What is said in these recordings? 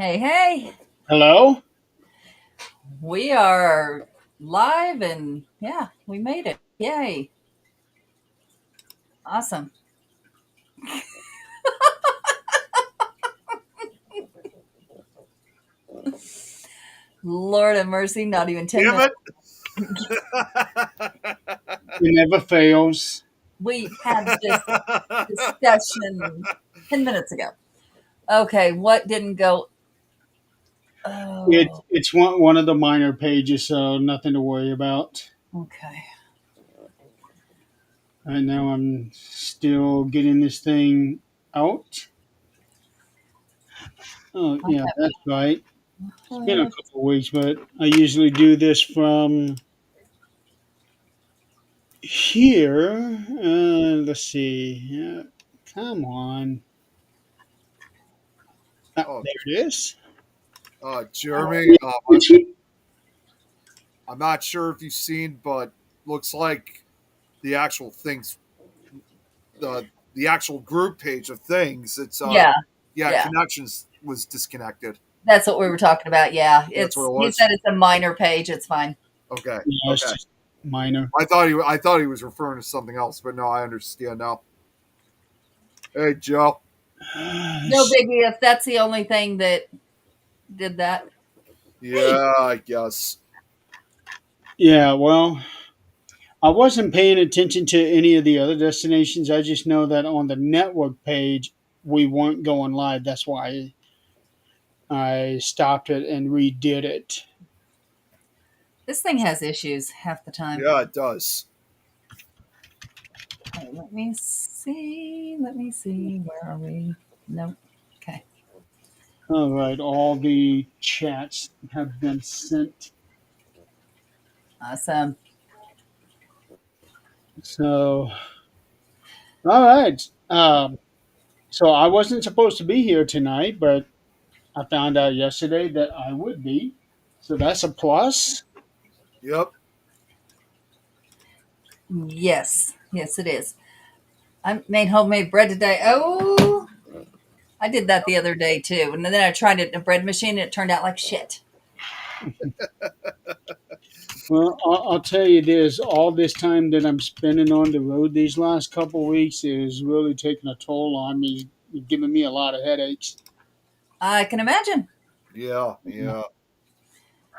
Hey, hey, Hello? we are live and yeah, we made it. Yay. Awesome. Lord have mercy, not even 10 Damn minutes. it! It never fails. We had this discussion 10 minutes ago. Okay, what didn't go? It's Oh, it's one of the minor pages, so nothing to worry about. okay. Right now, I'm still getting this thing out. Oh, yeah, that's right. It's been a Uh, couple of weeks, but I usually do this from here. Let's see. Come on. Oh, There it is. Jeremy, It's, I'm not sure if you've seen, but looks like the actual things, the actual group page of things. yeah, Yeah, yeah. connections was disconnected. That's what we were talking about. Yeah, That's what it he was. said it's a minor page. It's fine. Okay, yeah, it's okay. just minor. I thought he was referring to something else, but no, I understand now. Hey, Joe. No biggie if that's the only thing that did that. Hey, Yeah, I guess. Yeah, well, I wasn't paying attention to any of the other destinations. I just know that on the network page, we weren't going live. That's why I stopped it and redid it. this thing has issues half the time. Yeah, it does. Okay, let me see. Let me see. Where are we? Nope. Okay. All right, all the chats have been sent. Awesome. So, all right. So I wasn't supposed to be here tonight, but I found out yesterday that I would be. So that's a plus. Yep. Yes. Yes, it is. I made homemade bread today. Oh, I did that the other day too. And then I tried it in a bread machine and it turned out like shit. Well, I'll tell you this: all this time that I'm spending on the road these last couple of weeks is really taking a toll on me, giving me a lot of headaches. I can imagine. Yeah, yeah.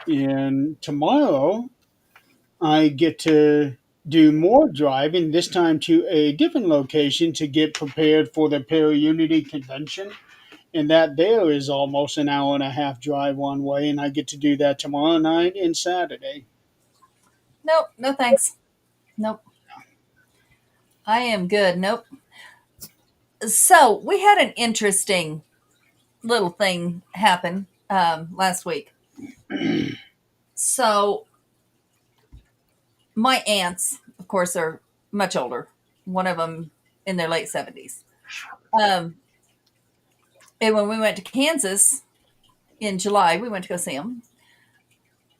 And tomorrow, I get to do more driving, this time to a different location to get prepared for the Para Unity convention. And that there is almost an hour and a half drive one way, and I get to do that tomorrow night and Saturday. Nope. No thanks. Nope. I am good. Nope. So we had an interesting little thing happen last week. So my aunts, of course, are much older. One of them in their late 70s. Um, and when we went to Kansas in July, we went to go see them.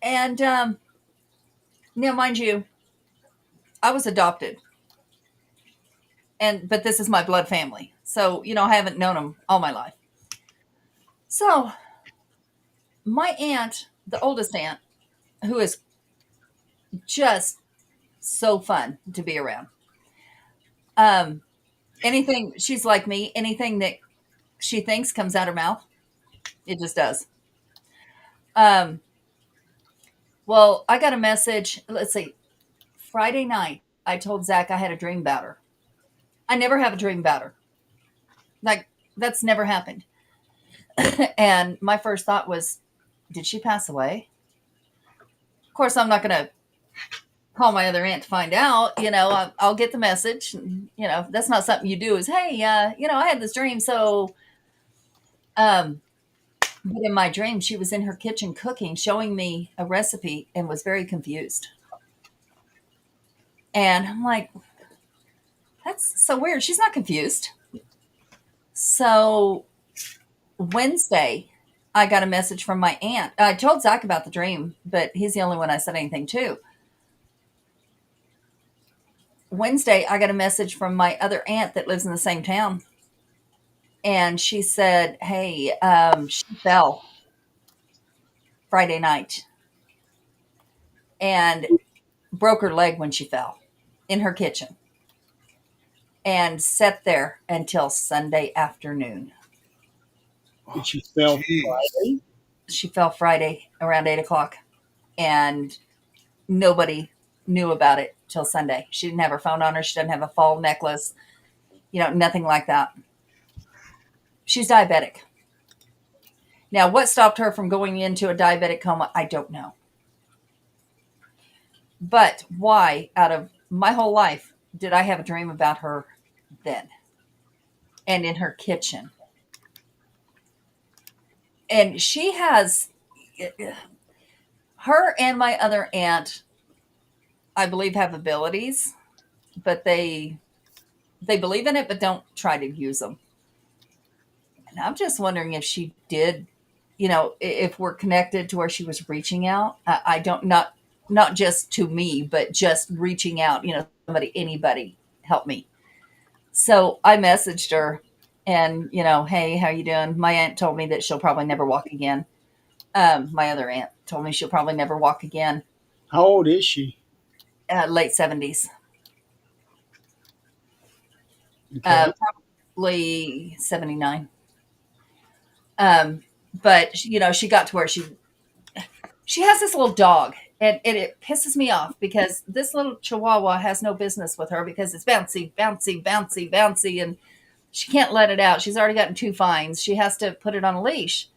And now, mind you, I was adopted, and but this is my blood family, so I haven't known them all my life. So my aunt, the oldest aunt, who is just so fun to be around. Um, anything she's like me. Anything that she thinks comes out her mouth, it just does. Um, well, I got a message. Let's see, Friday night. I told Zach I had a dream about her. I never have a dream about her. Like that's never happened. And my first thought was, did she pass away? Of course, I'm not going to call my other aunt to find out. I'll get the message. That's not something you do. Is hey, I had this dream. So, um, but in my dream, she was in her kitchen cooking, showing me a recipe, and was very confused. And I'm like, that's so weird. She's not confused. So Wednesday, I got a message from my aunt. I told Zach about the dream, but he's the only one I said anything to. Wednesday, I got a message from my other aunt that lives in the same town. And she said, hey, she fell. Friday night and broke her leg when she fell in her kitchen and sat there until Sunday afternoon. And she fell Jeez. Friday. She fell Friday around 8 o'clock, and nobody knew about it till Sunday. She didn't have her phone on her. She doesn't have a fall necklace, nothing like that. She's diabetic. Now, what stopped her from going into a diabetic coma, I don't know. But why, out of my whole life, did I have a dream about her then and in her kitchen? And she has, her and my other aunt, I believe, have abilities, but they believe in it, but don't try to use them. And I'm just wondering if she did, if we're connected to where she was reaching out. I don't, not just to me, but just reaching out, anybody help me. So I messaged her and, hey, how you doing? My aunt told me that she'll probably never walk again. My other aunt told me she'll probably never walk again. How old is she? Late 70s. Okay. Probably 79. But she got to where she has this little dog, and it pisses me off because this little Chihuahua has no business with her because it's bouncy, bouncy, bouncy, bouncy, and she can't let it out. She's already gotten 2 fines. She has to put it on a leash,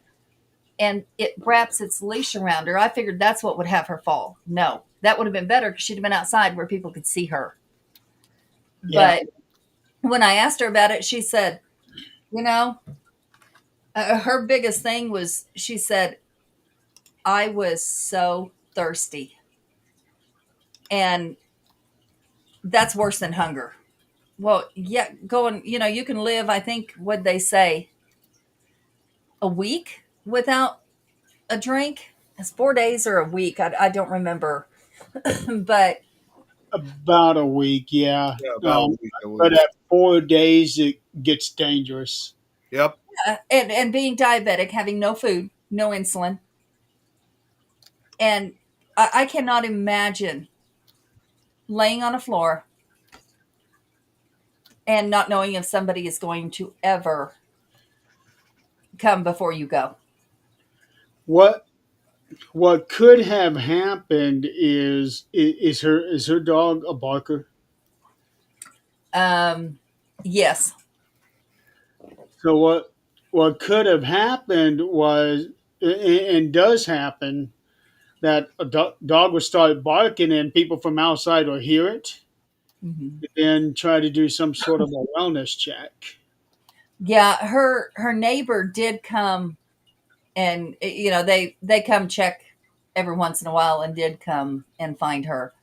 and it wraps its leash around her. I figured that's what would have her fall. No, that would have been better because she'd have been outside where people could see her. Yeah. But when I asked her about it, she said, her biggest thing was, she said, I was so thirsty. And that's worse than hunger. Well, yeah, you can live, I think, what'd they say, a week without a drink? It's 4 days or a week. I don't remember. But About a week, yeah. Yeah, about a week, I But believe. at 4 days, it gets dangerous. Yep. and being diabetic, having no food, no insulin. And I cannot imagine laying on a floor and not knowing if somebody is going to ever come before you go. What what could have happened is her dog a barker? Yes. So what could have happened was, and does happen, that a dog would start barking and people from outside will hear it Mhm. and try to do some sort of a wellness check. Yeah, her neighbor did come, and they come check every once in a while, and did come and find her.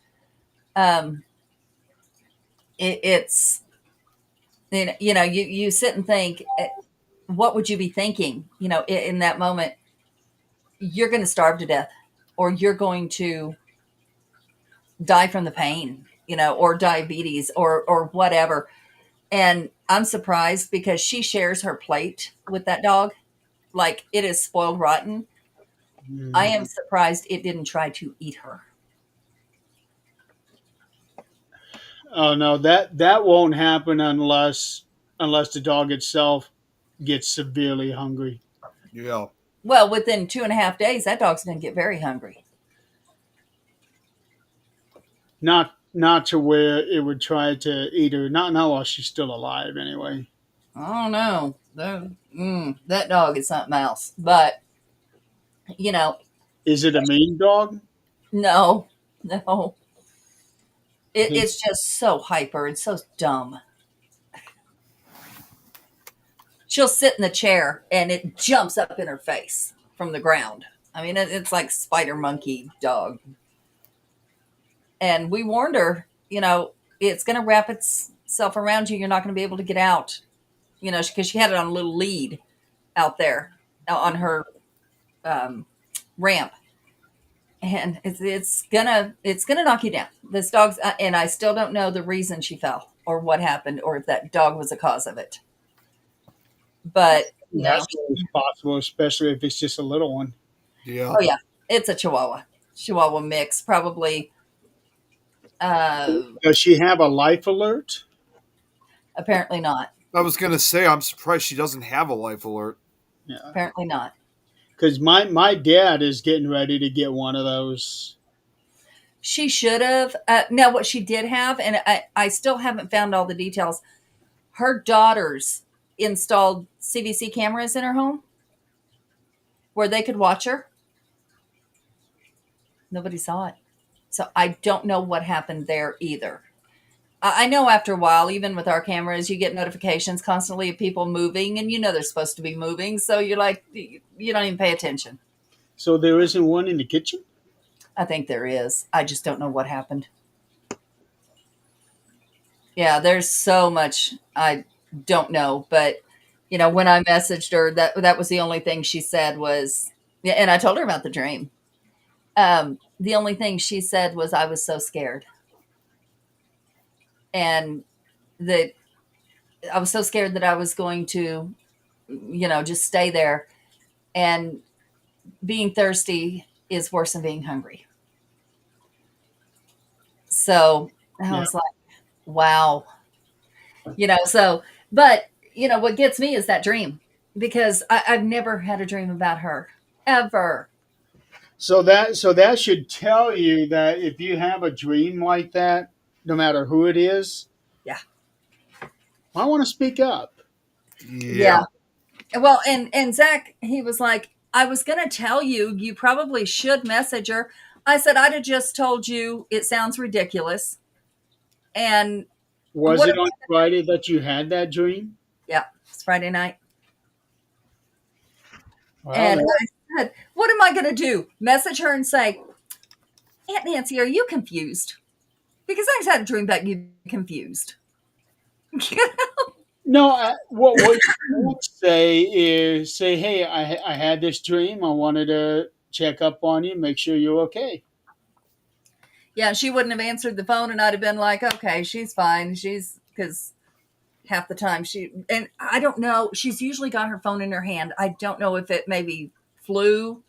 Um, it's you sit and think, what would you be thinking? In that moment, you're going to starve to death, or you're going to die from the pain, or diabetes, or whatever. And I'm surprised because she shares her plate with that dog, like it is spoiled rotten. I am surprised it didn't try to eat her. Oh no, that won't happen unless the dog itself gets severely hungry. Yeah. Well, within 2.5 days, that dog's going to get very hungry. Not to where it would try to eat her. Not while she's still alive, anyway. I don't know. That dog is something else. But, you know, Is it a mean dog? no, no. Mhm. It's just so hyper and so dumb. She'll sit in the chair and it jumps up in her face from the ground. I mean, it's like spider monkey dog. And we warned her, it's going to wrap itself around you. You're not going to be able to get out, because she had it on a little lead out there on her ramp. And it's gonna knock you down. This dog's, and I still don't know the reason she fell or what happened or if that dog was the cause of it. But That's always possible, especially if it's just a little one. Yeah. oh yeah, It's a Chihuahua mix, probably. Uh, Does she have a life alert? Apparently not. I was gonna say I'm surprised she doesn't have a life alert. Yeah. Apparently not. Because my dad is getting ready to get one of those. She should have. Now, what she did have, and I still haven't found all the details. Her daughters installed CVC cameras in her home where they could watch her. Nobody saw it. So I don't know what happened there either. I know after a while, even with our cameras, you get notifications constantly of people moving, and you know they're supposed to be moving. So you're like, you don't even pay attention. So there isn't one in the kitchen? I think there is. I just don't know what happened. Yeah, there's so much I don't know. But, when I messaged her, that was the only thing she said was, yeah, and I told her about the dream. The only thing she said was, I was so scared. And that I was so scared that I was going to, just stay there. And being thirsty is worse than being hungry. So I Yeah. was like, wow. So, but, what gets me is that dream because I've never had a dream about her ever. So that should tell you that if you have a dream like that, no matter who it is, Yeah. I want to speak up. Yeah. Yeah. Well, and Zach, he was like, I was going to tell you, you probably should message her. I said, I'd have just told you it sounds ridiculous. And Was what it am on I, Friday that you had that dream? yeah, it's Friday night. Well, And I said, what am I going to do? Message her and say, Aunt Nancy, are you confused? Because I just had a dream about you confused. no. What you would say is say, hey, I had this dream. I wanted to check up on you, make sure you're okay. Yeah, she wouldn't have answered the phone, and I'd have been like, okay, she's fine. She's because half the time and I don't know, she's usually got her phone in her hand. I don't know if it maybe flew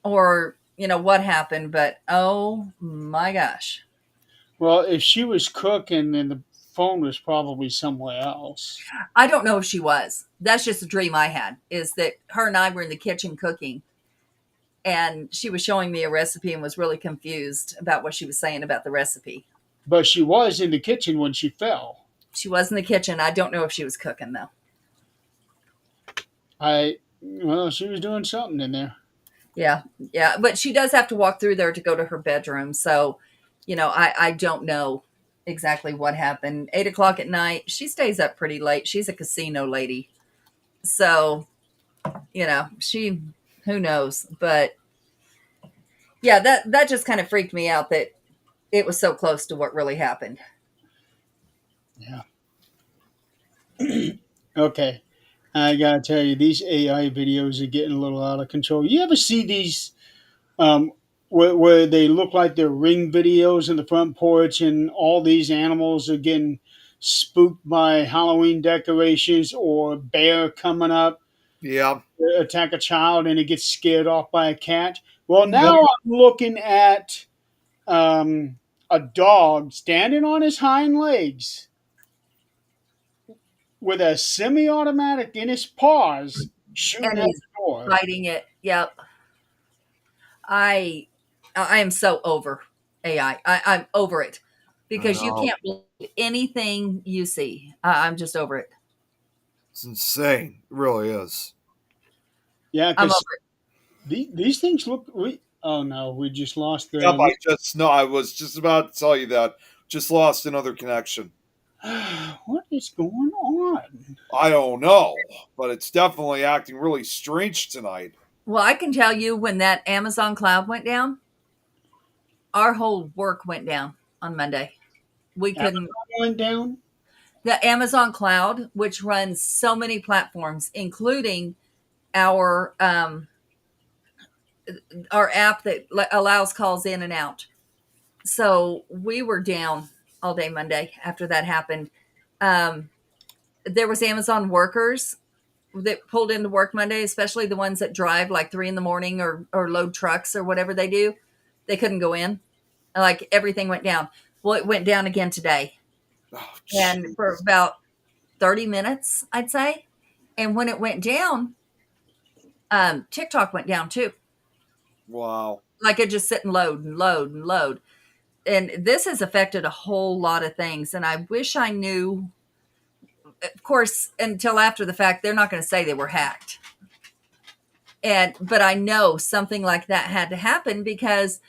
or, what happened, but oh my gosh. Well, if she was cooking, then the phone was probably somewhere else. I don't know if she was. That's just a dream I had is that her and I were in the kitchen cooking and she was showing me a recipe and was really confused about what she was saying about the recipe. But she was in the kitchen when she fell. She was in the kitchen. I don't know if she was cooking though. Well, she was doing something in there. Yeah. Yeah. But she does have to walk through there to go to her bedroom. So, I don't know exactly what happened. 8 o'clock at night. She stays up pretty late. She's a casino lady. So, who knows? But yeah, that just kind of freaked me out that it was so close to what really happened. Yeah. Okay. I gotta tell you, these AI videos are getting a little out of control. You ever see these um, where they look like they're ring videos in the front porch, and all these animals are getting spooked by Halloween decorations or bear coming up Yeah. to attack a child, and it gets scared off by a cat? Well, Yep. now I'm looking at um, a dog standing on his hind legs with a semi-automatic in his paws, shooting And at he's the door. fighting it. Yep. I I am so over AI. I'm over it I because you know. can't believe anything you see. I'm just over it. It's insane. It really is. Yeah, I'm over because these things look. Oh no, we just lost Yep, the. I was just about to tell you that. Just lost another connection. What is going on? I don't know, but it's definitely acting really strange tonight. Well, I can tell you when that Amazon cloud went down, our whole work went down on Monday. We couldn't. Amazon went down. The Amazon cloud, which runs so many platforms, including our um, our app that allows calls in and out. So we were down all day Monday after that happened. Um, there was Amazon workers that pulled into work Monday, especially the ones that drive like 3 a.m. or load trucks or whatever they do, they couldn't go in. Like everything went down. Well, it went down again today, Oh, and for jeez. about 30 minutes, I'd say. And when it went down, TikTok went down too. Wow. Like it just sit and load and load and load. And this has affected a whole lot of things. And I wish I knew, of course, until after the fact, they're not going to say they were hacked. But I know something like that had to happen because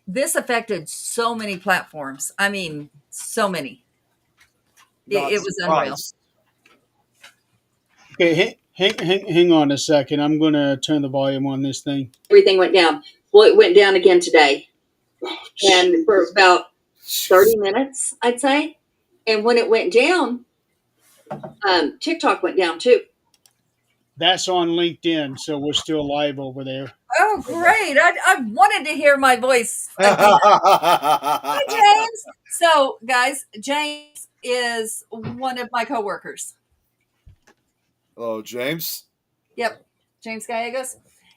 this affected so many platforms. I mean, so many. Not It was unreal. surprised. Okay, hang on a second. I'm going to turn the volume on this thing. Everything went down. Well, it went down again today. And for about 30 minutes, I'd say. And when it went down, TikTok went down too. That's on LinkedIn, so we're still live over there. Oh, great. I wanted to hear my voice again. Hi, James. So, guys, James is one of my coworkers. Hello, James. Yep. James Gallegos.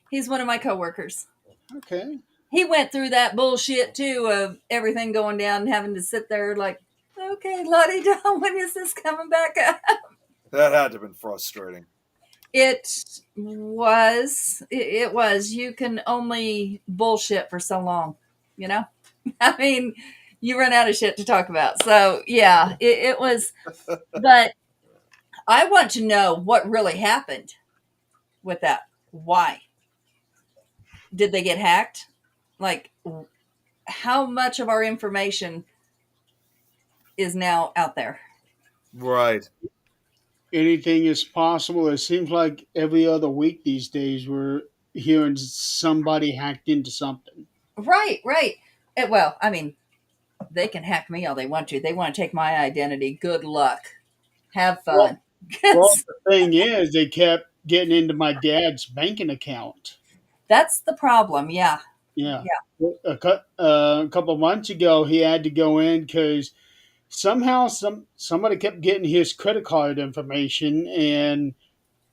He's one of my coworkers. Okay. He went through that bullshit too of everything going down and having to sit there like, okay, Lottie, when is this coming back up? That had to have been frustrating. It was. You can only bullshit for so long, you know? I mean, you run out of shit to talk about. So, yeah, it was. But I want to know what really happened with that. Why? Did they get hacked? Like, how much of our information is now out there? Right. Anything is possible. It seems like every other week these days we're hearing somebody hacked into something. Right. Well, I mean, they can hack me all they want to. They want to take my identity. Good luck. Have fun. Well, the thing is, they kept getting into my dad's banking account. That's the problem. Yeah. Yeah. A couple months ago, he had to go in because somehow somebody kept getting his credit card information, and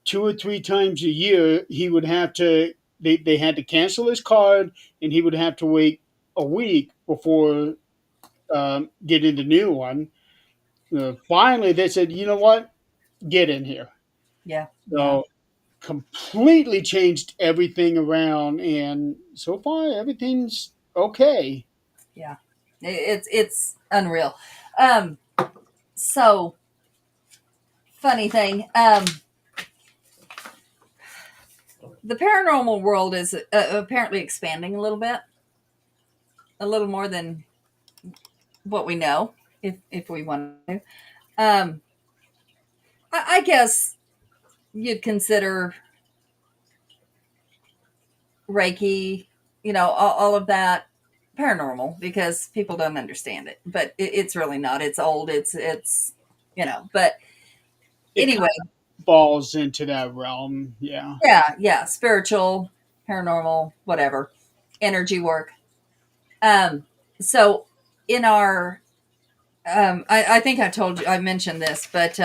2 or 3 times a year he would have to. They had to cancel his card, and he would have to wait a week before getting the new one. Finally, they said, "You know what? Get in here." Yeah. So completely changed everything around, and so far everything's okay. Yeah. It's unreal. So funny thing. The paranormal world is apparently expanding a little more than what we know, if we want to. I guess you'd consider Reiki, all of that paranormal because people don't understand it, but it's really not. It's old. It's but It anyway, falls into that realm. Yeah. yeah, spiritual, paranormal, whatever, energy work. So in our, I think I mentioned this, but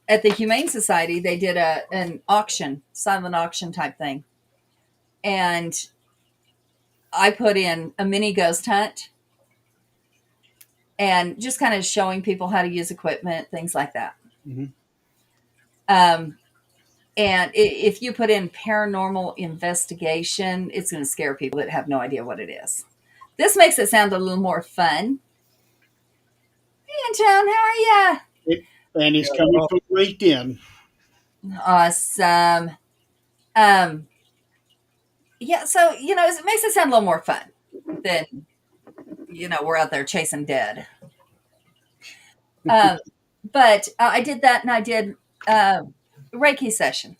at the Humane Society, they did an auction, silent auction type thing. And I put in a mini ghost hunt and just kind of showing people how to use equipment, things like that. Mm-hmm. And if you put in paranormal investigation, it's going to scare people that have no idea what it is. This makes it sound a little more fun. Hey, Anton, how are ya? And it's coming from LinkedIn. Awesome. Yeah, so, it makes it sound a little more fun than, we're out there chasing dead. But I did that, and I did Reiki session.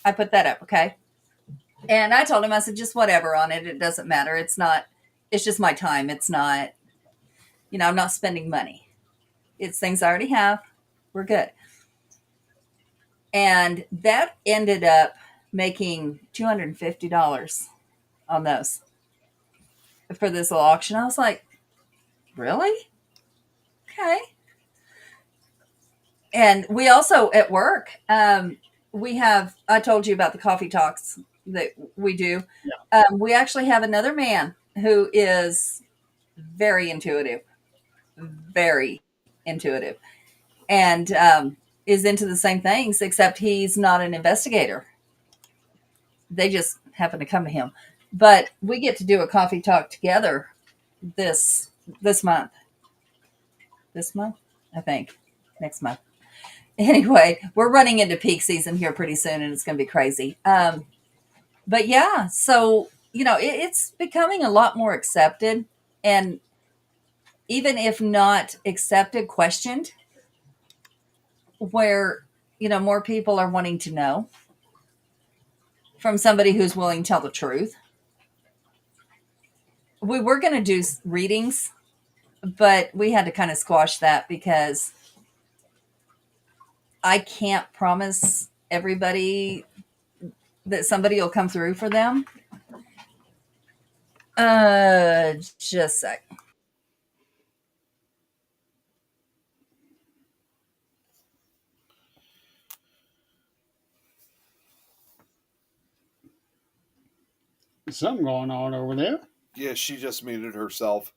I put that up, okay? And I told him, I said, just whatever on it. It doesn't matter. It's just my time. It's not, I'm not spending money. It's things I already have. We're good. And that ended up making $250 on those for this little auction. I was like, really? Okay. And we also at work, I told you about the coffee talks that we do. We actually have another man who is very intuitive, very intuitive, and is into the same things, except he's not an investigator. They just happen to come to him. But we get to do a coffee talk together this this month. This month, I think. Next month. Anyway, we're running into peak season here pretty soon, and it's going to be crazy. But yeah, so it's becoming a lot more accepted, and even if not accepted, questioned, where more people are wanting to know from somebody who's willing to tell the truth. We were going to do readings, but we had to kind of squash that because I can't promise everybody that somebody will come through for them. Just a sec. Something going on over there. Yeah, she just muted herself.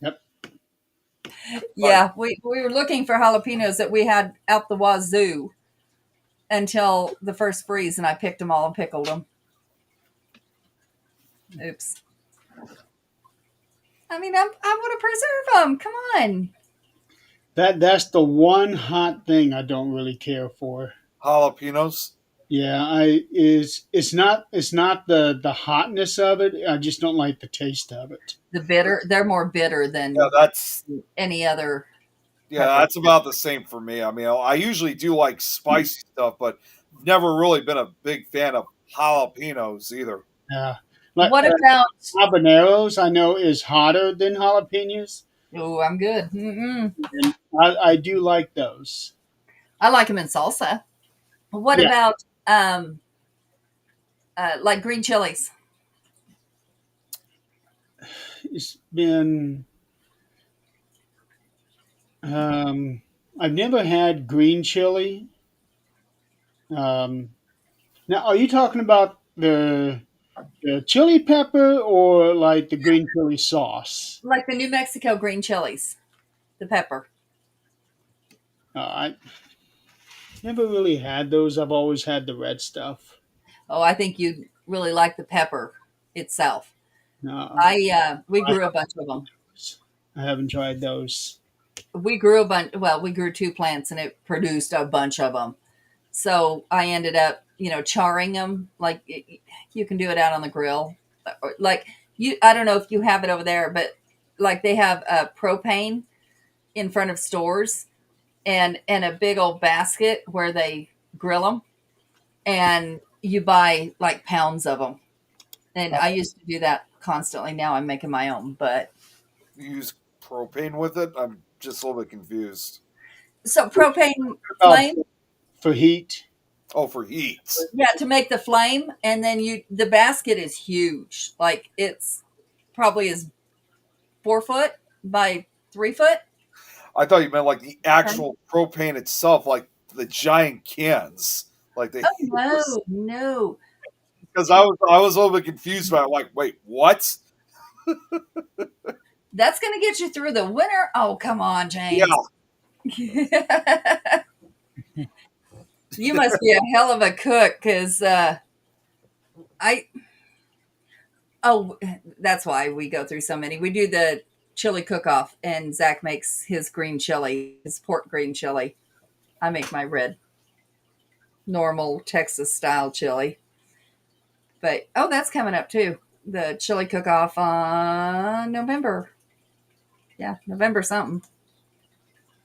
Yep. Yeah, we were looking for jalapenos that we had out the wazoo until the first freeze, and I picked them all and pickled them. Oops. I mean, I want to preserve them. Come on. That's the one hot thing I don't really care for. Jalapenos. Yeah, it's not the hotness of it. I just don't like the taste of it. The bitter, they're more bitter than Yeah, that's any other. that's about the same for me. I mean, I usually do like spicy stuff, but never really been a big fan of jalapenos either. Yeah. Like What about? habaneros, I know is hotter than jalapenos, Oh, I'm good. Mm-mm. and I do like those. I like them in salsa. What Yeah, about like green chilies? it's been. I've never had green chili. Um, Now, are you talking about the chili pepper or like the green chili sauce? Like the New Mexico green chilies, the pepper. I never really had those. I've always had the red stuff. Oh, I think you really like the pepper itself. No, We I grew a bunch of them. haven't tried those. We grew a bunch. Well, we grew two plants, and it produced a bunch of them. So I ended up, charring them. Like you can do it out on the grill. Like I don't know if you have it over there, but like they have propane in front of stores and a big old basket where they grill them, and you buy like pounds of them. And I used to do that constantly. Now I'm making my own, but You use propane with it? I'm just a little bit confused. so propane About flame. for heat. Oh, for heat. Yeah, to make the flame, and then the basket is huge. Like it's probably is 4 foot by 3 foot. I thought you meant like the actual propane itself, like the giant cans. Like they Oh no. because I was a little bit confused by it. Like, wait, what? That's gonna get you through the winter. Oh, come on, Yeah. James. You must be a hell of a cook, because I oh that's why we go through so many. We do the chili cook off, and Zach makes his green chili, his pork green chili. I make my red normal Texas style chili. But that's coming up too. The chili cook off on November. Yeah, November something.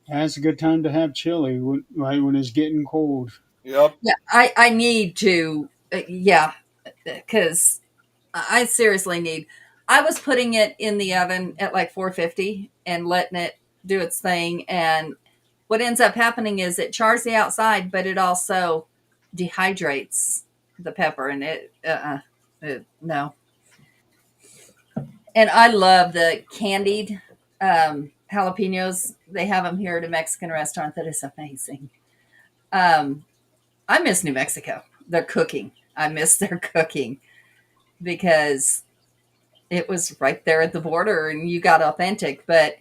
That's a good time to have chili, right when it's getting cold. Yep. Yeah, I need to. Yeah, because I seriously need. I was putting it in the oven at like 450 and letting it do its thing, and what ends up happening is it chars the outside, but it also dehydrates the pepper, and no. And I love the candied jalapenos. They have them here at a Mexican restaurant that is amazing. Um, I miss New Mexico. Their cooking. I miss their cooking because it was right there at the border and you got authentic. But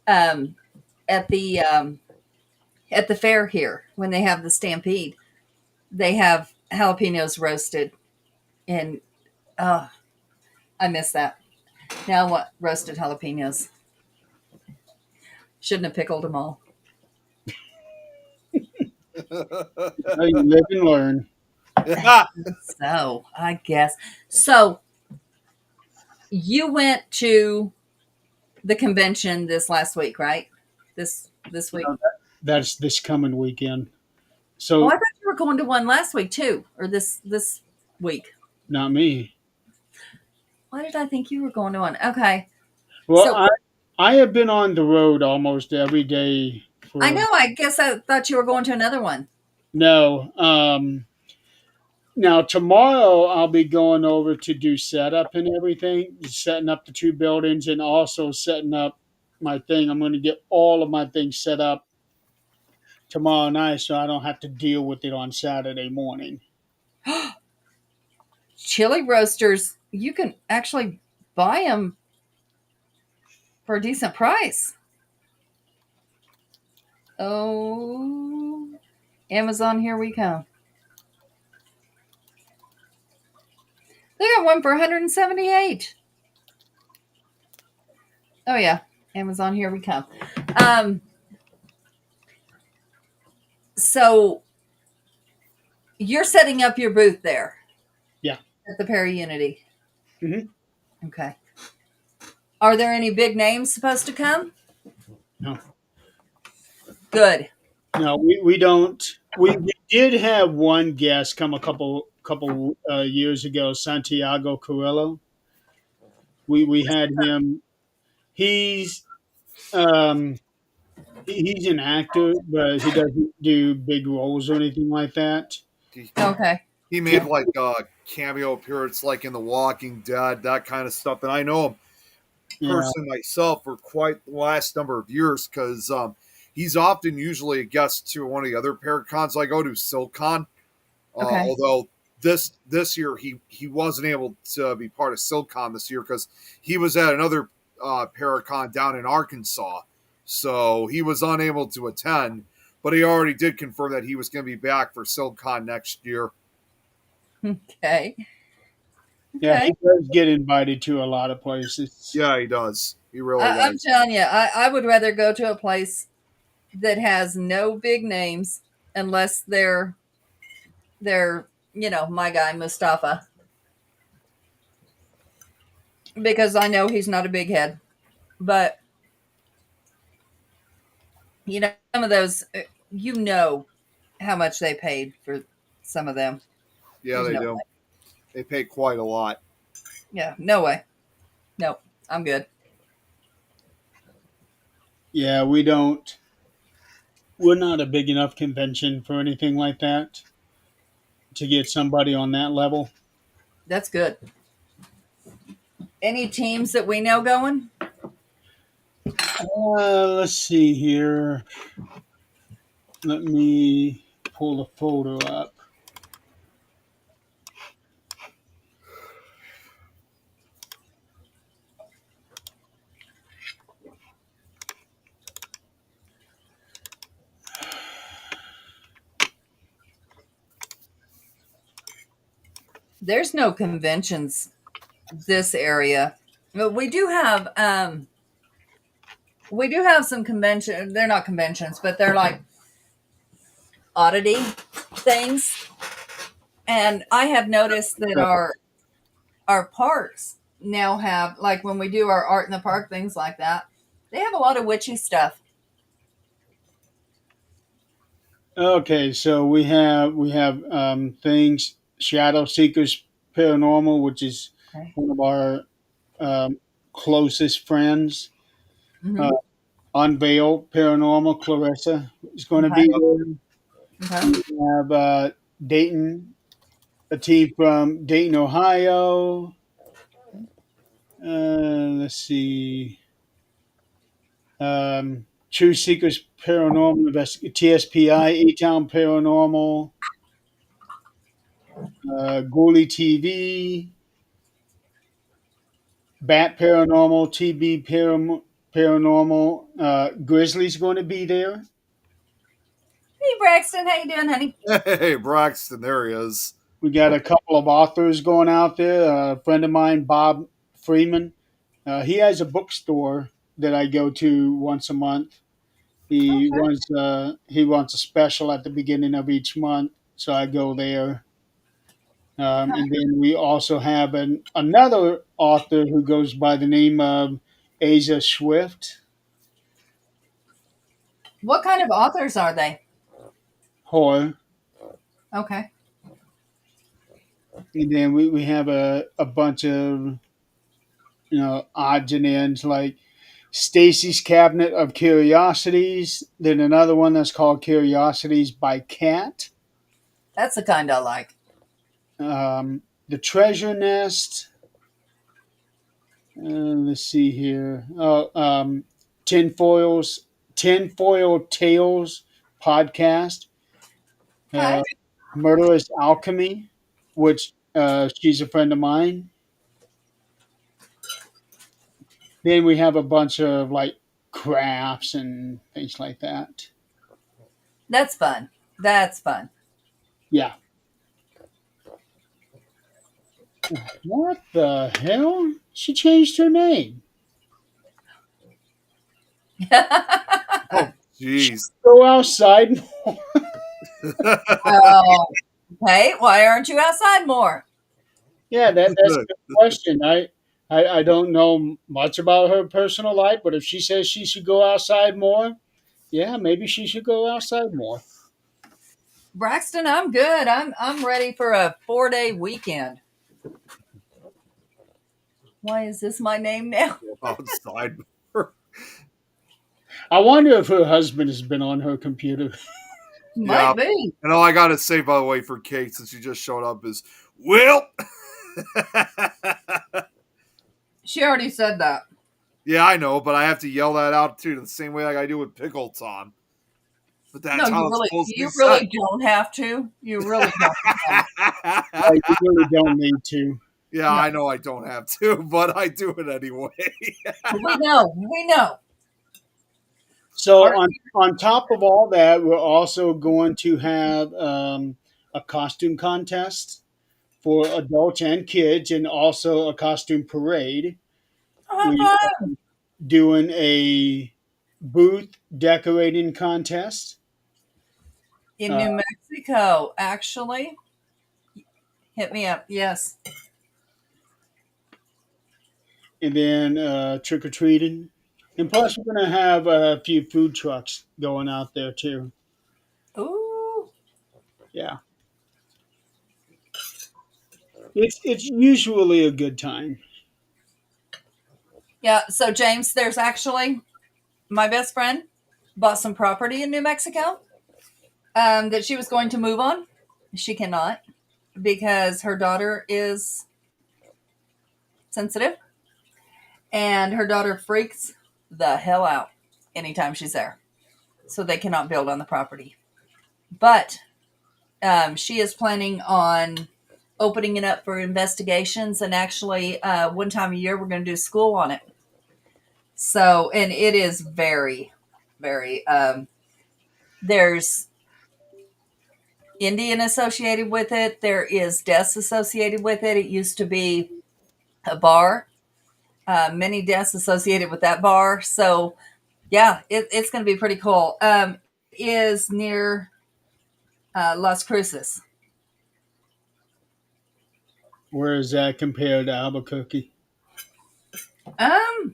um, at the um, at the fair here, when they have the stampede, they have jalapenos roasted, and oh, I miss that. Now I want roasted jalapenos. Shouldn't have pickled them all. Well, you live and learn. Yeah. So I guess so. You went to the convention this last week, right? This week. No, that's this coming weekend. Oh, I So thought you were going to one last week too, or this week. not me. Why did I think you were going to one? Okay, Well, so I have been on the road almost every day I for know. I guess I thought you were going to another one. no. Now tomorrow I'll be going over to do setup and everything, setting up the two buildings and also setting up my thing. I'm going to get all of my things set up tomorrow night so I don't have to deal with it on Saturday morning. Chili roasters. You can actually buy them for a decent price. Oh, Amazon, here we come. They got one for 178. Oh yeah, Amazon, here we come. Um, so you're setting up your booth there Yeah. at the Perry Unity. hmm Okay. Are there any big names supposed to come? No, Good. no, we don't. We did have one guest come a couple years ago, Santiago Carrillo. We had him. He's um, he's an actor, but he doesn't do big roles or anything like that. he, Okay. he made like a cameo appearance, like in The Walking Dead, that kind of stuff. And I know him Yeah, personally myself for quite the last number of years because he's often usually a guest to one of the other Paracons I go to, SilCon. Okay. Although this year he wasn't able to be part of SilCon this year because he was at another Paracon down in Arkansas, so he was unable to attend. But he already did confirm that he was going to be back for SilCon next year. Okay. yeah, Okay. he does get invited to a lot of places. Yeah, he does. He really I'm does. telling you, I would rather go to a place that has no big names unless they're my guy Mustafa, because I know he's not a big head, but some of those how much they paid for some of them. Yeah, There's they no do. way. They pay quite a lot. Yeah, no way. Nope, I'm good. Yeah, we don't. We're not a big enough convention for anything like that to get somebody on that level. That's good. Any teams that we know going? Let's see here. Let me pull the photo up. There's no conventions this area, but we do have some convention. They're not conventions, but they're like oddity things. And I have noticed that our parks now have, like when we do our art in the park, things like that, they have a lot of witchy stuff. Okay, so we have things Shadow Seekers Paranormal, which is Okay. one of our closest friends. Uh, Mm-hmm. Unveil Paranormal, Clarissa is going to Okay. be there. Okay. We have Dayton, a team from Dayton, Ohio. Let's see. True Seekers Paranormal TSPI, E Town Paranormal. Ghoulie TV, Bat Paranormal, Paranormal. Grizzly's going to be there. Hey, Braxton, how you doing, honey? Hey, Braxton, there he is. We got a couple of authors going out there. A friend of mine, Bob Freeman, he has a bookstore that I go to once a month. Okay. He wants a special at the beginning of each month, so I go there. And then we also have another author who goes by the name of Asa Swift. What kind of authors are they? Horror. Okay. And then we have a bunch of odds and ends like Stacy's Cabinet of Curiosities. Then another one that's called Curiosities by Cat. That's the kind I like. The Treasure Nest. Let's see here. Tinfoil Tales podcast. Okay. Murderous Alchemy, which she's a friend of mine. Then we have a bunch of like crafts and things like that. That's fun. That's fun. Yeah. What the hell? She changed her name. Oh, jeez. Go outside. Oh, okay. Why aren't you outside more? Yeah, that's a good question. I don't know much about her personal life, but if she says she should go outside more, yeah, maybe she should go outside more. Braxton, I'm good. I'm ready for a 4-day weekend. Why is this my name now? Outside. I wonder if her husband has been on her computer. Yeah. Might be. And all I got to say, by the way, for Kate, since she just showed up, is, well. She already said that. Yeah, I know, but I have to yell that out too, the same way like I do with Pickle Tom. But that's No, how it's supposed to be you really said. don't have to. You really don't. You really don't need to. Yeah, No. I know I don't have to, but I do it anyway. We know. We know. So on top of all that, we're also going to have a costume contest for adults and kids, and also a costume parade. How We fun. doing a booth decorating contest. In New Mexico, actually. Hit me up. Yes. And then trick or treating. And plus, we're going to have a few food trucks going out there too. Ooh. Yeah. It's usually a good time. Yeah. So, James, there's actually my best friend bought some property in New Mexico that she was going to move on. She cannot because her daughter is sensitive and her daughter freaks the hell out anytime she's there. So they cannot build on the property. But she is planning on opening it up for investigations, and actually one time a year we're going to do school on it. So, and it is very, very, there's Indian associated with it. There is deaths associated with it. It used to be a bar. Many deaths associated with that bar. So, yeah, it's going to be pretty cool. Is near Las Cruces. Where is that compared to Albuquerque? I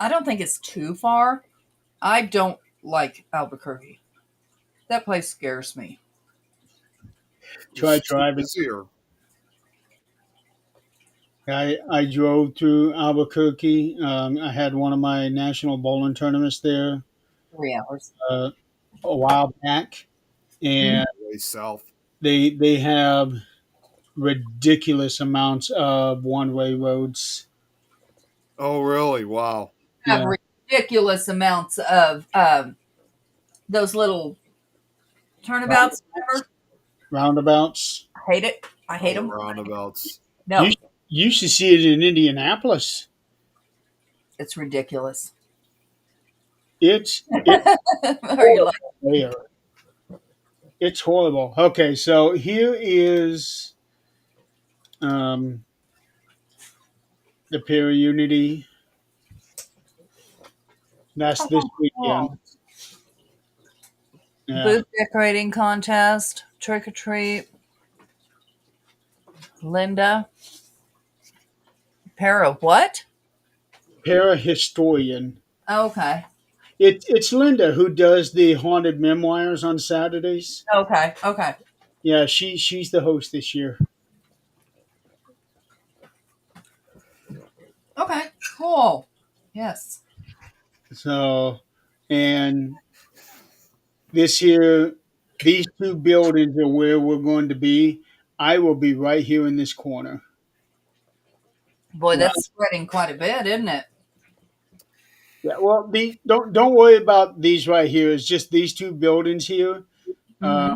don't think it's too far. I don't like Albuquerque. That place scares me. Try It's driving. easier. I drove through Albuquerque. I had one of my national bowling tournaments there 3 hours. A while back, and Way south. they have ridiculous amounts of one-way roads. Oh, really? Wow. Have Yeah. ridiculous amounts of those little turnabouts. Whatever. roundabouts. Hate it. I hate The them. roundabouts. No, You you should see it in Indianapolis. it's ridiculous. It's Are you like, there. It's horrible. Okay, so here is um, the Pier Unity. That's this oh, weekend. Yeah. booth decorating contest, trick or treat, Linda, pair of what? Parahistorian. Okay, It's Linda who does the haunted memoirs on Saturdays. okay. Yeah, she's the host this year. Okay, cool. Yes. So, and this year, these two buildings are where we're going to be. I will be right here in this corner. Boy, that's spreading quite a bit, isn't it? Yeah, well, don't worry about these right here. It's just these two buildings here. Mm-hmm.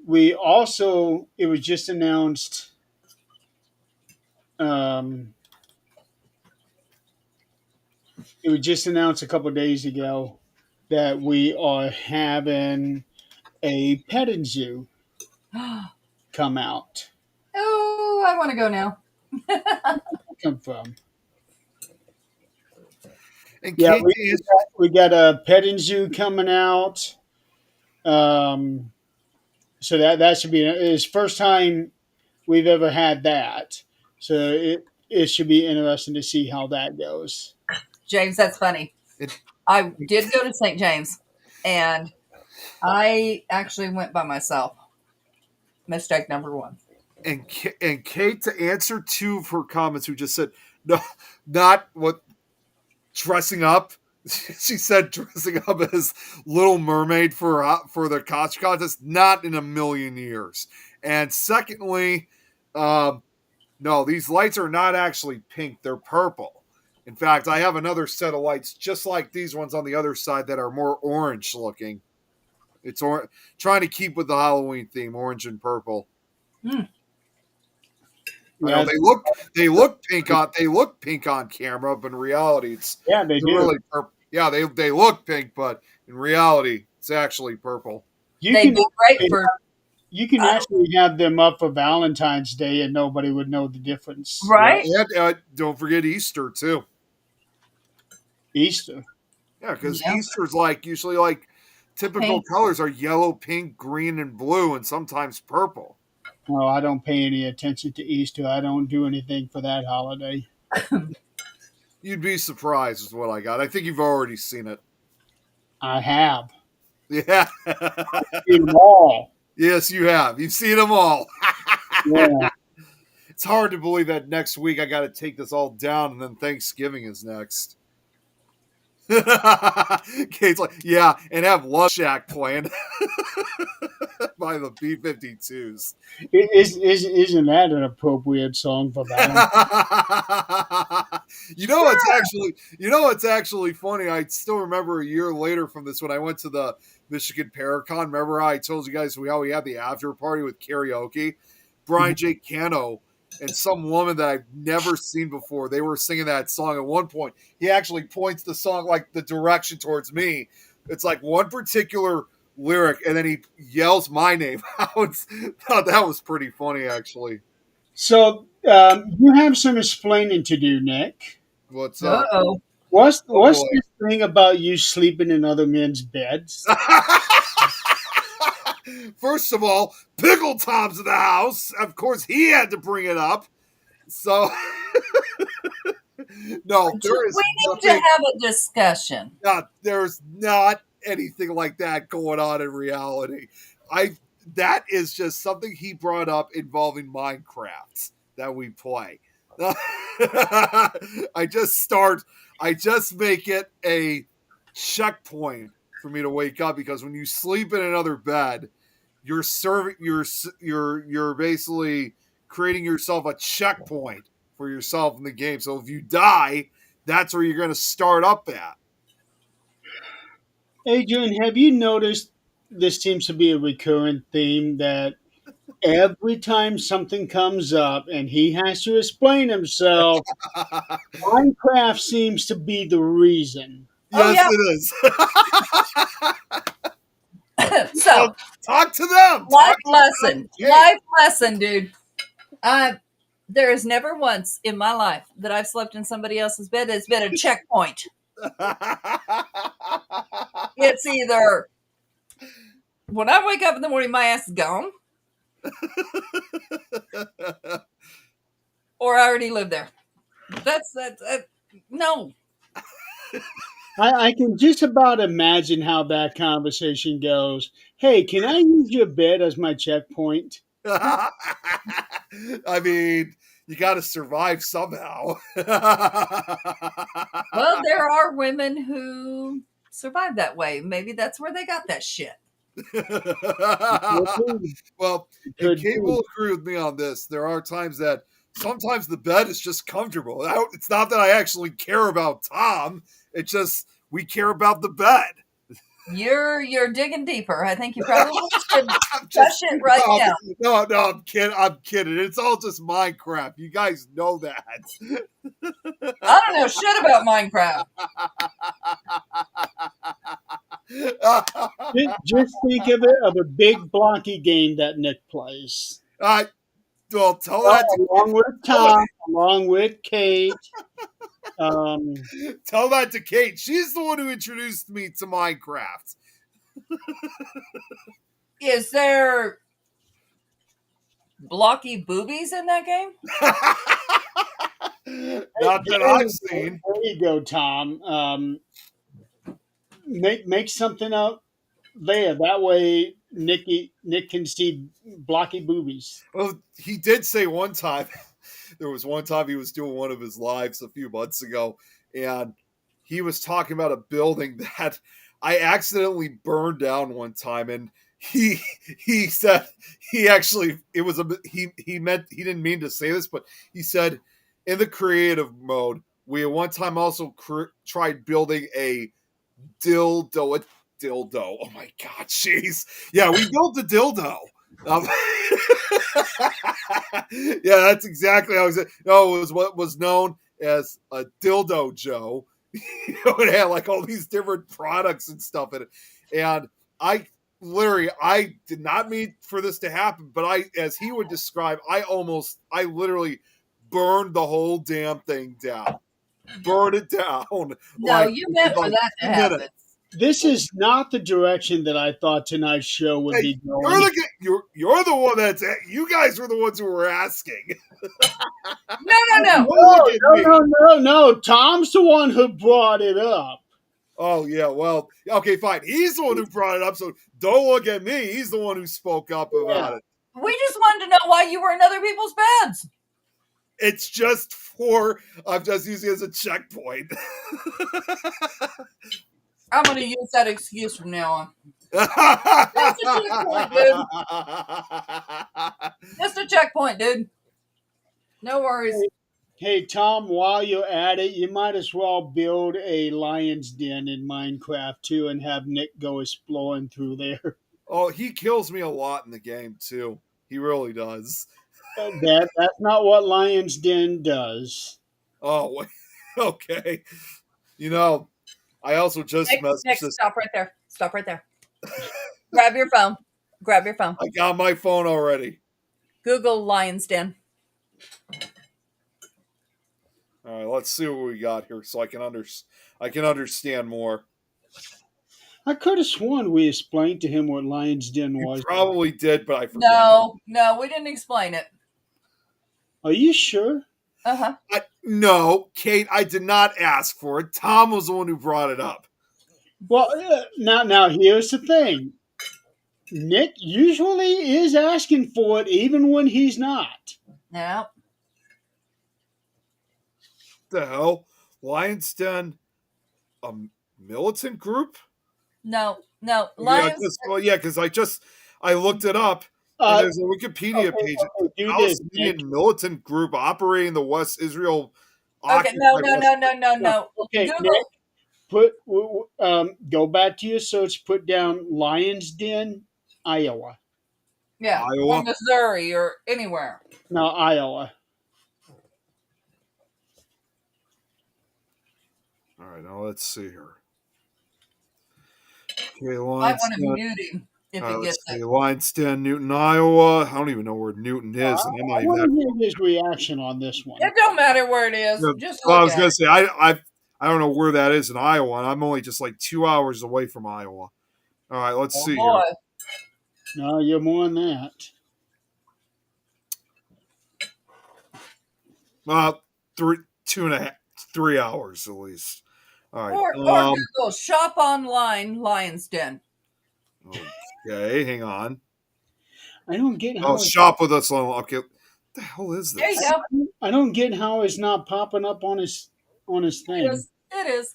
We also it was just announced. Um, it was just announced a couple of days ago that we are having a petting zoo come out. Oh, I want to go now. Come from. And Yeah, Kate, we got a petting zoo coming out. So that should be it's first time we've ever had that. So it should be interesting to see how that goes. James, that's funny. It- I did go to St. James, and I actually went by myself. Mistake number one. and Kate, to answer two of her comments, who just said no, not what dressing up. She said dressing up as Little Mermaid for the costume contest. Not in a million years. And secondly, no, these lights are not actually pink; they're purple. In fact, I have another set of lights just like these ones on the other side that are more orange looking. It's trying to keep with the Halloween theme, orange and purple. Hmm. I know they look pink on camera, but in reality, it's Yeah, they do. really purple. Yeah, they look pink, but in reality, it's actually purple. You They can do great for you can actually have them up for Valentine's Day and nobody would know the difference. right. And don't forget Easter too. Easter. Yeah, because Yeah. Easter's usually typical Pink. colors are yellow, pink, green, and blue, and sometimes purple. Oh, I don't pay any attention to Easter. I don't do anything for that holiday. You'd be surprised is what I got. I think you've already seen it. I have. Yeah. Seen them all. Yes, you have. You've seen them all. Yeah. It's hard to believe that next week I got to take this all down, and then Thanksgiving is next. Kate's like, yeah, and have Love Shack planned by the B-52s. Isn't that an appropriate song for Valentine's? What's actually funny. I still remember a year later from this when I went to the Michigan Paracon. Remember how I told you guys how we had the after party with karaoke? Brian J. Cano and some woman that I've never seen before. They were singing that song at one point. He actually points the song the direction towards me. It's like one particular lyric, and then he yells my name out. Thought that was pretty funny, actually. So you have some explaining to do, Nick. What's up? Uh-oh. What's boy. this thing about you sleeping in other men's beds? First of all, Pickle Tom's in the house. Of course, he had to bring it up. So, no, there is We need nothing. to have a discussion. There's not anything like that going on in reality. That is just something he brought up involving Minecraft that we play. I just make it a checkpoint for me to wake up, because when you sleep in another bed, you're basically creating yourself a checkpoint for yourself in the game. So if you die, that's where you're going to start up at. Adrian, have you noticed this seems to be a recurrent theme that every time something comes up and he has to explain himself, Minecraft seems to be the reason. Oh, Yes, yeah. it is. So, Talk to them. life Talk to lesson. them. Hey. Life lesson, dude. There is never once in my life that I've slept in somebody else's bed that's been a checkpoint. It's either when I wake up in the morning, my ass is gone, or I already live there. That's no. I can just about imagine how that conversation goes. Hey, can I use your bed as my checkpoint? I mean, you got to survive somehow. Well, there are women who survive that way. Maybe that's where they got that shit. Well, and Could Kate be. will agree with me on this. There are times that sometimes the bed is just comfortable. It's not that I actually care about Tom. It's just we care about the bed. You're digging deeper. I think you probably should I'm touch it right now. No, I'm kidding. I'm kidding. It's all just Minecraft. You guys know that. I don't know shit about Minecraft. Just think of it of a big blocky game that Nick plays. Well, tell that to Along with Tom, along with Kate. Tell that to Kate. She's the one who introduced me to Minecraft. Is there blocky boobies in that game? Not that I've seen. There you go, Tom. Make something up there. That way Nick can see blocky boobies. Well, he did say one time, there was one time he was doing one of his lives a few months ago, and he was talking about a building that I accidentally burned down one time, and he said he actually he didn't mean to say this, but he said in the creative mode we at one time also tried building a dildo. Oh my god, jeez. Yeah, we built a dildo. Yeah, that's exactly how it was. No, it was what was known as a dildo Joe. It had like all these different products and stuff in it. And I did not mean for this to happen, but as he would describe, I literally burned the whole damn thing down. Burn it down. No, you meant for that to happen. This is not the direction that I thought tonight's show would be going. You're the one you guys were the ones who were asking. No. No. Tom's the one who brought it up. Oh, yeah, well, okay, fine. He's the one who brought it up, so don't look at me. He's the one who spoke up about it. We just wanted to know why you were in other people's beds. It's just I'm just using it as a checkpoint. I'm going to use that excuse from now on. That's a checkpoint, dude. Just a checkpoint, dude. No worries. Hey, Tom, while you're at it, you might as well build a lion's den in Minecraft, too, and have Nick go exploring through there. Oh, he kills me a lot in the game, too. He really does. That's not what Lion's Den does. Oh, okay. I also just Nick, stop right there. Stop right there. Grab your phone. I got my phone already. Google Lion's Den. All right, let's see what we got here, so I can understand more. I could have sworn we explained to him what Lion's Den was. You probably did, but I forgot. No, we didn't explain it. Are you sure? Uh-huh. No, Kate, I did not ask for it. Tom was the one who brought it up. Well, now here's the thing. Nick usually is asking for it even when he's not. No. The hell? Lion's Den, a militant group? No. Lions. Because I looked it up. And there's a Wikipedia page. Palestinian militant group operating the West Israel. Okay, no. Okay, Google. Nick, go back to your search. Put down Lions Den, Iowa. Yeah, or Iowa. Missouri or anywhere. No, Iowa. All right, now let's see here. Okay, I Lions want to Den. mute him if All he right, gets let's see. it. Lions Den, Newton, Iowa. I don't even know where Newton is, and I'm I not even want that. to hear his reaction on this one. It don't matter where it is. Yeah, Just well, I look was at gonna it. say I don't know where that is in Iowa, and I'm only just like 2 hours away from Iowa. All right, let's Oh see boy. here. No, you're more than that. Three, 2.5, 3 hours at least. All right. Or Google shop online Lions Den. Okay, hang on. I don't get Oh, how shop with us on. Okay, what the hell is There you this? go. I don't get how it's not popping up on his It thing. is. It is.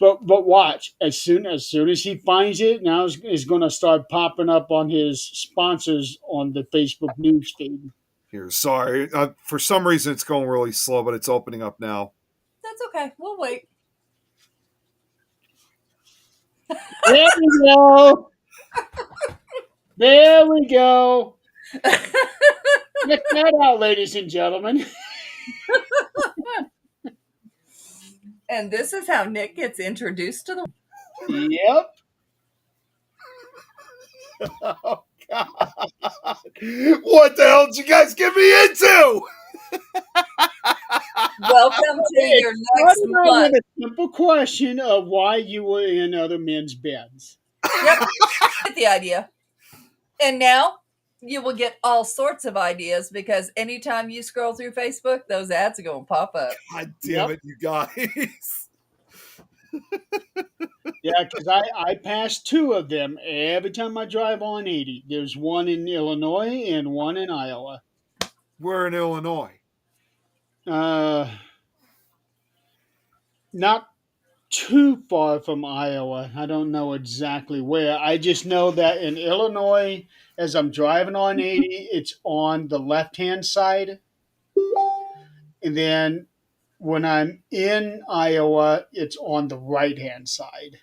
But watch, as soon as he finds it, now it's going to start popping up on his sponsors on the Facebook news feed. Here, sorry. For some reason, it's going really slow, but it's opening up now. That's okay. We'll wait. There we go. There we go. Check that out, ladies and gentlemen. And this is how Nick gets introduced to the. Yep. Oh, God. What the hell did you guys get me into? Welcome to your next Started out month. with a simple question of why you were in other men's beds. Yep. Get the idea. And now you will get all sorts of ideas because anytime you scroll through Facebook, those ads are going to pop up. God damn it, you guys. Yeah, because I pass two of them every time I drive on 80. There's one in Illinois and one in Iowa. We're in Illinois. Not too far from Iowa. I don't know exactly where. I just know that in Illinois, as I'm driving on 80, it's on the left-hand side. And then when I'm in Iowa, it's on the right-hand side.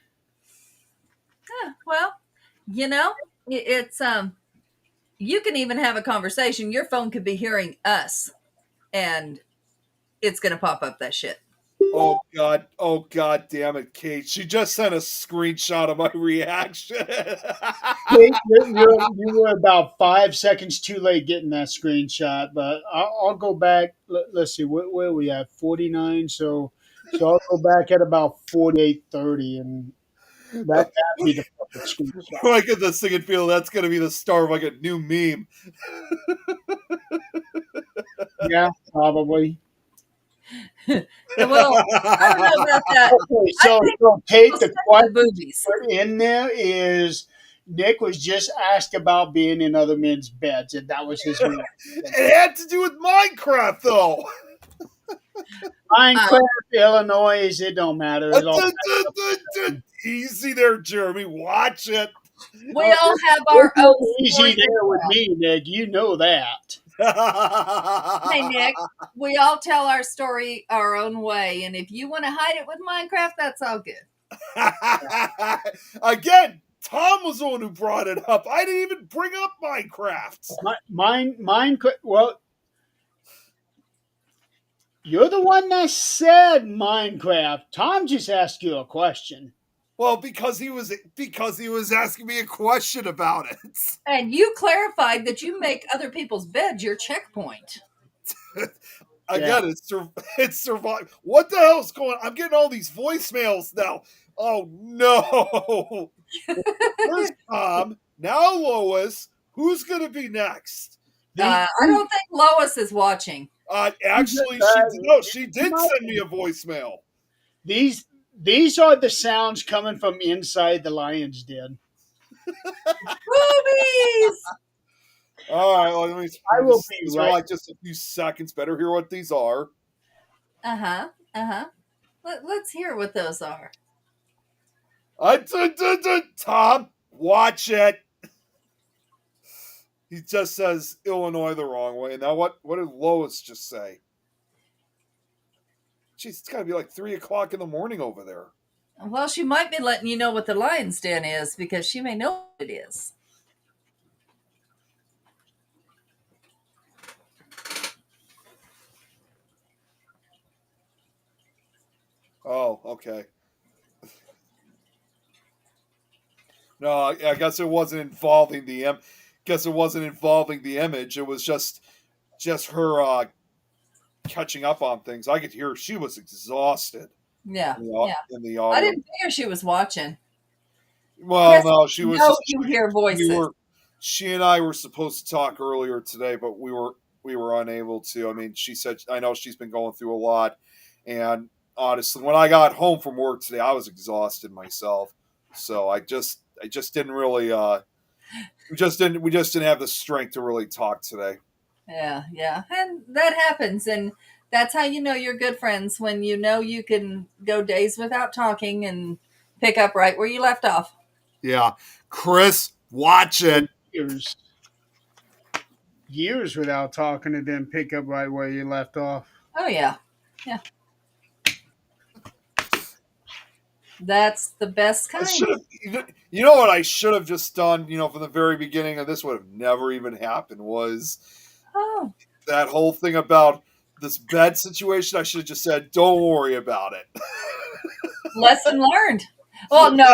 Well, it's you can even have a conversation. Your phone could be hearing us and it's going to pop up that shit. Oh god damn it, Kate. She just sent a screenshot of my reaction. Kate, you were about 5 seconds too late getting that screenshot, but I'll go back. Let's see, where are we at? 49. So I'll go back at about 48:30, and that'd be the perfect screenshot. I get this thing and feel that's gonna be the start of like a new meme. Yeah, probably. Well, I don't know about that. Okay, so Kate, the The question boobies. in there is Nick was just asked about being in other men's beds, and that was his reaction. It had to do with Minecraft though. Minecraft, Illinois, it don't matter. It all Easy there, Jeremy. Watch it. We all have our own easy story. there with me, Nick. You know that. Hey, Nick, we all tell our story our own way. And if you want to hide it with Minecraft, that's all good. Again, Tom was the one who brought it up. I didn't even bring up Minecraft. Minecraft. Well, you're the one that said Minecraft. Tom just asked you a question. Well, because he was asking me a question about it. And you clarified that you make other people's beds your checkpoint. Again, it's survive. What the hell's going on? I'm getting all these voicemails now. Oh no. First Tom, now Lois. Who's gonna be next? I don't think Lois is watching. Actually, she did send me a voicemail. These are the sounds coming from inside the lion's den. Boobies! All right, let me. I will be these right. are like just a few seconds. Better hear what these are. Let's hear what those are. Tom, watch it. He just says Illinois the wrong way. Now, what did Lois just say? Jeez, it's got to be like 3 o'clock in the morning over there. Well, she might be letting you know what the lion's den is because she may know what it is. Oh, okay. No, I guess it wasn't involving the guess it wasn't involving the image. It was just her catching up on things. I could hear she was exhausted Yeah, in yeah. in the I audio. didn't figure she was watching. Well, Chris, no, she was. no, you hear We voices. were. She and I were supposed to talk earlier today, but we were unable to. I mean, she said I know she's been going through a lot, and honestly, when I got home from work today, I was exhausted myself. So I just didn't really we just didn't have the strength to really talk today. Yeah, yeah. And that happens. And that's how you know you're good friends when you know you can go days without talking and pick up right where you left off. Yeah, Chris, watch it. Years, years without talking to them, pick up right where you left off. Oh, yeah. Yeah. That's the best I kind. should have. You know what I should have just done. From the very beginning of this would have never even happened. Was Oh, that whole thing about this bed situation? I should have just said, "Don't worry about it." lesson learned. Well, no,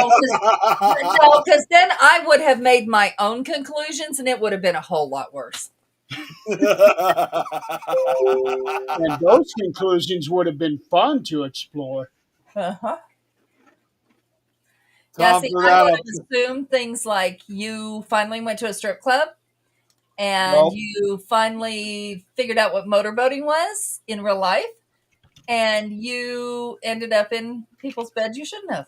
because then I would have made my own conclusions and it would have been a whole lot worse. And those conclusions would have been fun to explore. Uh-huh. Yeah, Tom, see, for I that, would have assumed things like you finally went to a strip club and no. you finally figured out what motorboating was in real life and you ended up in people's beds you shouldn't have.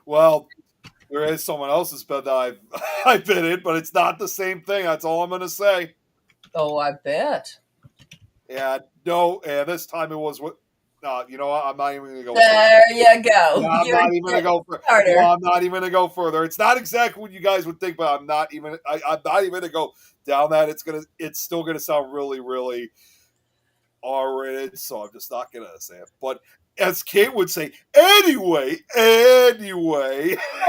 Well, there is someone else's bed that I've been in, but it's not the same thing. That's all I'm going to say. Oh, I bet. And no, and this time it was what. You know what? I'm not even going to go. There you go. No, I'm You're not even going to go. starter. No, I'm not even going to go further. It's not exactly what you guys would think, but I'm not even. I'm not even going to go down that. It's still gonna sound really, really R-rated. So I'm just not going to say it. But as Kate would say, anyway. Oh,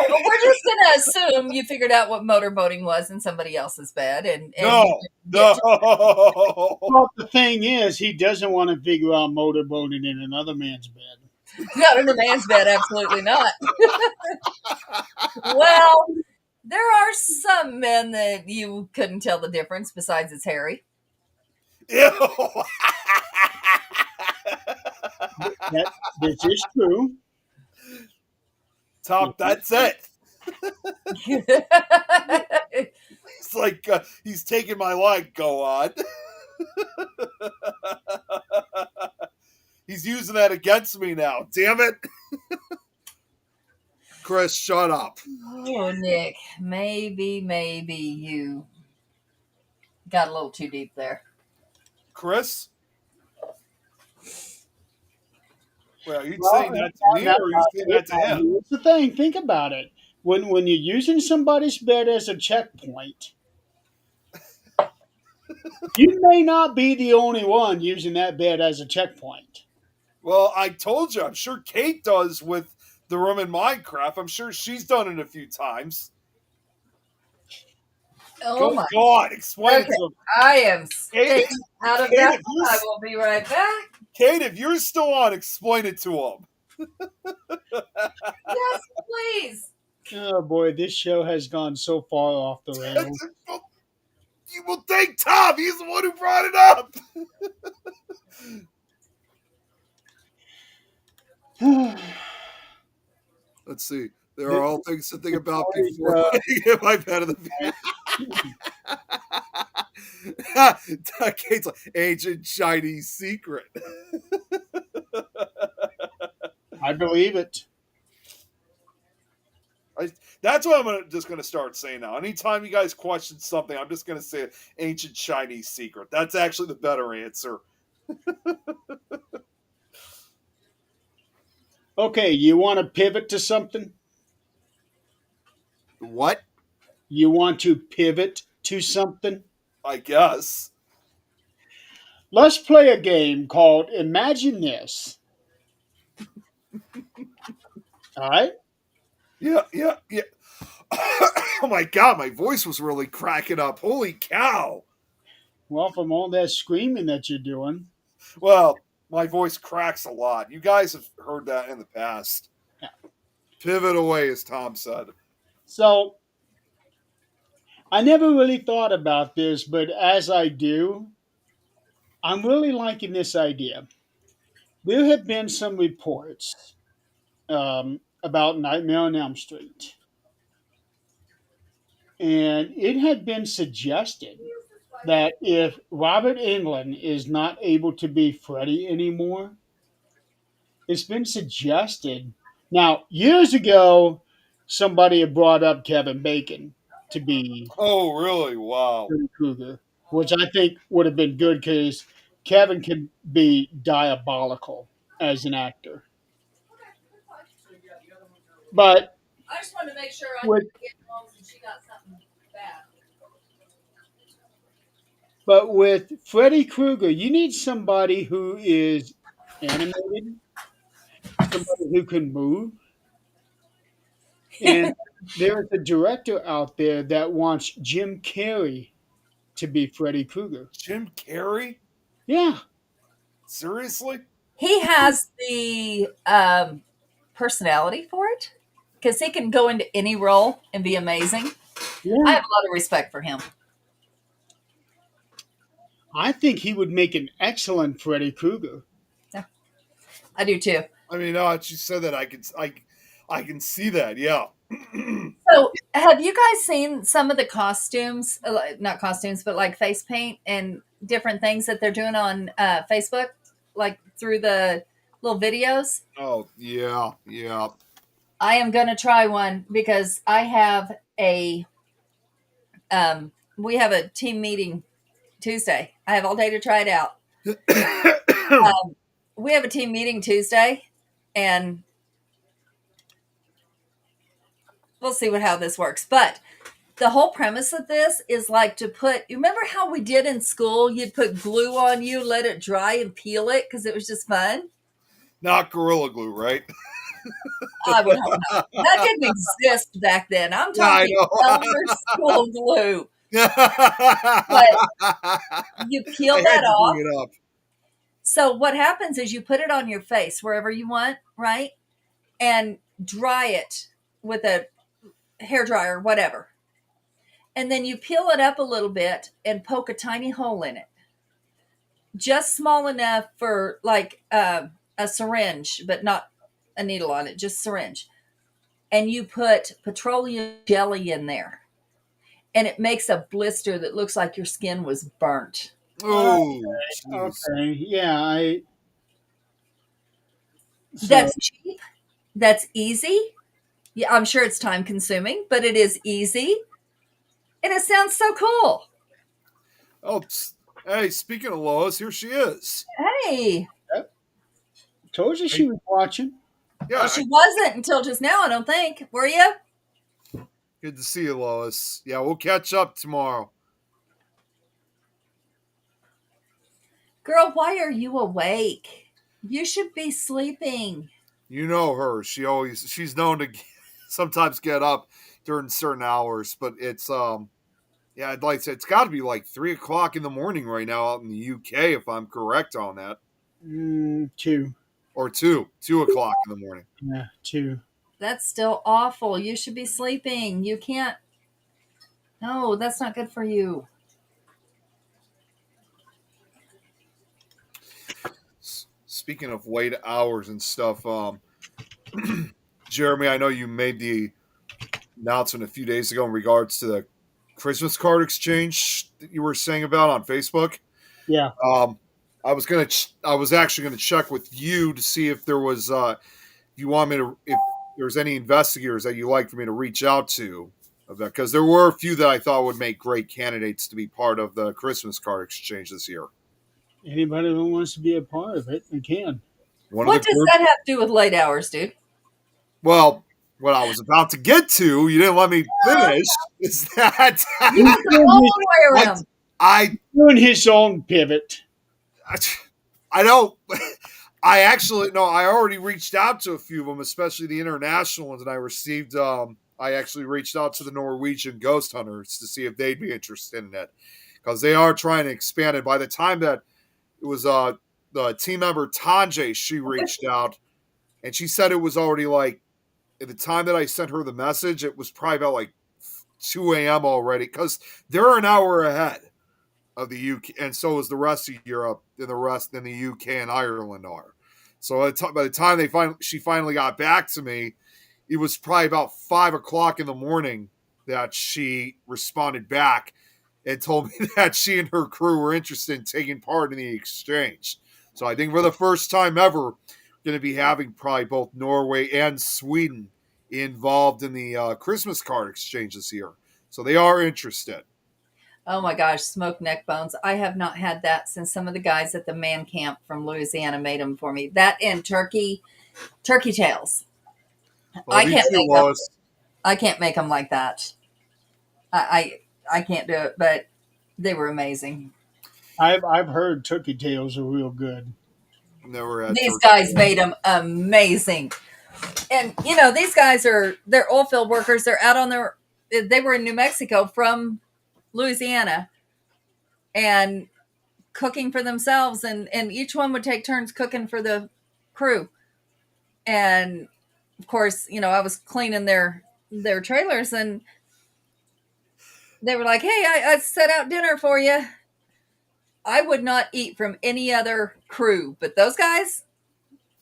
but we're just gonna assume you figured out what motorboating was in somebody else's bed, and No. Well, the thing is, he doesn't want to figure out motorboating in another man's bed. not in the man's bed, absolutely not. Well, there are some men that you couldn't tell the difference. Besides, it's Harry. Ew. This is true. Tom, that's it. It's like he's taking my line. Go on. He's using that against me now. Damn it. Chris, shut up. Oh, Nick, maybe you got a little too deep there. Chris? Well, are you Well, saying that to me or are you saying that to him? Here's the thing. Think about it. When you're using somebody's bed as a checkpoint, you may not be the only one using that bed as a checkpoint. Well, I told you. I'm sure Kate does with the room in Minecraft. I'm sure she's done it a few times. Oh my! Go on. Explain it Okay, to him. I am Kate, staying out of Kate, that. if you're- I will be right back. Kate, if you're still on, explain it to him. Yes, please. Oh boy, this show has gone so far off the rails. You will thank Tom. He's the one who brought it up. Let's see. There are all things to think about before I get my bed of the Kate's like, ancient Chinese secret. I believe it. That's what I'm just going to start saying now. Anytime you guys question something, I'm just going to say ancient Chinese secret. That's actually the better answer. Okay, you want to pivot to something? What? You want to pivot to something? I guess. Let's play a game called Imagine This. All right. Yeah, yeah, yeah. Oh my god, my voice was really cracking up. Holy cow. Well, from all that screaming that you're doing, Well, my voice cracks a lot. You guys have heard that in the past. yeah. Pivot away, as Tom said. So I never really thought about this, but as I do, I'm really liking this idea. There have been some reports about Nightmare on Elm Street, and it had been suggested that if Robert Englund is not able to be Freddy anymore, it's been suggested. Now, years ago, somebody had brought up Kevin Bacon to be Oh, really? Wow. Freddy Krueger, which I think would have been good because Kevin can be diabolical as an actor. But I just wanted to make sure I with didn't get home and she got something bad. but with Freddy Krueger, you need somebody who is animated, somebody who can move, and there's a director out there that wants Jim Carrey to be Freddy Krueger. Jim Carrey? Yeah, Seriously? He has the personality for it because he can go into any role and be amazing. I yeah. have a lot of respect for him. I think he would make an excellent Freddy Krueger. I do too. I mean, now that you said that, I can see that. Yeah. So, have you guys seen some of the costumes? Not costumes, but like face paint and different things that they're doing on Facebook, like through the little videos? Oh, yeah, yeah. I am going to try one because I have we have a team meeting Tuesday. I have all day to try it out. We have a team meeting Tuesday, and we'll see how this works. But the whole premise of this is like to put, you remember how we did in school? You'd put glue on you, let it dry, and peel it because it was just fun. Not Gorilla Glue, right? I would hope not. That didn't exist back then. I'm Yeah, I talking know. elder school glue. You peel I had that to off. bring it up. So what happens is you put it on your face wherever you want, right? And dry it with a hair dryer, whatever. And then you peel it up a little bit and poke a tiny hole in it. Just small enough for like a syringe, but not a needle on it, just syringe. And you put petroleum jelly in there. And it makes a blister that looks like your skin was burnt. Oh, jeez. Okay, yeah, so That's cheap. That's easy. Yeah, I'm sure it's time consuming, but it is easy. And it sounds so cool. Oh, hey, speaking of Lois, here she is. Hey. told you she was watching. Yeah, Well, she wasn't until just now, I don't think. Were you? good to see you, Lois. Yeah, we'll catch up tomorrow. Girl, why are you awake? You should be sleeping. You know her. She's known to sometimes get up during certain hours, but it's yeah, I'd like to say it's got to be like 3 o'clock in the morning right now out in the UK, if I'm correct on that, 2. or 2 o'clock in the morning. Yeah, 2. That's still awful. You should be sleeping. You can't. No, that's not good for you. Speaking of late hours and stuff, Jeremy, I know you made the announcement a few days ago in regards to the Christmas card exchange that you were saying about on Facebook. Yeah. I was actually gonna check with you to see if there was if there's any investigators that you like for me to reach out to, because there were a few that I thought would make great candidates to be part of the Christmas card exchange this year. Anybody who wants to be a part of it, they can. What does that have to do with late hours, dude? Well, what I was about to get to, you didn't let me finish, is that You went the whole way around. I Doing his own pivot. I don't I actually no, I already reached out to a few of them, especially the international ones, and I received. I actually reached out to the Norwegian ghost hunters to see if they'd be interested in it because they are trying to expand it. By the time that it was the team member Tanje, she reached out and she said it was already like at the time that I sent her the message, it was probably about like 2 a.m. already because they're an hour ahead of the UK, and so is the rest of Europe, and the rest in the UK and Ireland are. So by the time she finally got back to me, it was probably about 5 o'clock in the morning that she responded back and told me that she and her crew were interested in taking part in the exchange. So I think for the first time ever, going to be having probably both Norway and Sweden involved in the Christmas card exchange this year. So they are interested. Oh my gosh, smoked neck bones. I have not had that since some of the guys at the man camp from Louisiana made them for me. That and turkey tails. Well, I these can't two, make them. Lois, I can't make them like that. I can't do it, but they were amazing. I've heard turkey tails are real good. never had These turkey. guys made them amazing. And these guys they're oil field workers. They're out on they were in New Mexico from Louisiana and cooking for themselves, and each one would take turns cooking for the crew. And of course, I was cleaning their trailers, and they were like, "Hey, I set out dinner for you." I would not eat from any other crew, but those guys,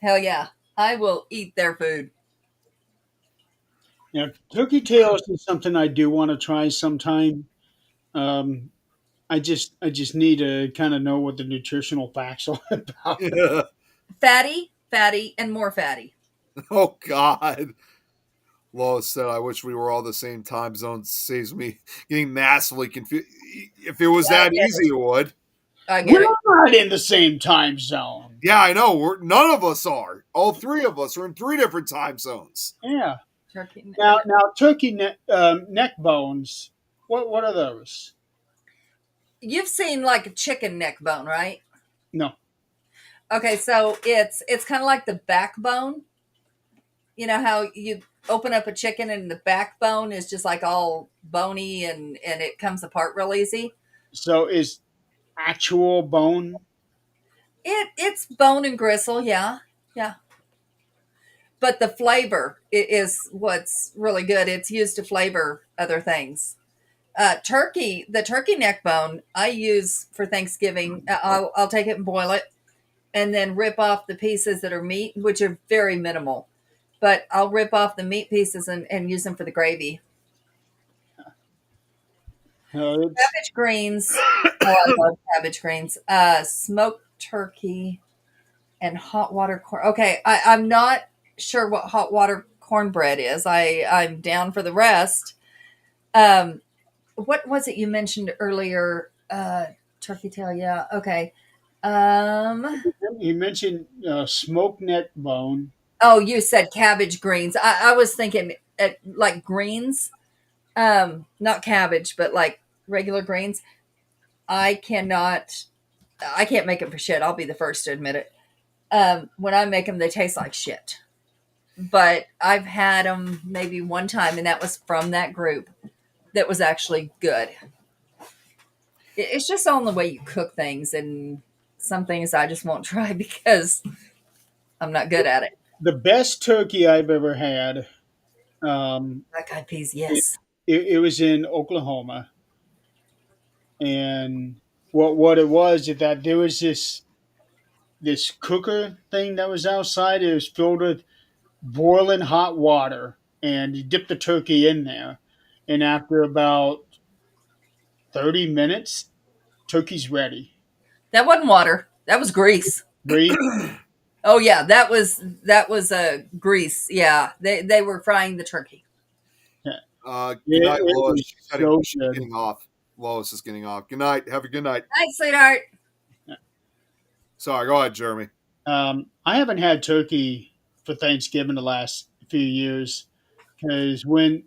hell yeah, I will eat their food. Yeah, turkey tails is something I do want to try sometime. Um, I just need to kind of know what the nutritional facts are about it. Fatty, fatty, and more fatty. Oh God. Lois said, I wish we were all the same time zone. Saves me getting massively confused. If it was I that get easy, it would. I get We're it. not in the same time zone. Yeah, I know. None of us are. All three of us are in three different time zones. Yeah. Turkey. Now turkey neck bones. What are those? You've seen like a chicken neck bone, right? No. Okay, so it's kind of like the backbone. You know how you open up a chicken and the backbone is just like all bony and it comes apart real easy. So is actual bone? It's bone and gristle, yeah, yeah. But the flavor is what's really good. It's used to flavor other things. The turkey neck bone I use for Thanksgiving. I'll take it and boil it, and then rip off the pieces that are meat, which are very minimal. But I'll rip off the meat pieces and use them for the gravy. It's Cabbage greens. Oh, I love cabbage greens. Smoked turkey and hot water corn. Okay, I'm not sure what hot water cornbread is. I'm down for the rest. Um, what was it you mentioned earlier? Turkey tail. Yeah. Okay. Um. you mentioned smoked neck bone. Oh, you said cabbage greens. I was thinking like greens. Not cabbage, but like regular greens. I cannot. I can't make them for shit. I'll be the first to admit it. When I make them, they taste like shit. But I've had them maybe one time, and that was from that group that was actually good. It's just on the way you cook things, and some things I just won't try because I'm not good at it. The best turkey I've ever had. Black eyed peas, It, yes. it was in Oklahoma, and what it was is that there was this cooker thing that was outside. It was filled with boiling hot water, and you dip the turkey in there, and after about 30 minutes, turkey's ready. That wasn't water. That was grease. Grease. Oh yeah, that was grease. Yeah, they were frying the turkey. Yeah. Good It, night, it Lois. was She said so she's good. getting off. Lois is getting off. Good night. Have a good night. Night, sweetheart. Sorry, go ahead, Jeremy. I haven't had turkey for Thanksgiving the last few years because when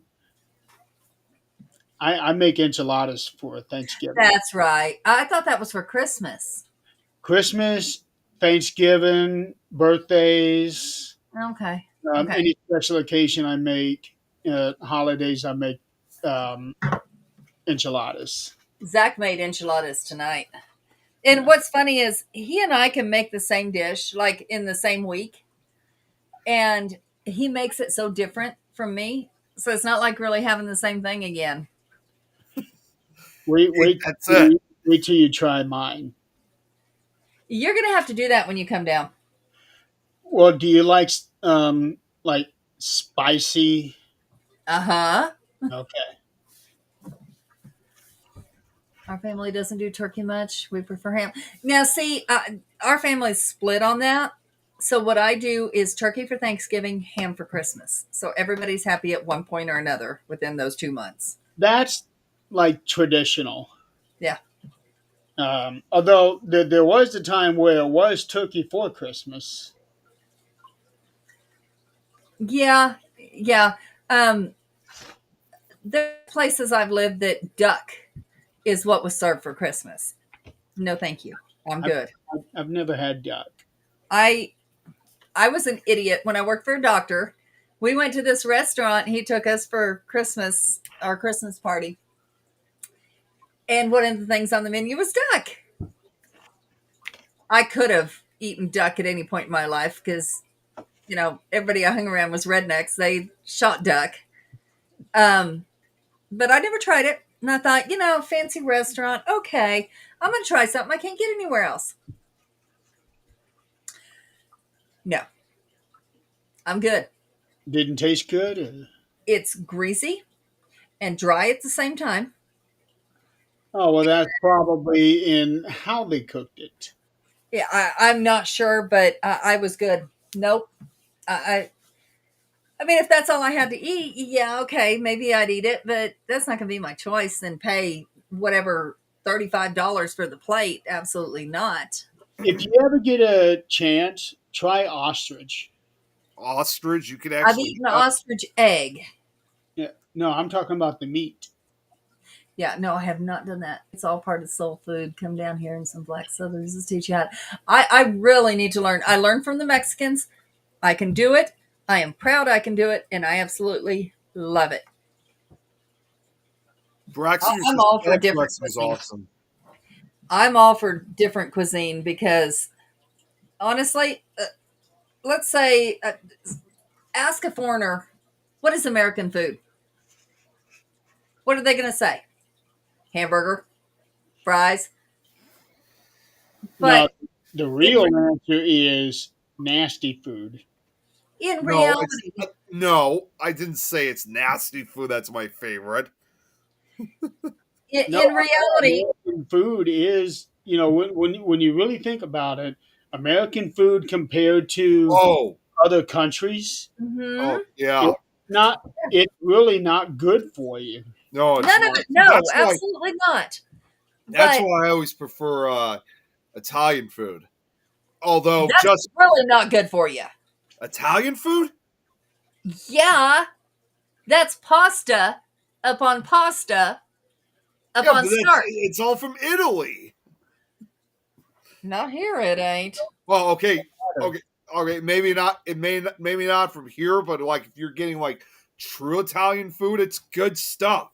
I make enchiladas for Thanksgiving, That's right. I thought that was for Christmas. Christmas, Thanksgiving, birthdays, Okay. Okay. any special occasion I make, holidays I make um, enchiladas. Zach made enchiladas tonight. And what's funny is he and I can make the same dish like in the same week. And he makes it so different from me. So it's not like really having the same thing again. Wait, wait, That's it. wait till you try mine. You're going to have to do that when you come down. Well, do you like spicy? Uh-huh. Okay. Our family doesn't do turkey much. We prefer ham. Now, see, our family's split on that. So what I do is turkey for Thanksgiving, ham for Christmas. So everybody's happy at one point or another within those 2 months. That's like traditional. Yeah. Although there was a time where it was turkey for Christmas. Yeah. Yeah. Um, there are places I've lived that duck is what was served for Christmas. No, thank you. I'm good. I've never had duck. I I was an idiot when I worked for a doctor. We went to this restaurant. He took us for Christmas, our Christmas party. And one of the things on the menu was duck. I could have eaten duck at any point in my life because, everybody I hung around was rednecks. They shot duck. But I never tried it. And I thought, fancy restaurant. Okay, I'm going to try something I can't get anywhere else. No, I'm good. Didn't taste good. It's greasy and dry at the same time. Oh well, that's probably in how they cooked it. Yeah, I'm not sure, but I was good. Nope. I mean, if that's all I had to eat, yeah, okay, maybe I'd eat it, but that's not going to be my choice and pay whatever $35 for the plate. Absolutely not. If you ever get a chance, try ostrich. Ostrich, you could I've actually. eaten ostrich egg. Yeah, no, I'm talking about the meat. Yeah, no, I have not done that. It's all part of soul food. Come down here and some black southerners will teach you how. I really need to learn. I learned from the Mexicans. I can do it. I am proud I can do it, and I absolutely love it. I'm all for different is cuisine. awesome. I'm all for different cuisine because, honestly, let's say, ask a foreigner, what is American food? What are they going to say? Hamburger, fries. Now, But the real answer is nasty food. in No, reality, no, I didn't say it's nasty food. That's my favorite. No, in reality, American food is, when you really think about it, American food compared to Oh, other countries, mhm, yeah. it's really not good for you. No, it's none of not. it. No, That's why. absolutely not. That's But why I always prefer Italian food. Although, that's just really not good for you. Italian food. Yeah, that's pasta upon pasta Yeah, upon but starch. it's all from Italy. Not here, it ain't. Well, okay. Maybe not. Maybe not from here, but like if you're getting like true Italian food, it's good stuff.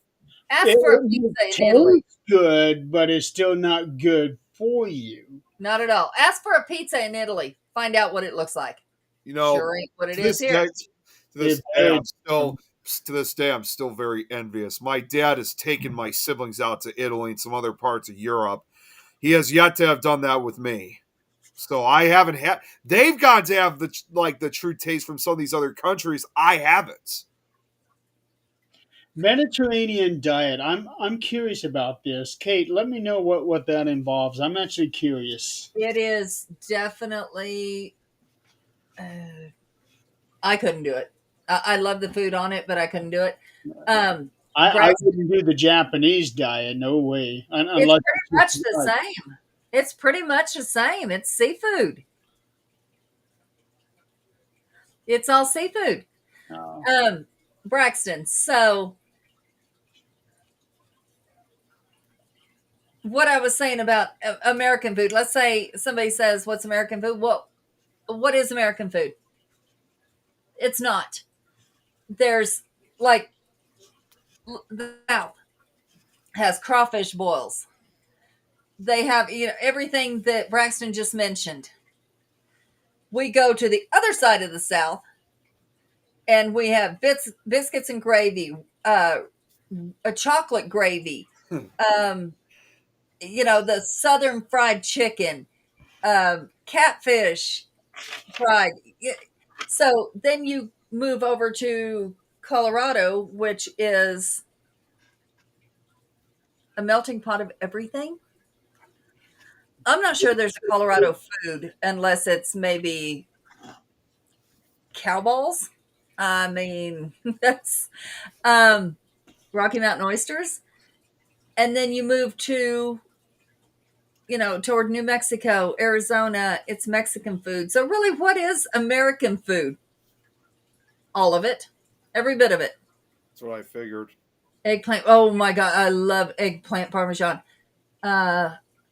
Ask It for a pizza in Italy. tastes good, but it's still not good for you. Not at all. Ask for a pizza in Italy. Find out what it looks like. You know, Sure ain't what it to is this here. day, I'm still very envious. My dad has taken my siblings out to Italy and some other parts of Europe. He has yet to have done that with me. So I haven't had. They've got to have the true taste from some of these other countries. I haven't. Mediterranean diet. I'm curious about this. Kate, let me know what that involves. I'm actually curious. It is definitely. I couldn't do it. I love the food on it, but I couldn't do it. I Brad, wouldn't do the Japanese diet. No way. it's Unless pretty much the same. It's pretty much the same. It's seafood. It's all seafood. uh, Braxton. So what I was saying about American food. Let's say somebody says, "What's American food?" Well, what is American food? It's not. There's like the South has crawfish boils. They have everything that Braxton just mentioned. We go to the other side of the South, and we have biscuits and gravy, a chocolate gravy, um, the Southern fried chicken, catfish fried. So then you move over to Colorado, which is a melting pot of everything. I'm not sure there's a Colorado food unless it's maybe cow balls. I mean, that's Rocky Mountain oysters. And then you move to, toward New Mexico, Arizona, it's Mexican food. So really, what is American food? All of it, every bit of it. That's what I figured. Eggplant. Oh my God, I love eggplant parmesan.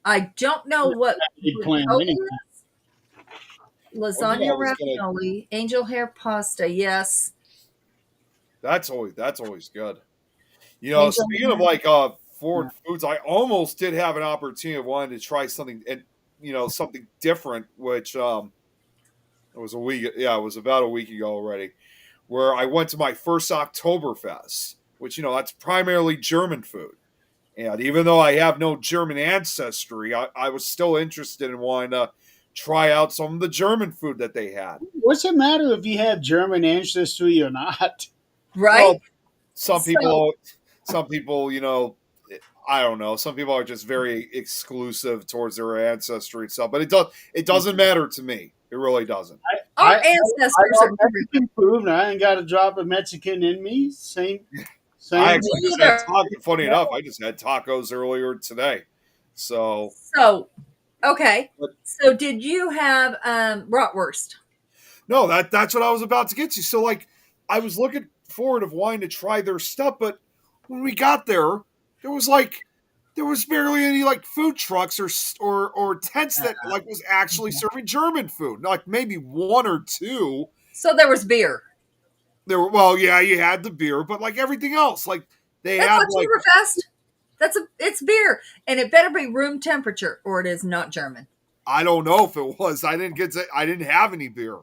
I don't know what Eggplant ricotta anyway. is. Lasagna, I was gonna- ravioli, angel hair pasta. Yes. That's always good. Angel Speaking of hair. like foreign foods, I almost did have an opportunity of wanting to try something and something different, which it was a week. Yeah, it was about a week ago already, where I went to my first Oktoberfest, which that's primarily German food. And even though I have no German ancestry, I was still interested in wanting to try out some of the German food that they had. What's it matter if you have German ancestry or not? Right. Well, some So- people, I don't know. Some people are just very exclusive towards their ancestry and stuff, but it doesn't matter to me. It really doesn't. Our I ancestors love are everywhere. Mexican food, and I ain't got a drop of Mexican in me. Same. I actually just had Neither. funny enough, I just had tacos earlier today. So So, okay. But- So, did you have bratwurst? no, that's what I was about to get to. So like I was looking forward of wanting to try their stuff, but when we got there, there was barely any like food trucks or tents that like was actually serving German food. Like maybe one or two. So there was beer. There were you had the beer, but like everything else, like they That's had like Oktoberfest. It's beer, and it better be room temperature, or it is not German. I don't know if it was. I didn't have any beer.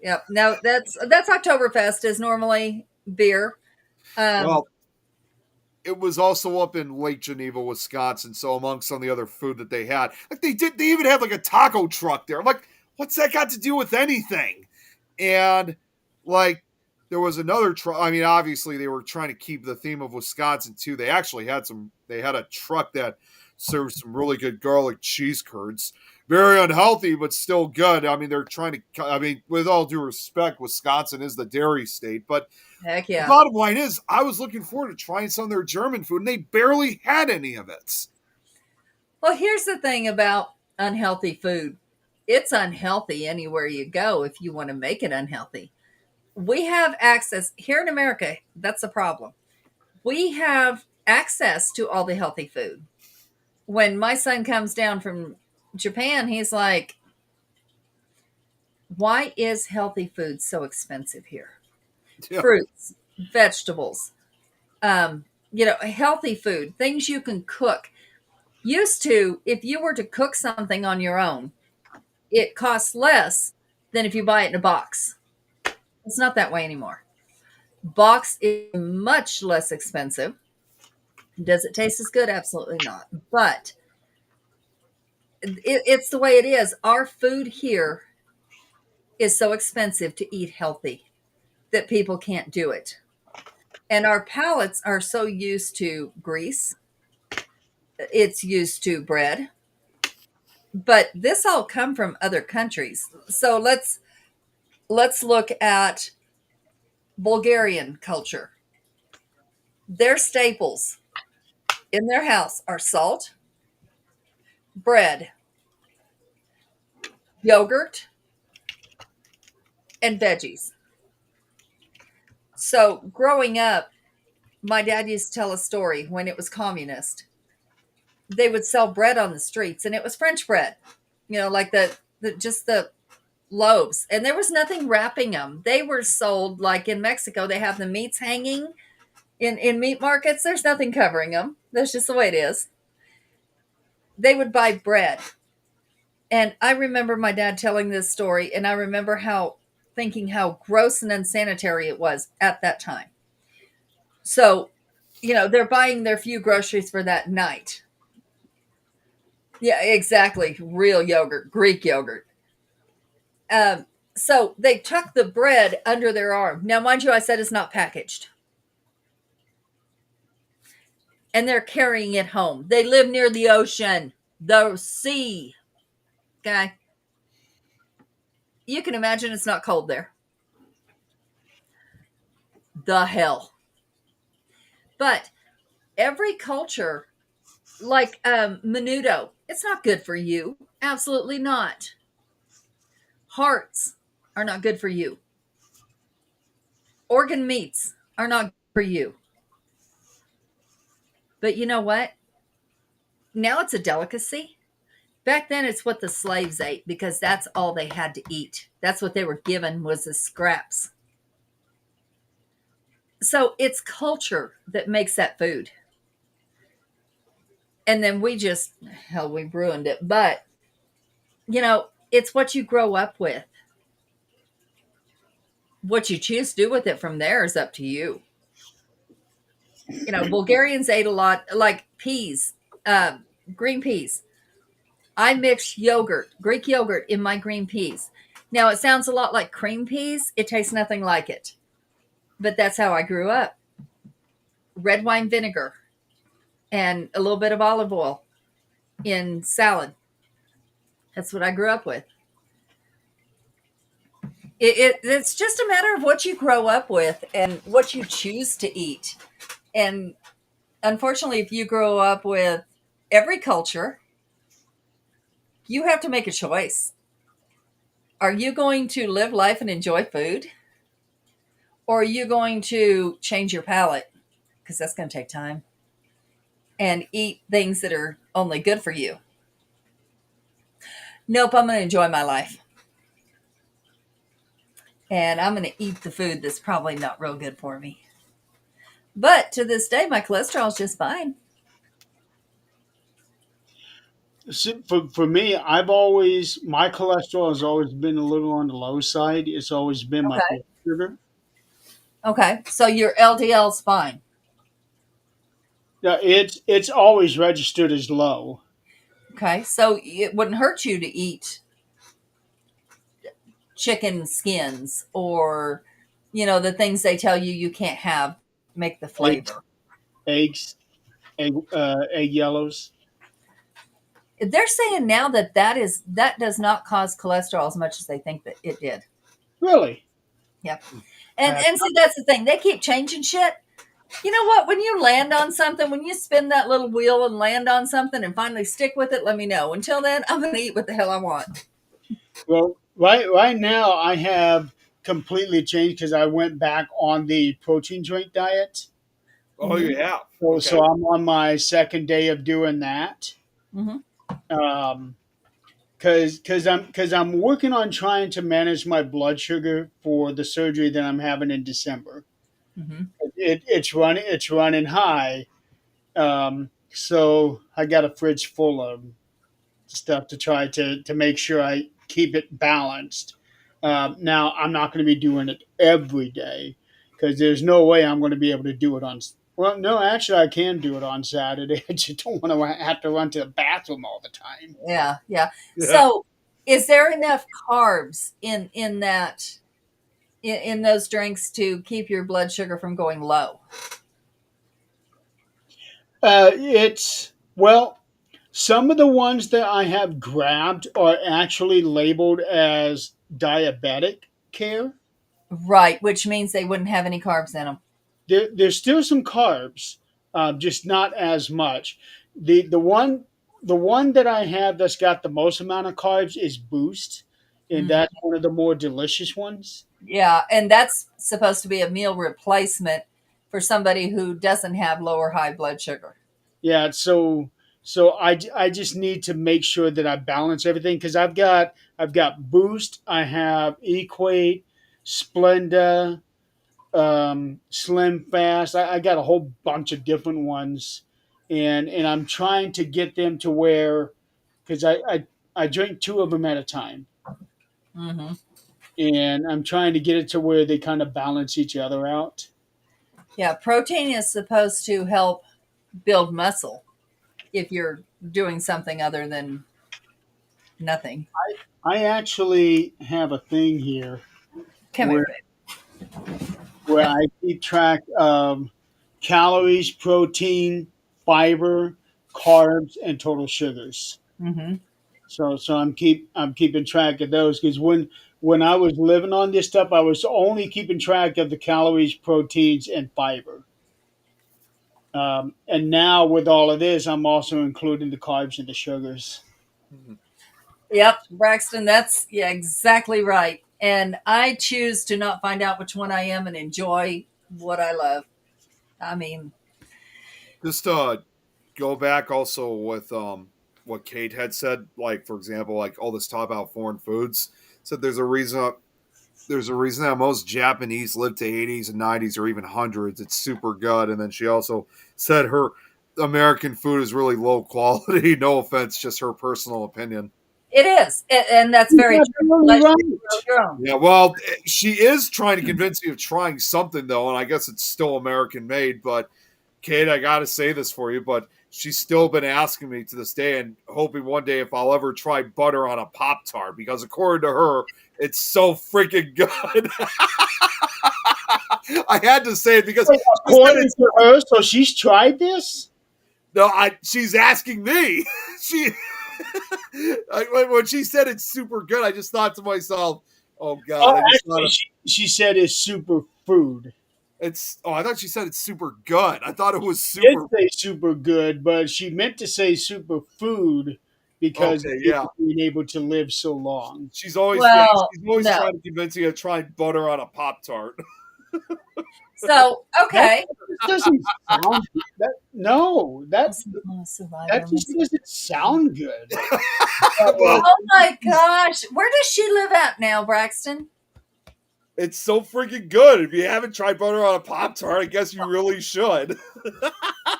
Yep. No, that's Oktoberfest is normally beer. Well, it was also up in Lake Geneva, Wisconsin. So amongst some of the other food that they had, like they even had like a taco truck there. I'm like, what's that got to do with anything? And like there was another truck. I mean, obviously they were trying to keep the theme of Wisconsin too. They actually had they had a truck that served some really good garlic cheese curds. Very unhealthy, but still good. I mean, they're trying to, I mean, with all due respect, Wisconsin is the dairy state, but heck the yeah. bottom line is I was looking forward to trying some of their German food and they barely had any of it. Well, here's the thing about unhealthy food. It's unhealthy anywhere you go if you want to make it unhealthy. We have access here in America. That's the problem. We have access to all the healthy food. When my son comes down from Japan, he's like, why is healthy food so expensive here? Yeah. Fruits, vegetables, healthy food, things you can cook. Used to, if you were to cook something on your own, it costs less than if you buy it in a box. It's not that way anymore. Box is much less expensive. Does it taste as good? Absolutely not. But it's the way it is. Our food here is so expensive to eat healthy that people can't do it. And our palates are so used to grease. It's used to bread. But this all come from other countries. So let's look at Bulgarian culture. Their staples in their house are salt, bread, yogurt, and veggies. So growing up, my dad used to tell a story when it was communist. They would sell bread on the streets, and it was French bread. like the just the loaves, and there was nothing wrapping them. They were sold like in Mexico. They have the meats hanging in meat markets. There's nothing covering them. That's just the way it is. They would buy bread, and I remember my dad telling this story, and I remember how thinking how gross and unsanitary it was at that time. So, they're buying their few groceries for that night. Yeah, exactly. Real yogurt, Greek yogurt. So they tuck the bread under their arm. Now, mind you, I said it's not packaged. And they're carrying it home. They live near the ocean, the sea. Okay. You can imagine it's not cold there. The hell. But every culture, like menudo, it's not good for you. Absolutely not. Hearts are not good for you. Organ meats are not good for you. But you know what? Now it's a delicacy. Back then, it's what the slaves ate because that's all they had to eat. That's what they were given was the scraps. So it's culture that makes that food. And then we ruined it. But, it's what you grow up with. What you choose to do with it from there is up to you. Bulgarians ate a lot, like peas, green peas. I mix yogurt, Greek yogurt, in my green peas. Now, it sounds a lot like cream peas. It tastes nothing like it. But that's how I grew up. Red wine vinegar and a little bit of olive oil in salad. That's what I grew up with. It's just a matter of what you grow up with and what you choose to eat. And unfortunately, if you grow up with every culture, you have to make a choice. Are you going to live life and enjoy food? Or are you going to change your palate? Because that's going to take time. And eat things that are only good for you. Nope, I'm going to enjoy my life. And I'm going to eat the food that's probably not real good for me. But to this day, my cholesterol is just fine. So for me, my cholesterol has always been a little on the low side. It's always been my Okay. blood sugar. Okay. So your LDL's fine. Yeah, it's always registered as low. Okay. So it wouldn't hurt you to eat chicken skins or, the things they tell you can't have make the Eggs, flavor. eggs, egg yellows. They're saying now that does not cause cholesterol as much as they think that it did. Really? Yeah. And Uh, and see that's the thing. They keep changing shit. You know what? When you land on something, when you spin that little wheel and land on something and finally stick with it, let me know. Until then, I'm gonna eat what the hell I want. well, right now I have completely changed because I went back on the protein drink diet. Oh, Mm-hmm. you have. So Okay. I'm on my second day of doing that. Mm-hmm. Um, because I'm working on trying to manage my blood sugar for the surgery that I'm having in December. Mm-hmm. It's running high. So I got a fridge full of stuff to try to make sure I keep it balanced. Now I'm not going to be doing it every day because there's no way I'm going to be able to do it on. Well, no, actually I can do it on Saturday. I just don't want to have to run to the bathroom all the time. Yeah, yeah. Yeah. So, is there enough carbs in that in those drinks to keep your blood sugar from going low? It's well, some of the ones that I have grabbed are actually labeled as diabetic care. Right, which means they wouldn't have any carbs in them. There's still some carbs, just not as much. The one that I have that's got the most amount of carbs is Boost, and Mm. that's one of the more delicious ones. Yeah, and that's supposed to be a meal replacement for somebody who doesn't have low or high blood sugar. Yeah, so So I just need to make sure that I balance everything because I've got Boost, I have Equate, Splenda, Slim Fast. I got a whole bunch of different ones, and I'm trying to get them to where because I drink two of them at a time, Hmm. and I'm trying to get it to where they kind of balance each other out. Yeah, protein is supposed to help build muscle if you're doing something other than nothing. I actually have a thing here Come here, where babe. I keep track of calories, protein, fiber, carbs, and total sugars. Hmm. So I'm keeping track of those because when I was living on this stuff, I was only keeping track of the calories, proteins, and fiber. And now with all of this, I'm also including the carbs and the sugars. Mhm. Yep, Braxton, that's yeah, exactly right. And I choose to not find out which one I am and enjoy what I love. I mean, Just go back also with what Kate had said, like for example, like all this talk about foreign foods. Said there's a reason that most Japanese live to 80s and 90s or even hundreds. It's super good. And then she also said her American food is really low quality. No offense, just her personal opinion. it is, and that's You're very true. absolutely Unless you right. grow your own. Yeah, well, she is trying to convince you of trying something though, and I guess it's still American made. But Kate, I gotta say this for you, but she's still been asking me to this day and hoping one day if I'll ever try butter on a Pop Tart because according to her, it's so freaking good. I had to say it because she said According it's to her, so she's tried this. no. She's asking me. She when she said it's super good, I just thought to myself, "Oh God!" Oh, I just thought actually, she said it's super food. it's. Oh, I thought she said it's super good. I thought it was Did super. say super good, but she meant to say super food because of Okay, yeah. people being able to live so long. She's always yeah. Well, She's always no. trying to convince you to try butter on a Pop Tart. So That okay. just doesn't sound that no that Survivor. just doesn't sound good. Well, Oh my gosh, where does she live at now, Braxton? it's so freaking good. If you haven't tried butter on a Pop Tart, I guess you really should.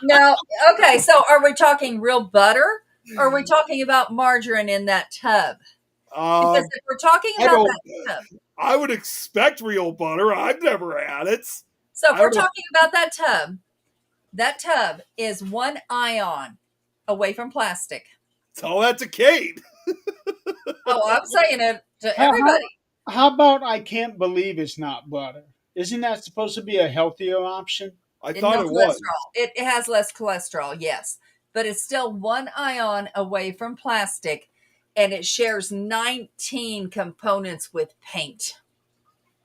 No. Okay, so are we talking real butter, or are we talking about margarine in that tub? Because if we're talking I about don't. that tub, I would expect real butter. I've never had it. so if I we're don't know. talking about that tub is one ion away from plastic. Tell that to Kate. Oh, I'm saying it to How, how, everybody. how about I can't believe it's not butter? Isn't that supposed to be a healthier option? I And thought no it was. cholesterol. It has less cholesterol, yes, but it's still one ion away from plastic, and it shares 19 components with paint.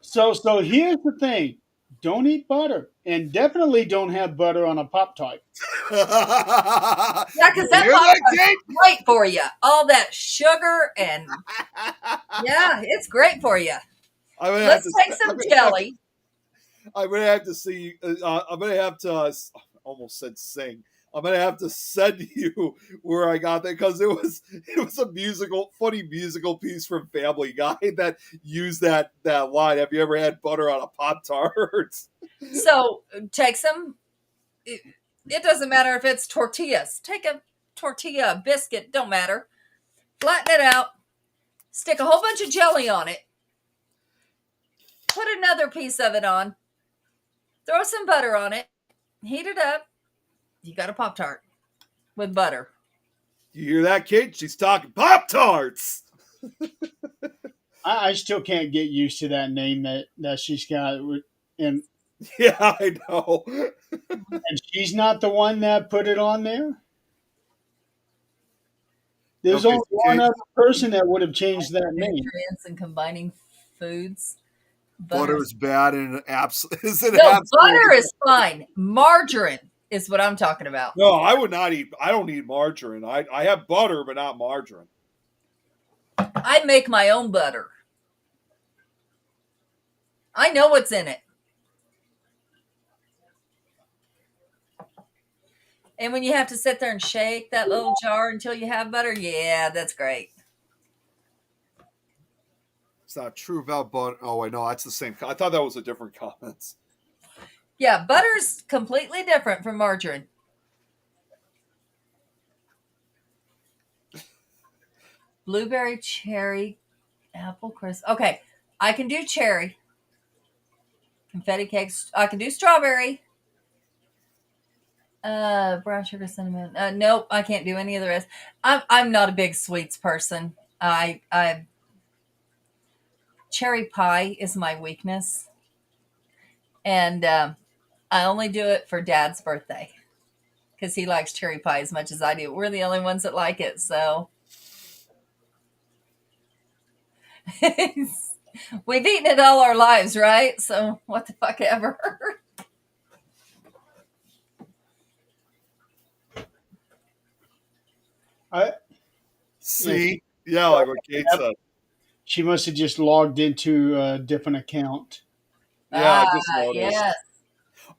So here's the thing: don't eat butter, and definitely don't have butter on a Pop Tart. Yeah, because You that hear Pop that, Tart's Kate? great for you. All that sugar and yeah, it's great for you. I'm gonna have Let's to. take some jelly. I'm gonna have to see. I'm gonna have to. Almost said sing. I'm gonna have to send you where I got that because it was a funny musical piece from Family Guy that used that line. Have you ever had butter on a Pop Tart? So take some. It doesn't matter if it's tortillas. Take a tortilla, a biscuit, don't matter. Flatten it out. Stick a whole bunch of jelly on it. Put another piece of it on. Throw some butter on it. Heat it up. You got a Pop Tart with butter. You hear that, Kate? She's talking Pop Tarts. I still can't get used to that name that she's got, and Yeah, I know. and she's not the one that put it on there. There's Okay, only so one Kate, other person that would have changed that name. Nutrients and combining foods. butter is bad and is it No, absolutely butter is fine. Margarine is what I'm talking about. no, I would not eat. I don't eat margarine. I have butter, but not margarine. I make my own butter. I know what's in it. And when you have to sit there and shake that little jar until you have butter, yeah, that's great. It's not true about butter. Oh, wait, no, that's the same. I thought that was a different comment. Yeah, butter's completely different from margarine. Blueberry, cherry, apple crisp. Okay, I can do cherry. Confetti cakes. I can do strawberry. Brown sugar, cinnamon. Nope, I can't do any of the rest. I'm not a big sweets person. I cherry pie is my weakness, and I only do it for Dad's birthday because he likes cherry pie as much as I do. We're the only ones that like it, so we've eaten it all our lives, right? So what the fuck ever. I See? Yeah, like what Kate said. She must have just logged into a different account. Yeah, I just noticed. Yes.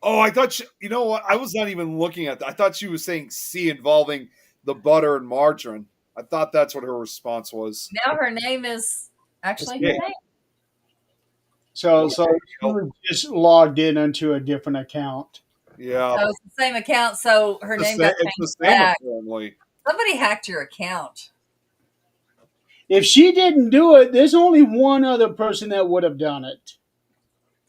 Oh, I thought you know what? I was not even looking at that. I thought she was saying C involving the butter and margarine. I thought that's what her response was. Now her name is actually her Yeah. name. So she was just logged in onto a different account. Yeah. So it's the same account, so her name got It's the changed same back. apparently. Somebody hacked your account. If she didn't do it, there's only one other person that would have done it.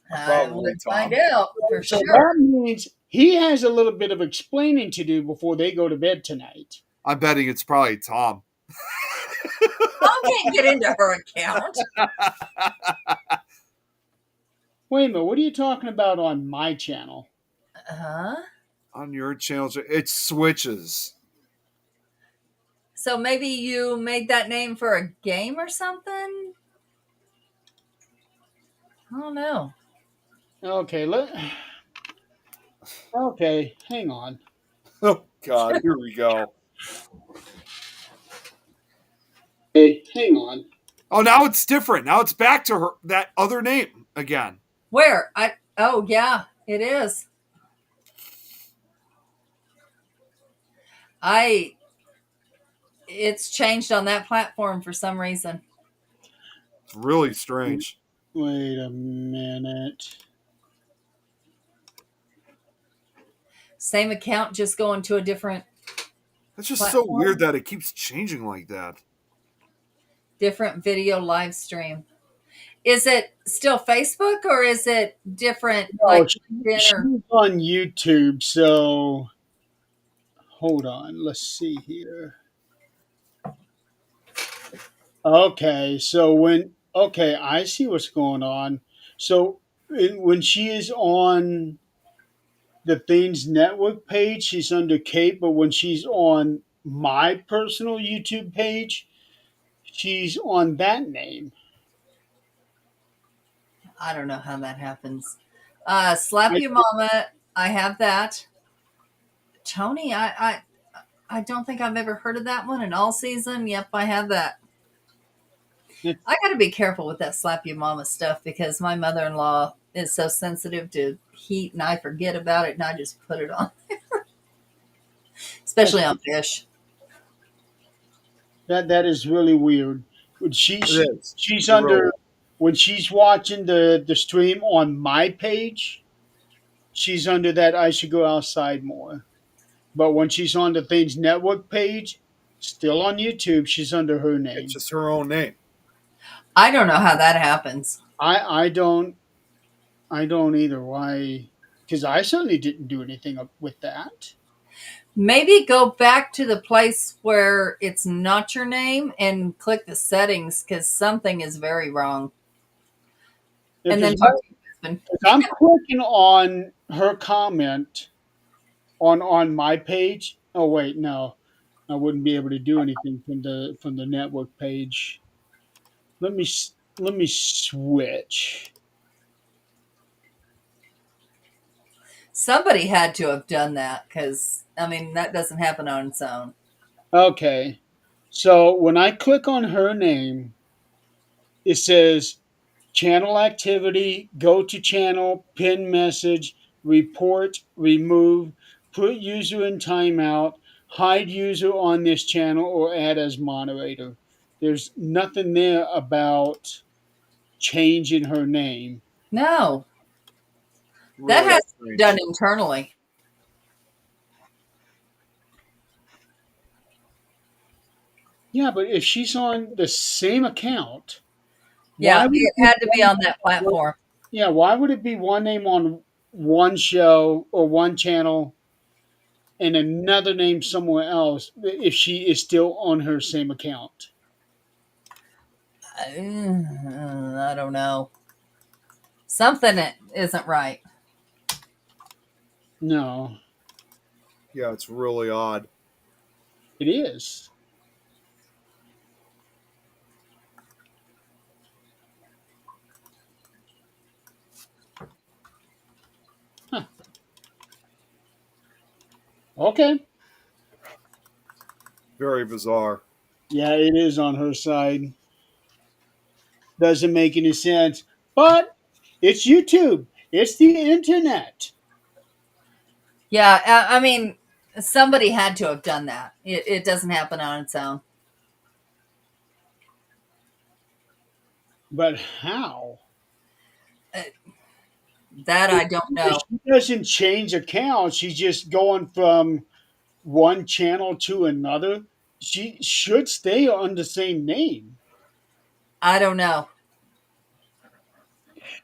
Probably Let's find Tom. out for So sure. that means he has a little bit of explaining to do before they go to bed tonight. I'm betting it's probably Tom. Tom can't get into her account. Wait a minute, what are you talking about on my channel? Huh? On your channel, it switches. So maybe you made that name for a game or something? I don't know. Okay, hang on. Oh God, here we go. Hey, hang on. Oh, now it's different. Now it's back to her that other name again. Where? Oh yeah, it is. It's changed on that platform for some reason. It's really strange. Wait a minute. Same account, just going to a different It's just platform. so weird that it keeps changing like that. Different video live stream. Is it still Facebook or is it different? Like She's on YouTube, so hold on. Let's see here. Okay, I see what's going on. So when she is on the Things Network page, she's under Kate, but when she's on my personal YouTube page, she's on that name. I don't know how that happens. Slap You Mama, I have that. Tony, I don't think I've ever heard of that one. In All Season, yep, I have that. I got to be careful with that Slap You Mama stuff because my mother-in-law is so sensitive to heat, and I forget about it, and I just put it on there, especially on fish. That is really weird. When It she's is. under when she's watching the stream on my page, she's under that I should go outside more. But when she's on the Things Network page, still on YouTube, she's under her name. It's just her own name. I don't know how that happens. I don't either. Why? Because I certainly didn't do anything with that. Maybe go back to the place where it's not your name and click the settings because something is very wrong. And then talk to your husband. If I'm clicking on her comment on my page. Oh wait, no, I wouldn't be able to do anything from the network page. Let me switch. Somebody had to have done that because, I mean, that doesn't happen on its own. Okay, so when I click on her name, it says channel activity, go to channel, pin message, report, remove, put user in timeout, hide user on this channel, or add as moderator. There's nothing there about changing her name. No, that Really has to be strange. done internally. Yeah, but if she's on the same account, Yeah, why would it it be had to be on that platform. yeah, why would it be one name on one show or one channel and another name somewhere else if she is still on her same account? I don't know. Something that isn't right. No, Yeah, it's really odd. it is. Huh. Okay. Very bizarre. Yeah, it is on her side. Doesn't make any sense. But it's YouTube. It's the internet. Yeah, I mean, somebody had to have done that. It doesn't happen on its own. But how? That I don't If know. she doesn't change accounts, she's just going from one channel to another. She should stay on the same name. I don't know.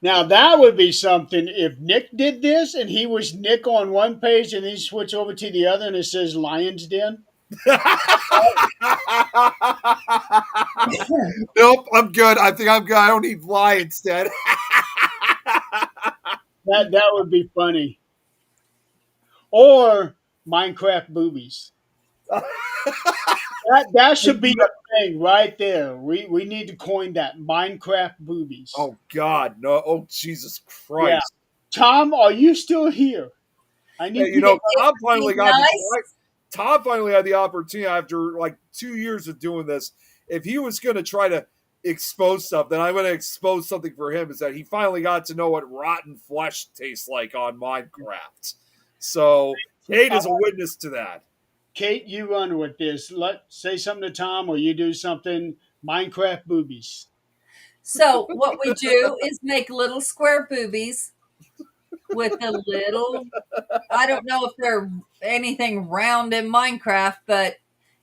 Now that would be something if Nick did this and he was Nick on one page and then he switch over to the other and it says Lions Den. Nope, I'm good. I think I'm good. I don't need lie instead. That would be funny. Or Minecraft boobies. That should be a thing right there. We need to coin that Minecraft boobies. Oh God, no! Oh Jesus Yeah. Christ! Tom, are you still here? I need Hey, you know, Tom finally got Nice. Tom finally had the opportunity after like 2 years of doing this. If he was going to try to expose something, I'm going to expose something for him. Is that he finally got to know what rotten flesh tastes like on Minecraft. So Kate is a witness to that. Kate, you run with this. Say something to Tom, or you do something. Minecraft boobies. So what we do is make little square boobies with a little. I don't know if they're anything round in Minecraft, but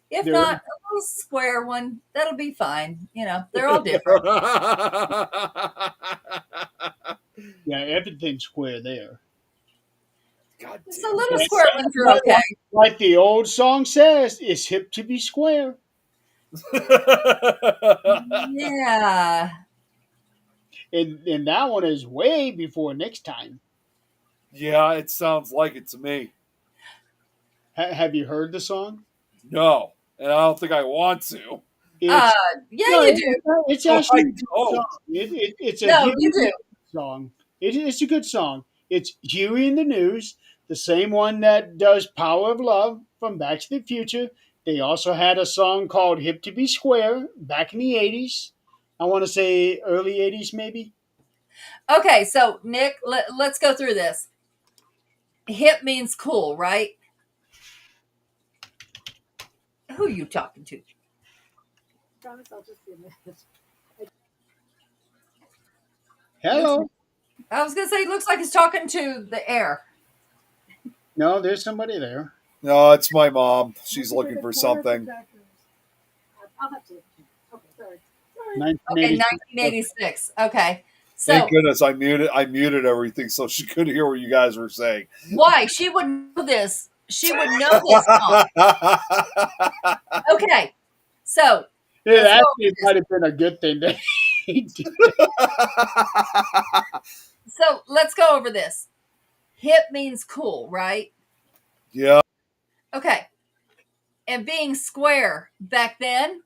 if They're- not, a little square one, that'll be fine. You know, they're all different. Yeah, everything's square there. God damn. So little square ones are okay. Like the old song says, it's hip to be square. Yeah. And that one is way before next time. Yeah, it sounds like it to me. Have you heard the song? No, and I don't think I want to. Yeah, No, you do. It's Oh, actually I a good don't. song. It's a No, Huey you do. song. It's a good song. It's Huey in the News, the same one that does Power of Love from Back to the Future. They also had a song called Hip to Be Square back in the 80s. I want to say early 80s, maybe. Okay, so Nick, let's go through this. Hip means cool, right? Who are you talking to? Promise I'll just be a minute. Hello. I was gonna say, looks like he's talking to the air. No, there's somebody there. No, it's my mom. She's looking for something. I'll have to. Okay, sorry. Okay, 1986. Okay, so Thank goodness I muted everything so she couldn't hear what you guys were saying. why she would know this? She would know this song. Okay, so It let's go actually over this. might have been a good thing that he did. So let's go over this. Hip means cool, right? Yeah. Okay, and being square back then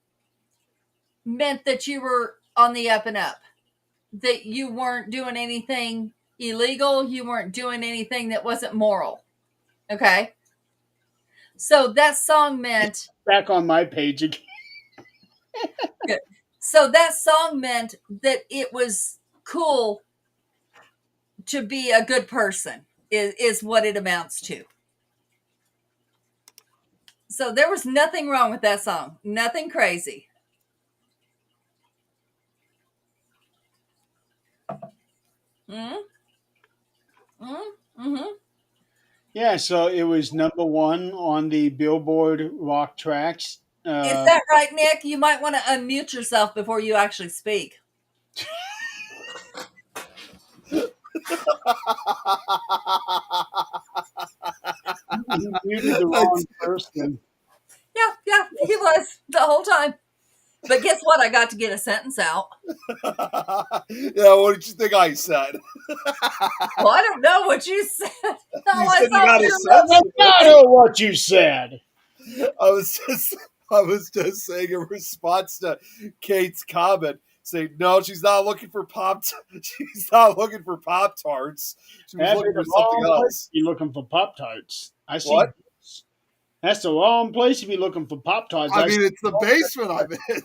meant that you were on the up and up, that you weren't doing anything illegal, you weren't doing anything that wasn't moral. Okay, so that song meant Back on my page again. that it was cool to be a good person is what it amounts to. So there was nothing wrong with that song. Nothing crazy. Mm-hmm. Mm-hmm. Yeah, so it was #1 on the Billboard Rock Tracks. Is that right, Nick? You might want to unmute yourself before you actually speak. He muted the wrong person. Yeah, he was the whole time. But guess what? I got to get a sentence out. Yeah, what did you think I said? Well, I don't know what you said. No, You I said you saw got a your sense. That's not what you said. I was just saying in response to Kate's comment, saying no, she's not looking for she's not looking for Pop Tarts. She was That'd looking be for the something wrong place else. to be looking for Pop Tarts. I see. What? That's the wrong place to be looking for Pop Tarts. I mean, it's the basement I'm in.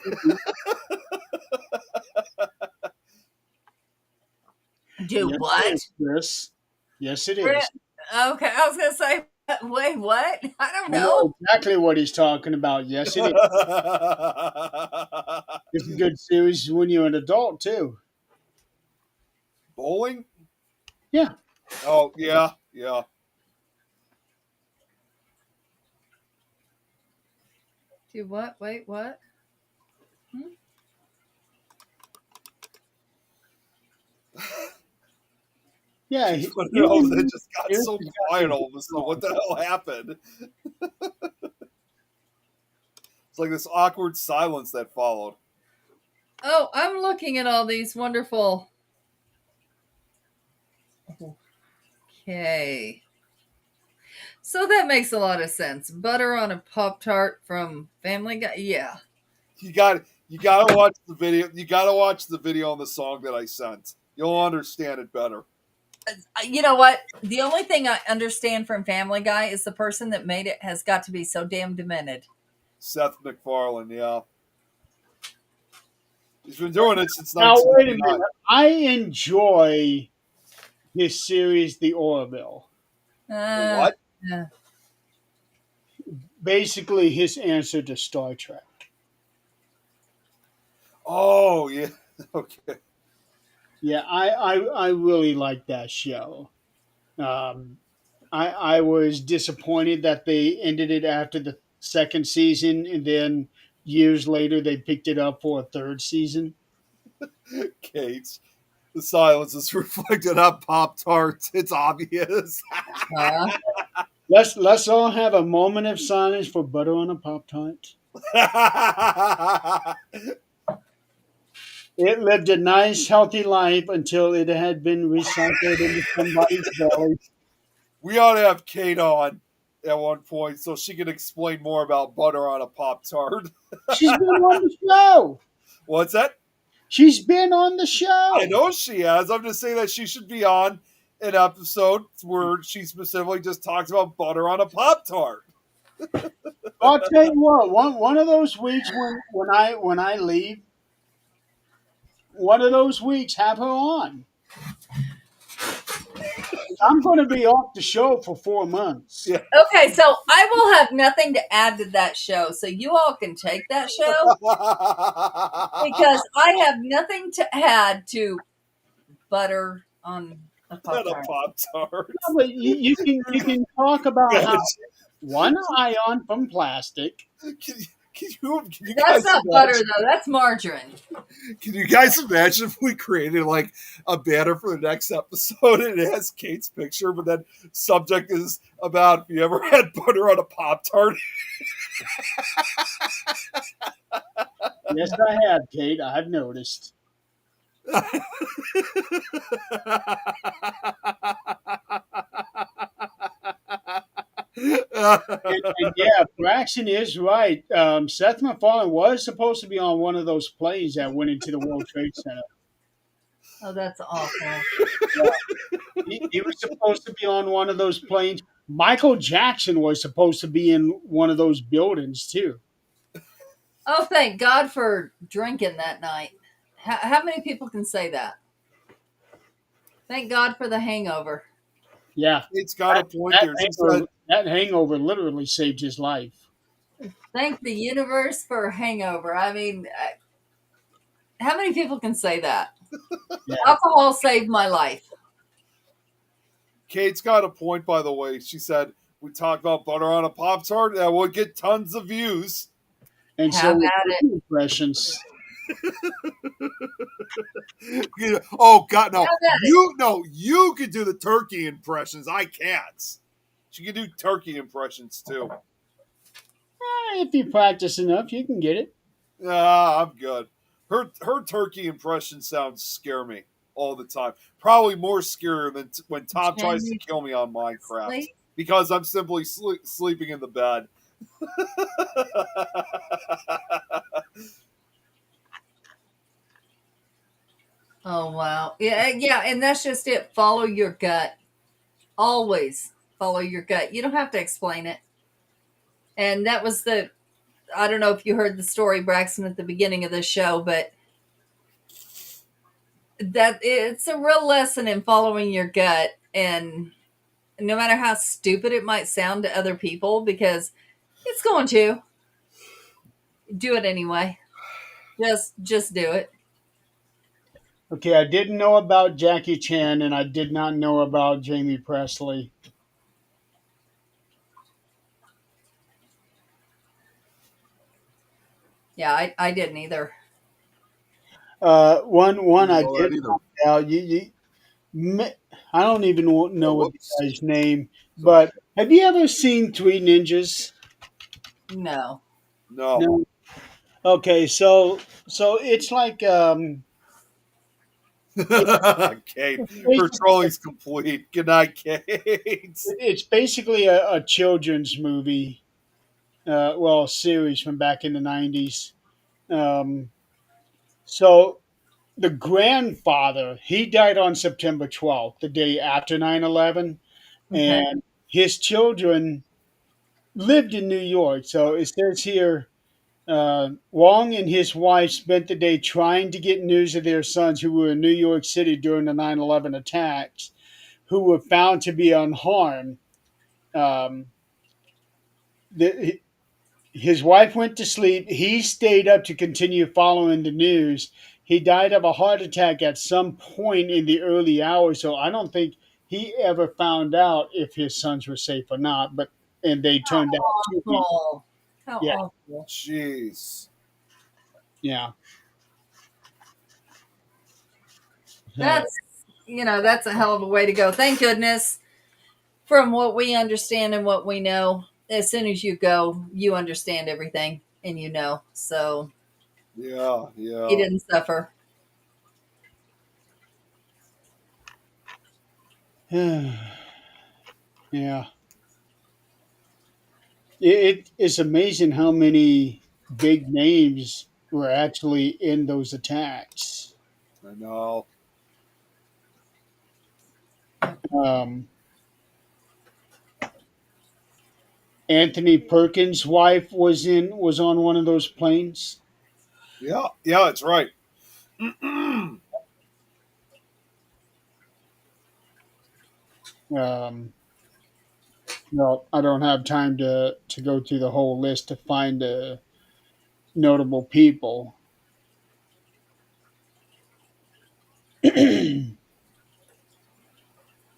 Do Yes, what? it is, Chris. Yes, it Re- is. Okay, I was gonna say, wait, what? I don't I know. know exactly what he's talking about. Yes, it is. It's a good series when you're an adult too. Bowling? Yeah. Oh yeah, yeah. Do what? Wait, what? Yeah. It just got so quiet all of a sudden. What the hell happened? It's like this awkward silence that followed. Oh, I'm looking at all these wonderful. Okay. So that makes a lot of sense. Butter on a Pop-Tart from Family Guy. Yeah. You gotta watch the video. You gotta watch the video on the song that I sent. You'll understand it better. You know what? The only thing I understand from Family Guy is the person that made it has got to be so damn demented. Seth MacFarlane, yeah. He's been doing it since Now wait a 1999. minute. I enjoy his series, The Orville. What? Yeah. Basically, his answer to Star Trek. Oh yeah. Okay. Yeah, I really like that show. I was disappointed that they ended it after the second season, and then years later they picked it up for a third season. Kate. The silence is reflected on Pop Tarts. It's obvious. Let's all have a moment of silence for butter on a Pop Tart. It lived a nice, healthy life until it had been recycled into somebody's belly. We ought to have Kate on at one point so she can explain more about butter on a Pop Tart. She's been on the show. What's that? She's been on the show. I know she has. I'm just saying that she should be on an episode where she specifically just talks about butter on a Pop Tart. I'll tell you what. One of those weeks when I leave, one of those weeks have her on. I'm going to be off the show for 4 months. Yeah. Okay, so I will have nothing to add to that show, so you all can take that show because I have nothing to add to butter on a Not a Pop-Tart. Pop Tart. No, but you can talk about how one ion from plastic. Can you That's guys not butter though. That's margarine. Can you guys imagine if we created like a banner for the next episode and it has Kate's picture, but then subject is about if you ever had butter on a Pop Tart? Yes, I have, Kate. I've noticed. And yeah, Braxton is right. Seth MacFarlane was supposed to be on one of those planes that went into the World Trade Center. Oh, that's awful. He was supposed to be on one of those planes. Michael Jackson was supposed to be in one of those buildings too. Oh, thank God for drinking that night. How many people can say that? Thank God for the hangover. Yeah, Kate's got a point there. She said, that hangover literally saved his life. Thank the universe for a hangover. I mean, how many people can say that? Yeah. Alcohol saved my life. Kate's got a point, by the way. She said, we talked about butter on a Pop Tart, that would get tons of views. And Have so with at it. impressions. Oh God, no! Have at it. You could do the turkey impressions. I can't. She can do turkey impressions too. If you practice enough, you can get it. I'm good. Her turkey impression sounds scare me all the time. Probably more scarier than when Tom tries to Jamie kill me on Minecraft Presley? because I'm simply sleeping in the bed. Oh wow. Yeah, and that's just it. Follow your gut. Always follow your gut. You don't have to explain it. And that was I don't know if you heard the story, Braxton, at the beginning of the show, but that it's a real lesson in following your gut, and no matter how stupid it might sound to other people, because it's going to do it anyway. Just do it. Okay, I didn't know about Jackie Chan and I did not know about Jamie Presley. Yeah, I didn't either. One I Didn't know did that either. find out. I don't even know Oh, what the whoops. guy's name, Sorry. but have you ever seen Three Ninjas? No. No. No. Okay, so it's like it's Kate, her basically trolling's complete. Good night, Kate. it's basically a children's movie, well, series from back in the '90s. Um, so the grandfather, he died on September 12th, the day after 9/11, Okay. and his children lived in New York. So it says here, Wong and his wife spent the day trying to get news of their sons who were in New York City during the 9/11 attacks, who were found to be unharmed. Um, the, his wife went to sleep. He stayed up to continue following the news. He died of a heart attack at some point in the early hours, so I don't think he ever found out if his sons were safe or not. But and they turned out to be. Awful. How Yeah, awful. Jeez. yeah. So, That's that's a hell of a way to go. Thank goodness, from what we understand and what we know, as soon as you go, you understand everything and So Yeah, he yeah. didn't suffer. yeah. It is amazing how many big names were actually in those attacks. I know. Um, Anthony Perkins' wife was on one of those planes. Yeah, yeah, that's right. Um, no, I don't have time to go through the whole list to find notable people.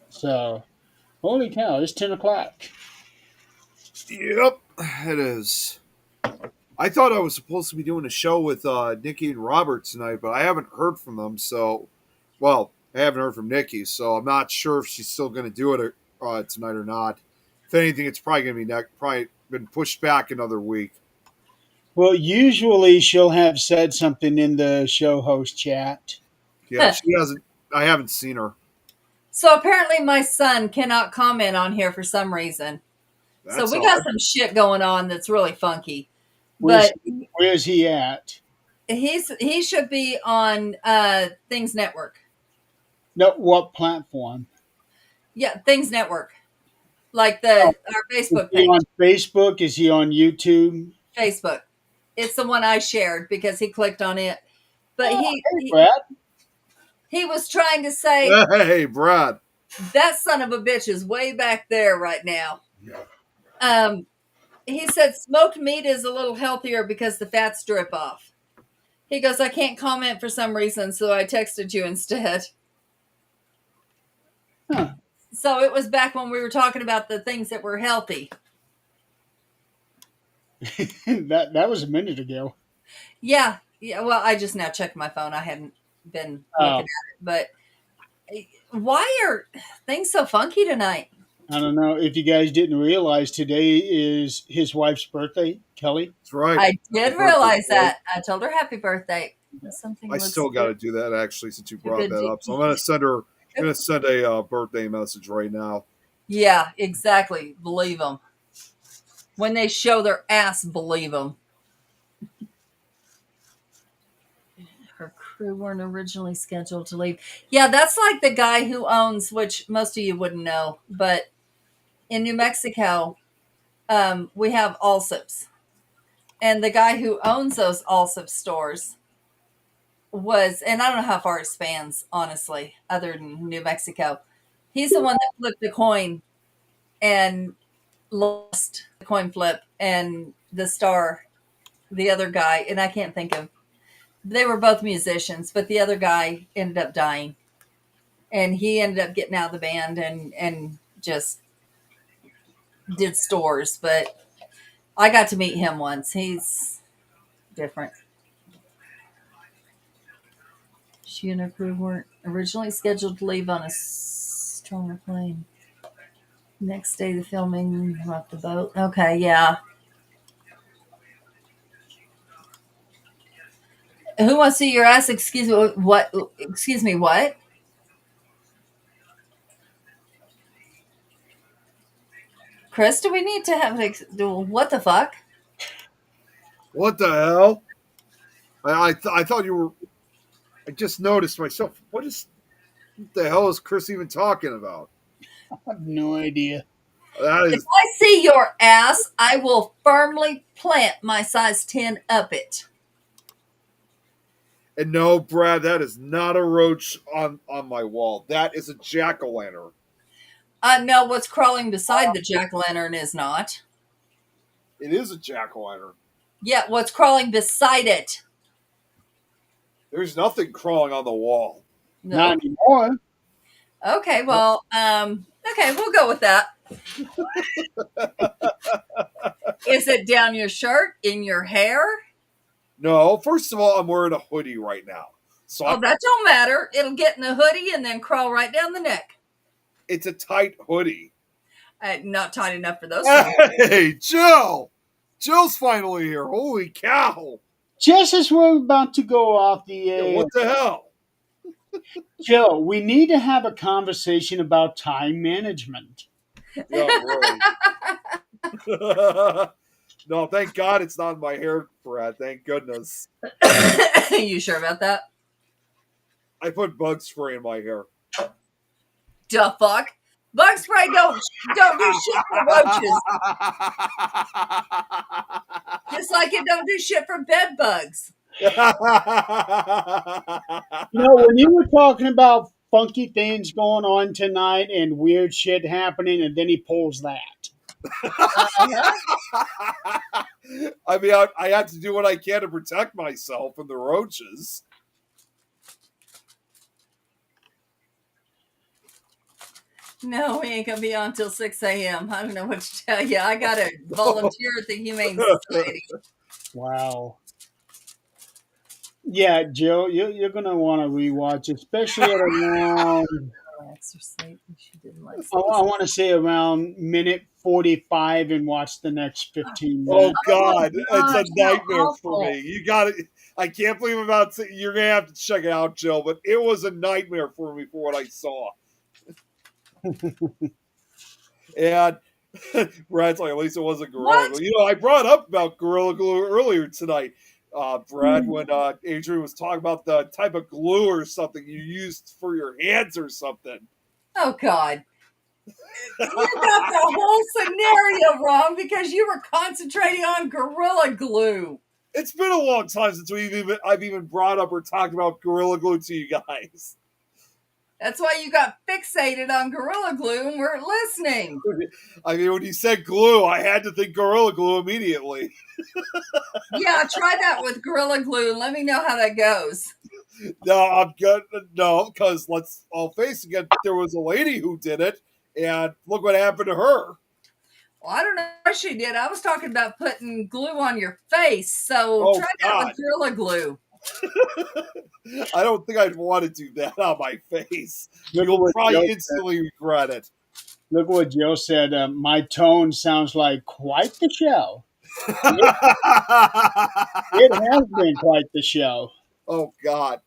So, holy cow! It's 10 o'clock. Yep, it is. I thought I was supposed to be doing a show with Nikki and Robert tonight, but I haven't heard from them. So, well, I haven't heard from Nikki, so I'm not sure if she's still going to do it tonight or not. If anything, it's probably going to be probably been pushed back another week. Well, usually she'll have said something in the show host chat. Yeah, she hasn't. I haven't seen her. So apparently my son cannot comment on here for some reason. So That's we got odd. some shit going on that's really funky. Where's But Where's he at? he should be on Things Network. No, what platform? Yeah, Things Network. Like Oh, our is Facebook he on page. Facebook? Is he on YouTube? Facebook. It's the one I shared because he clicked on it. But Oh, he hey, he, Brad. he was trying to say Hey, Brad. that son of a bitch is way back there right now. Um he said smoked meat is a little healthier because the fats drip off. He goes, I can't comment for some reason, so I texted you instead. Huh. So it was back when we were talking about the things that were healthy. that was a minute ago. Yeah. Well, I just now checked my phone. I hadn't been Oh. looking at it. But why are things so funky tonight? I don't know if you guys didn't realize today is his wife's birthday, Kelly. That's right. I did realize that. I told her happy birthday. Something I still got to do that actually, since you brought that up. So I'm gonna send her. I'm gonna send a birthday message right now. Yeah, exactly. Believe them. When they show their ass, believe them. Her crew weren't originally scheduled to leave. Yeah, that's like the guy who owns, which most of you wouldn't know, but in New Mexico, we have Allsup's. And the guy who owns those Allsup stores was, and I don't know how far it spans, honestly, other than New Mexico. He's the one that flipped the coin and lost the coin flip, and the star, the other guy, and I can't think of, they were both musicians, but the other guy ended up dying, and he ended up getting out of the band and just did stores. But I got to meet him once. He's different. She and her crew weren't originally scheduled to leave on a stronger plane. Next day, the filming rocked the boat. Okay, yeah. Who wants to see your ass? Excuse me, what? Excuse me, what? Chris, do we need to have what the fuck? What the hell? I thought you were. I just noticed myself. What the hell is Chris even talking about? I have no idea. That If is, I see your ass, I will firmly plant my size 10 up it. and no, Brad, that is not a roach on my wall. That is a jack-o'-lantern. No, what's crawling beside the jack-o'-lantern is not. It is a jack-o'-lantern. Yeah, what's crawling beside it? There's nothing crawling on the wall. No. Not anymore. Okay, well, okay, we'll go with that. Is it down your shirt, in your hair? No, first of all, I'm wearing a hoodie right now. So Oh, that don't matter. It'll get in the hoodie and then crawl right down the neck. it's a tight hoodie. Not tight enough for those. Hey, Jill! Jill's finally here. Holy cow! Just as we're about to go off the Yeah, air, what the hell? Jill, we need to have a conversation about time management. Yeah, really. No, thank God it's not in my hair, Brad. Thank goodness. You sure about that? I put bug spray in my hair. Duh fuck. Bug spray don't do shit for roaches. Just like it don't do shit for bed bugs. You know, when you were talking about funky things going on tonight and weird shit happening, and then he pulls that. I mean, I have to do what I can to protect myself from the roaches. No, we ain't gonna be on till 6 a.m. I don't know what to tell you. I gotta volunteer at the Humane Society. Wow. Yeah, Jill, you're going to want to rewatch, especially at around, Relax or sleep. She didn't like I want to say around minute 45 and watch the next 15 Oh minutes. God, gosh, it's a how nightmare for awful. me. You got it. I can't believe I'm about to. You're gonna have to check it out, Jill. But it was a nightmare for me for what I saw. And Brad's like, at least it wasn't Gorilla What? Glue. You know, I brought up about Gorilla Glue earlier tonight, Brad, when Adrian was talking about the type of glue or something you used for your hands or something. Oh God. You got the whole scenario wrong because you were concentrating on Gorilla Glue. It's been a long time since I've even brought up or talked about Gorilla Glue to you guys. That's why you got fixated on Gorilla Glue and weren't listening. I mean, when you said glue, I had to think Gorilla Glue immediately. Yeah, try that with Gorilla Glue and let me know how that goes. No, I'm good. No, because let's all face it, there was a lady who did it, and look what happened to her. Well, I don't know what she did. I was talking about putting glue on your face. So Oh, try that with Gorilla Glue. I don't think I'd want to do that on my face. Look You'll what probably Joe instantly regret it. Look what Joe said. My tone sounds like quite the show. It has been quite the show. Oh, God.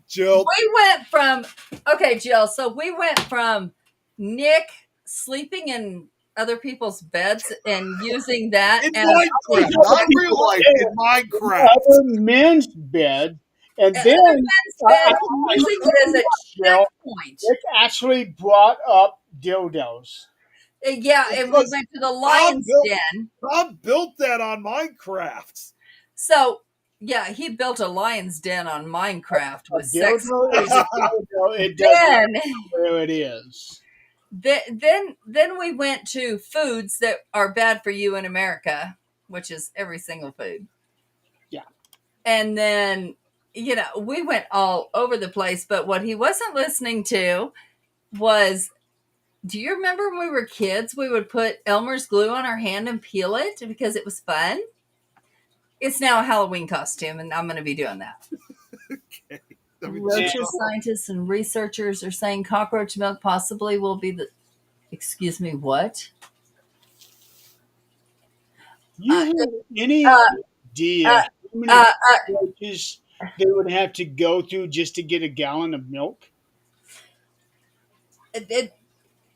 Jill. We went from, okay, Jill, so we went from Nick sleeping in other people's beds and using that In as Minecraft, not real life, in Minecraft. Other men's bed, and other then men's beds, using it as a Jill, checkpoint. it actually brought up dildos. Yeah, and we went to the lion's den. Tom built that on Minecraft. So, yeah, he built a lion's den on Minecraft with sex. Dildo is a dildo. It Then, doesn't know where it is. then we went to foods that are bad for you in America, which is every single food. Yeah. And then, you know, we went all over the place, but what he wasn't listening to was, do you remember when we were kids, we would put Elmer's glue on our hand and peel it because it was fun? It's now a Halloween costume, and I'm going to be doing that. Okay. Roaches, scientists, and researchers are saying cockroach milk possibly will be the... Excuse me, what? You have any idea how many cockroaches they would have to go through just to get a gallon of milk?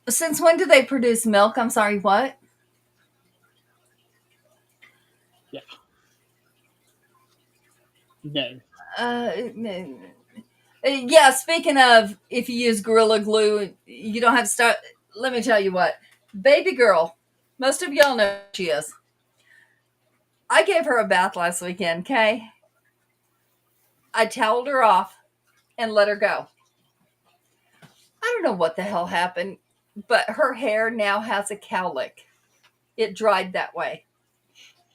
Since when do they produce milk? I'm sorry, what? Yeah. No. Yeah, speaking of, if you use Gorilla Glue, you don't have to start. Let me tell you what. Baby girl, most of y'all know who she is. I gave her a bath last weekend, okay? I toweled her off and let her go. I don't know what the hell happened, but her hair now has a cowlick. It dried that way.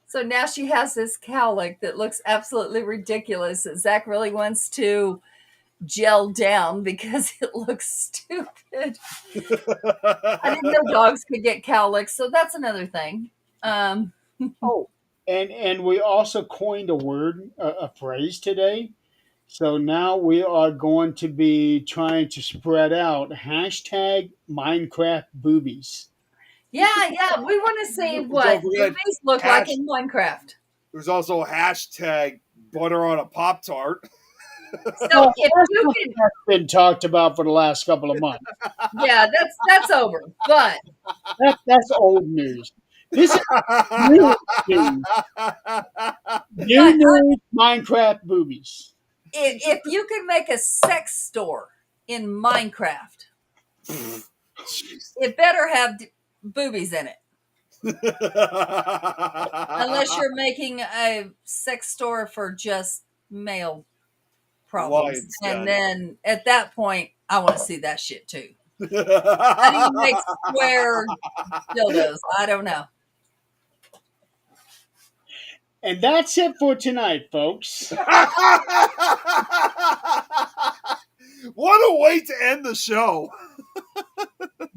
So now she has this cowlick that looks absolutely ridiculous that Zach really wants to gel down because it looks stupid. I didn't know dogs could get cowlicks, so that's another thing. Oh, and we also coined a word, a phrase today. So now we are going to be trying to spread out hashtag Minecraft boobies. Yeah, we want to see what Don't forget, boobies look like in Minecraft. There's also a hashtag butter on a Pop-Tart. So if you can, That's been talked about for the last couple of months. yeah, that's over. But That's old news. This is new news. New news, Minecraft boobies. if you could make a sex store in Minecraft, it better have boobies in it. Unless you're making a sex store for just male problems. Lions, And yeah. then at that point, I want to see that shit too. How do you make square dildos? I don't know. And that's it for tonight, folks. What a way to end the show.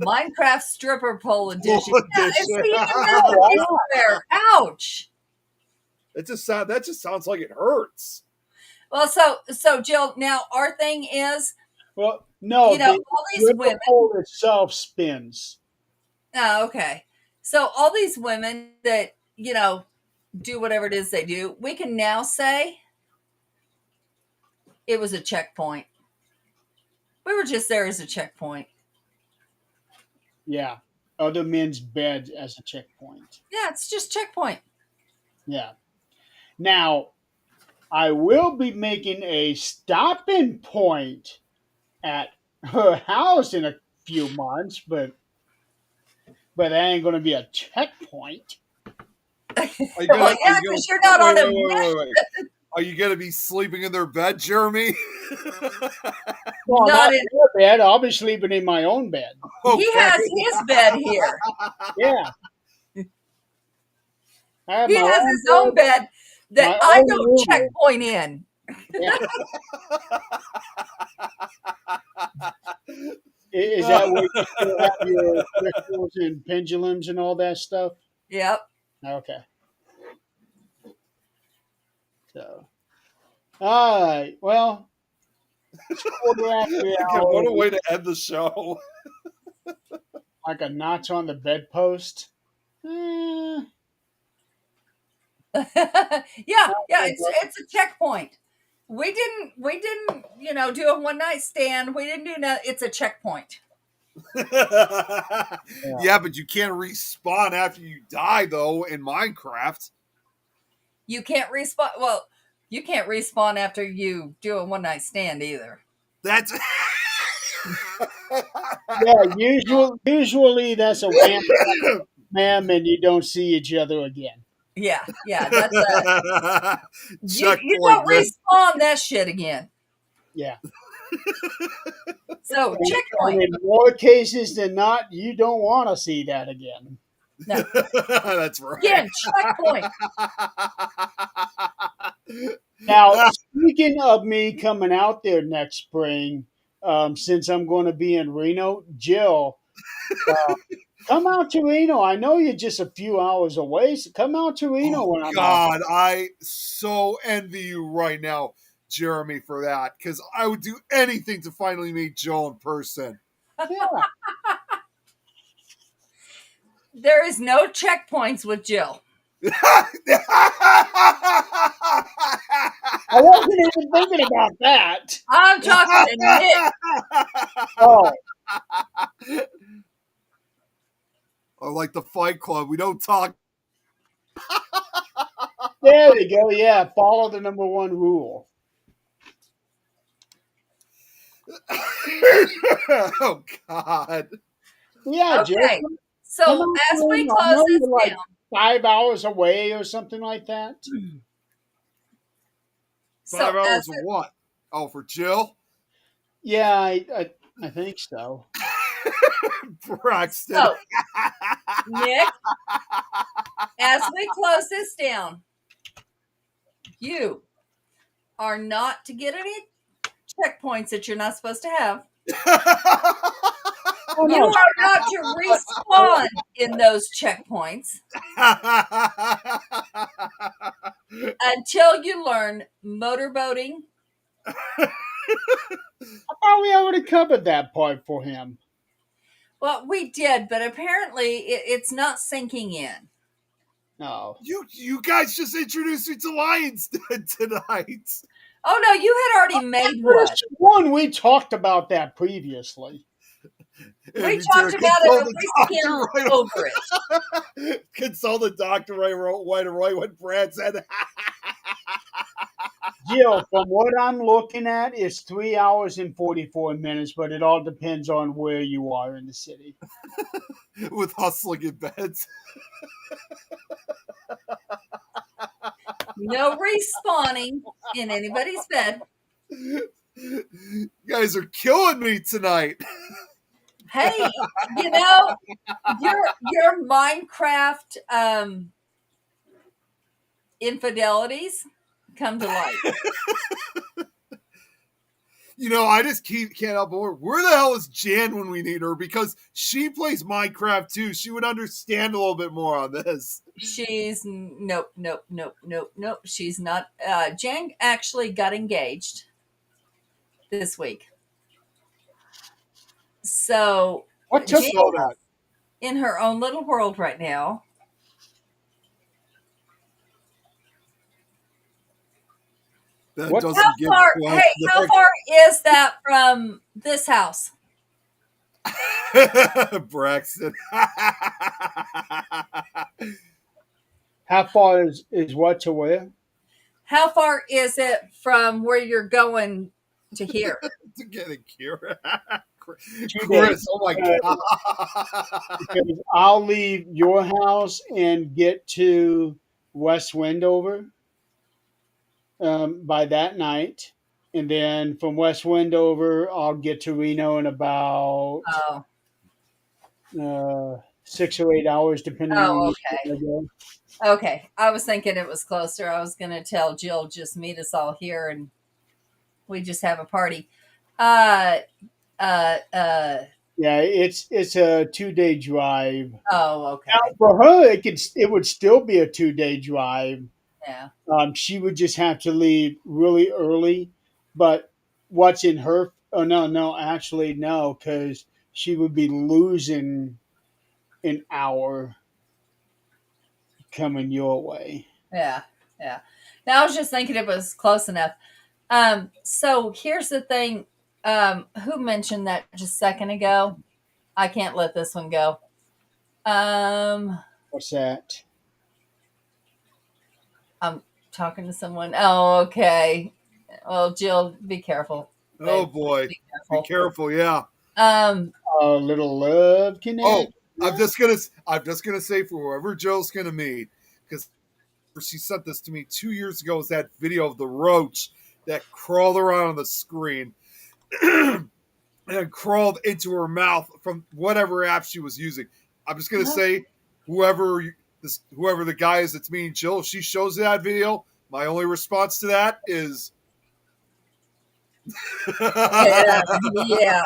Minecraft stripper pole edition. Pole Yeah, edition. it's even metal square. Ouch. That just sounds like it hurts. Well, so Jill, now our thing is, Well, no, you know, the all these women. pole itself spins. Oh, okay. So all these women that, you know, do whatever it is they do, we can now say it was a checkpoint. We were just there as a checkpoint. Yeah. Other men's beds as a checkpoint. Yeah, it's just checkpoint. Yeah. Now, I will be making a stopping point at her house in a few months, but that ain't going to be a checkpoint. Are you Well, gonna- yeah, are you gonna- because you're not on a wait. Are you going to be sleeping in their bed, Jeremy? Well, Not not in. in their bed. I'll be sleeping in my own bed. He has his bed here. Yeah. I have He my has own his own bed, bed that my I own don't room. checkpoint in. Yeah. Is that where you still have your crystals and pendulums and all that stuff? Yep. Okay. So, all right. Well, it's quarter after the God, what a hour. way to end the show. Like a notch on the bedpost. Eh, Yeah, it's a checkpoint. We didn't do a one night stand. We didn't do no. It's a checkpoint. Yeah, but you can't respawn after you die, though, in Minecraft. You can't respawn. Well, you can't respawn after you do a one night stand either. That's. yeah, usually that's a wham, ma'am, and you don't see each other again. Yeah, that's a you Checkpoint, don't man. respawn that shit again. Yeah. So And checkpoint. in more cases than not, you don't want to see that again. No. That's right. Again, checkpoint. Now, speaking of me coming out there next spring, since I'm going to be in Reno, Jill, come out to Reno. I know you're just a few hours away, so come out to Reno when I'm out. God, I so envy you right now, Jeremy, for that, because I would do anything to finally meet Joe in person. Yeah. There is no checkpoints with Jill. I wasn't even thinking about that. I'm talking to Nick. Oh, Or like the Fight Club, we don't talk. there we go. Yeah, follow the number one rule. Oh God. Yeah, Jill. Okay. come So out as to we Reno. I close know this you're like down, 5 hours away or something like that. 5 hours of what? Oh, for Jill? Yeah, I think so. Braxton. So, Nick, as we close this down, you are not to get any checkpoints that you're not supposed to have. Oh, You no. are not to respawn in those checkpoints until you learn motorboating. I thought we already covered that part for him. Well, we did, but apparently it's not sinking in. No. You guys just introduced me to Lions tonight. Oh no, you had already made one. First one, we talked about that previously. We talked about it, but we skimmed over it. Consult the doctor right when Brad said. Jill, from what I'm looking at, it's 3 hours and 44 minutes, but it all depends on where you are in the city. With hustling in beds. No respawning in anybody's bed. You guys are killing me tonight. Hey, you know, your Minecraft infidelities come to light. You know, I just can't help but wonder, where the hell is Jan when we need her? Because she plays Minecraft too. She would understand a little bit more on this. She's nope. She's not. Jan actually got engaged this week. So What took Jan So that in her own little world right now. What- doesn't How give far? Glenn Hey, how the- far is that from this house? Braxton. How far is what to where? How far is it from where you're going to here? To get a cure. 2 Chris, days. oh my God. Because I'll leave your house and get to West Wendover. by that night. And then from West Wendover, I'll get to Reno in about Oh, 6 or 8 hours, depending on oh, which okay. way I go. Okay. I was thinking it was closer. I was going to tell Jill, just meet us all here and we just have a party. Uh, uh, uh, Yeah, it's a 2 day drive. oh, Now, okay. for her, it would still be a 2 day drive. Yeah. She would just have to leave really early. But what's in her? Oh no, actually no, because she would be losing an hour coming your way. Yeah. Yeah. Now I was just thinking it was close enough. So here's the thing. Who mentioned that just a second ago? I can't let this one go. Um, What's that? I'm talking to someone. Oh, okay. Well, Jill, be careful. Oh Babe, boy, be be careful. careful. Yeah. Um, A little love Oh, connect. I'm just gonna say for whoever Joe's gonna meet, because she sent this to me 2 years ago. Is that video of the roach that crawled around on the screen and crawled into her mouth from whatever app she was using. I'm just gonna say, whoever the guy is that's meeting Jill, if she shows that video, my only response to that is. yeah, yeah.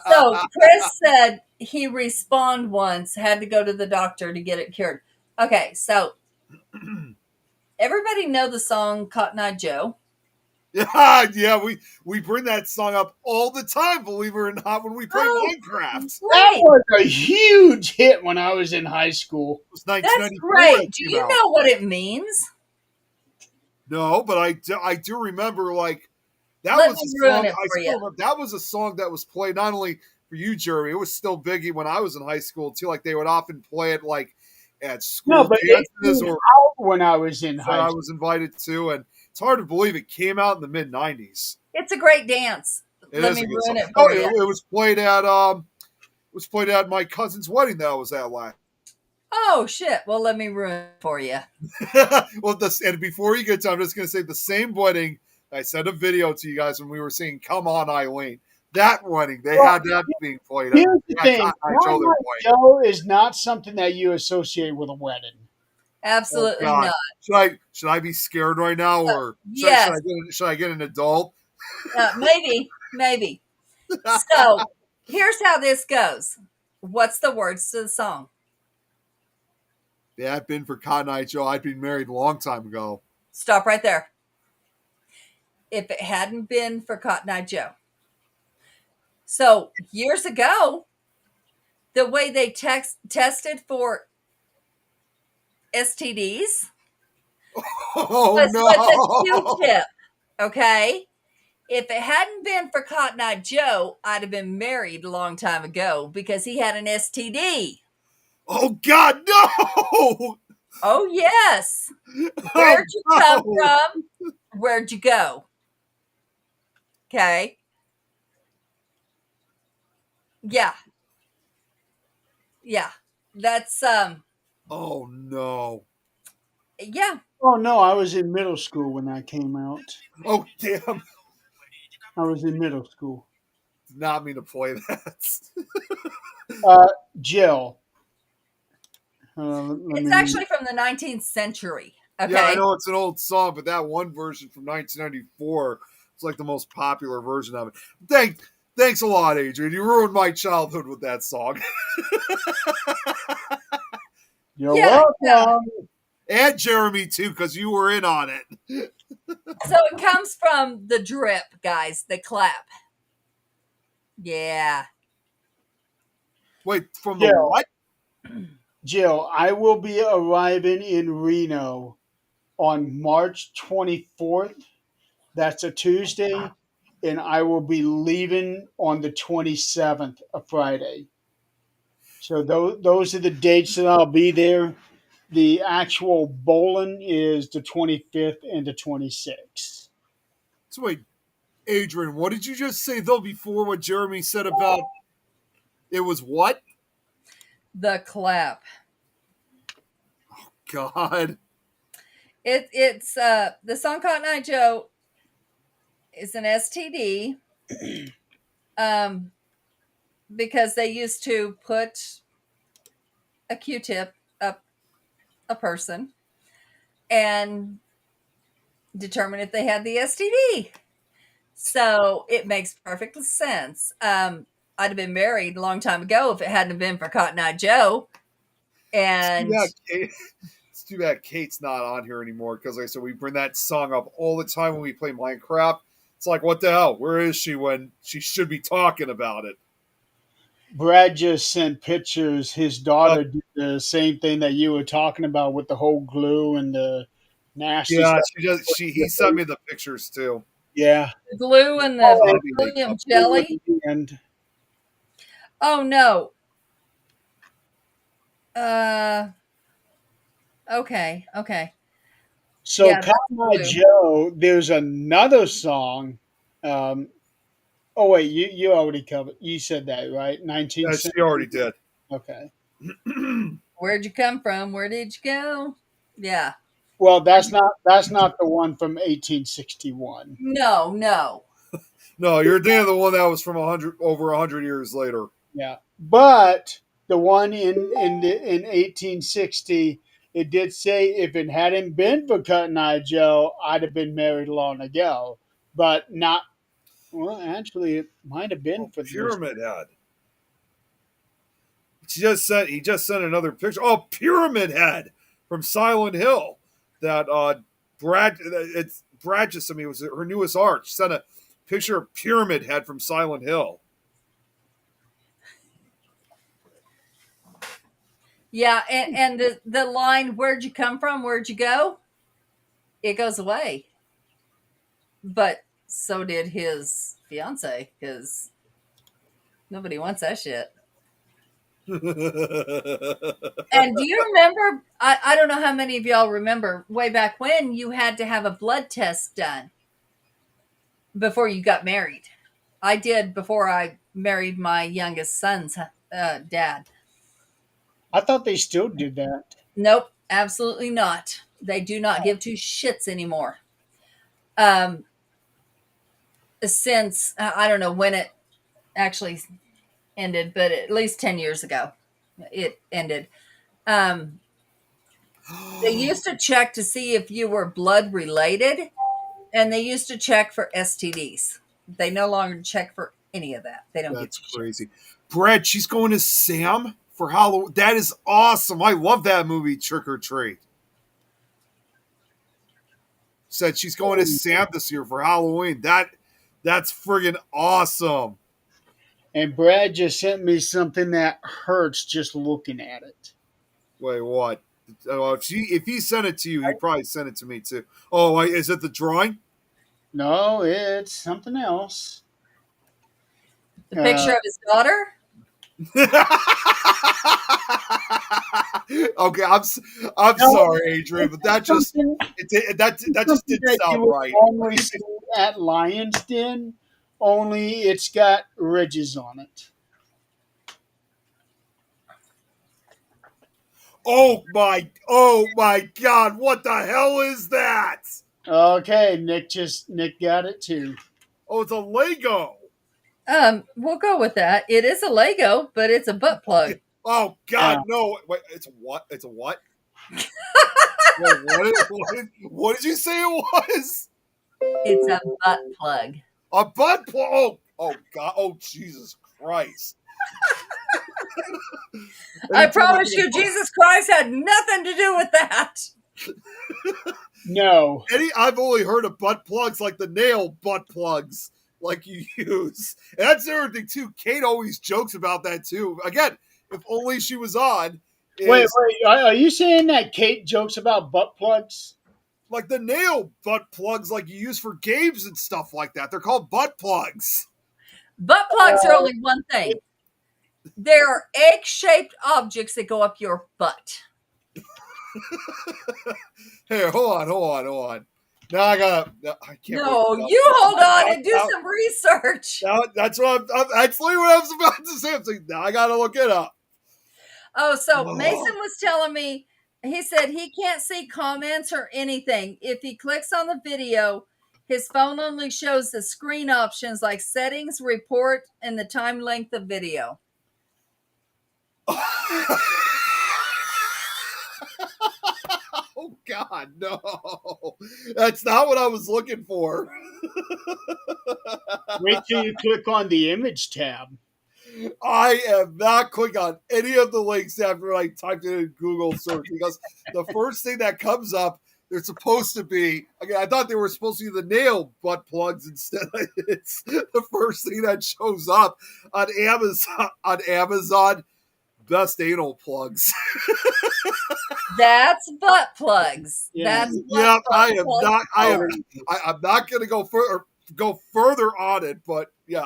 So Chris said he respawned once, had to go to the doctor to get it cured. Okay, so everybody know the song Cotton Eye Joe? Yeah, we bring that song up all the time, believe it or not, when we play Oh, Minecraft. That great. was a huge hit when I was in high school. It was That's 1994 great. it Do came you out. know what it means? No, but I do remember like that Let was me a ruin song it I for still you. remember. That was a song that was played not only for you, Jeremy. It was still biggie when I was in high school too. Like they would often play it like at No, school but it dances came or out when I was in that high I school. was invited to, and it's hard to believe it came out in the mid '90s. It's a great dance. It Let is me a good song. ruin it Oh, for you. it was played at my cousin's wedding. That was at last. Oh shit. Well, let me ruin it for you. Well, and before you get to, I'm just going to say the same wedding. I sent a video to you guys when we were singing "Come On, Eileen." That wedding, they Well, had that being played. here's the At thing: Cotton Eye Joe, they were Midnight playing. Joe is not something that you associate with a wedding. Oh Absolutely God, not. should I be scared right now, or Yes. should I get an adult? Maybe. So here's how this goes. What's the words to the song? Yeah, I've been for Cotton Eye Joe. I'd been married a long time ago. Stop right there. If it hadn't been for Cotton Eye Joe. So years ago, the way they tested for STDs Oh was with a no! Q-tip. Okay. If it hadn't been for Cotton Eye Joe, I'd have been married a long time ago because he had an STD. Oh God, no! Oh, yes. Oh Where'd you come no! from? Where'd you go? Okay. Yeah. Yeah. That's, Oh no! yeah. Oh no, I was in middle school when that came out. Oh damn! I was in middle school. Did not mean to play that. Uh, Jill. Let It's me. actually from the 19th century. Yeah, I Okay. know it's an old song, but that one version from 1994 is like the most popular version of it. Thanks a lot, Adrian. You ruined my childhood with that song. You're Yeah. Yeah. welcome. And Jeremy too, because you were in on it. So it comes from the drip, guys, the clap. Yeah. Wait, from the Jill. what? Jill, I will be arriving in Reno on March 24th. That's a Tuesday. And I will be leaving on the 27th, a Friday. So those are the dates that I'll be there. The actual bowling is the 25th and the 26th. So wait, Adrian, what did you just say though before what Jeremy said about it was what? The clap. God. It's the song Cotton Eye Joe is an STD. Um, because they used to put a Q-tip up a person and determine if they had the STD. So it makes perfect sense. I'd have been married a long time ago if it hadn't been for Cotton Eye Joe. And It's too bad Kate's not on here anymore because, like I said, we bring that song up all the time when we play Minecraft. It's like, what the hell? Where is she when she should be talking about it? Brad just sent pictures. His daughter did the same thing that you were talking about with the whole glue and the nasty Yeah, stuff. she does. He sent me the pictures too. Yeah. the glue and the Oh, petroleum jelly. And Oh no. Uh okay. so Yeah, that's Cotton Eye blue. Joe, there's another song. Oh wait, you already covered. You said that right? Yeah, 19th she century. already did. Okay. Where'd you come from? Where did you go? Yeah. Well, that's not the one from 1861. No. No, you're thinking of the one that was from over 100 years later. Yeah, but the one in 1860, it did say if it hadn't been for Cotton Eye Joe, I'd have been married long ago. But not. Well, actually, it might have been for this. Pyramid Head. He just sent another picture. Oh, Pyramid Head from Silent Hill. That Brad just sent me. It was her newest art. She sent a picture of Pyramid Head from Silent Hill. Yeah, and the line "Where'd you come from? Where'd you go?" It goes away. But so did his fiance because nobody wants that shit. And do you remember? I don't know how many of y'all remember way back when you had to have a blood test done before you got married. I did before I married my youngest son's dad. I thought they still did that. Nope, absolutely not. They do not give two shits anymore. Um, since I don't know when it actually ended, but at least 10 years ago it ended. Um, they used to check to see if you were blood related, and they used to check for STDs. They no longer check for any of that. They don't That's get crazy. Brad, she's going as Sam for Halloween. That is awesome. I love that movie, Trick or Treat. Said she's going as Sam this year for Halloween. That's friggin' awesome. And Brad just sent me something that hurts just looking at it. Wait, what? If he sent it to you, he probably sent it to me too. Oh, is it the drawing? No, it's something else. the picture of his daughter. Okay, I'm sorry, Adrian, but that just didn't sound right. Only see at Lion's Den, only it's got ridges on it. Oh my God! What the hell is that? Okay, Nick got it too. Oh, it's a Lego. We'll go with that. It is a Lego, but it's a butt plug. Oh God, Yeah. no! Wait, it's what? It's a what? Wait, what did you say it was? It's a butt plug. A butt plug? Oh God! Oh Jesus Christ! I promise you, Jesus Christ had nothing to do with that. No. I've only heard of butt plugs like the nail butt plugs like you use. And that's the other thing too. Kate always jokes about that too. Again, if only she was on. Wait. Are you saying that Kate jokes about butt plugs? Like the nail butt plugs like you use for games and stuff like that. They're called butt plugs. Butt plugs are only one thing. They're egg-shaped objects that go up your butt. Hey, hold on. Now I can't. No, wait. you hold on and do some research. Now, that's what I'm actually what I was about to say. I'm saying now I gotta look it up. Oh, so Mason was telling me he said he can't see comments or anything. If he clicks on the video, his phone only shows the screen options like settings, report, and the time length of video. Oh God, no! That's not what I was looking for. Wait till you click on the image tab. I am not clicking on any of the links after I typed it in Google search because the first thing that comes up, they're supposed to be. Again, I thought they were supposed to be the nail butt plugs instead. It's the first thing that shows up on Amazon. On Amazon, best anal plugs. That's butt plugs. Yeah. That's Yeah, butt I am plugs. not. I'm not going to go further on it, but yeah,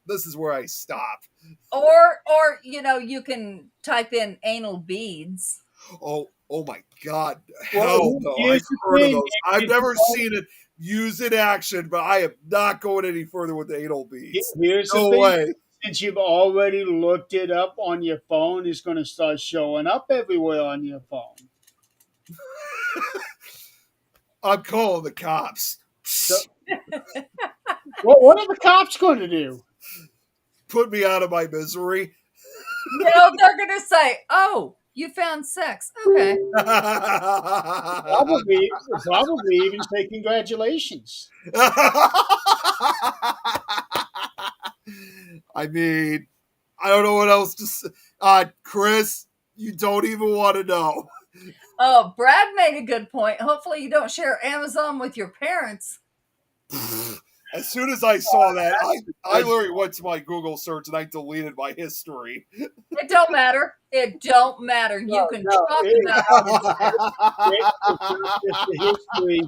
this is where I stop. Or you can type in anal beads. Oh my God! Well, Hell no! here's I've the heard of thing, those. I've if never you- seen it used in action, but I am not going any further with the anal beads. Here's No the thing. way. Since you've already looked it up on your phone, it's going to start showing up everywhere on your phone. I'm calling the cops. What are the cops going to do? Put me out of my misery. They're going to say, "Oh, you found sex." Okay. Probably even say congratulations. I mean, I don't know what else to say. Chris, you don't even want to know. Oh, Brad made a good point. Hopefully, you don't share Amazon with your parents. As soon as I saw that, I literally went to my Google search and I deleted my history. It don't matter. It don't matter. You can talk about It's not just the history.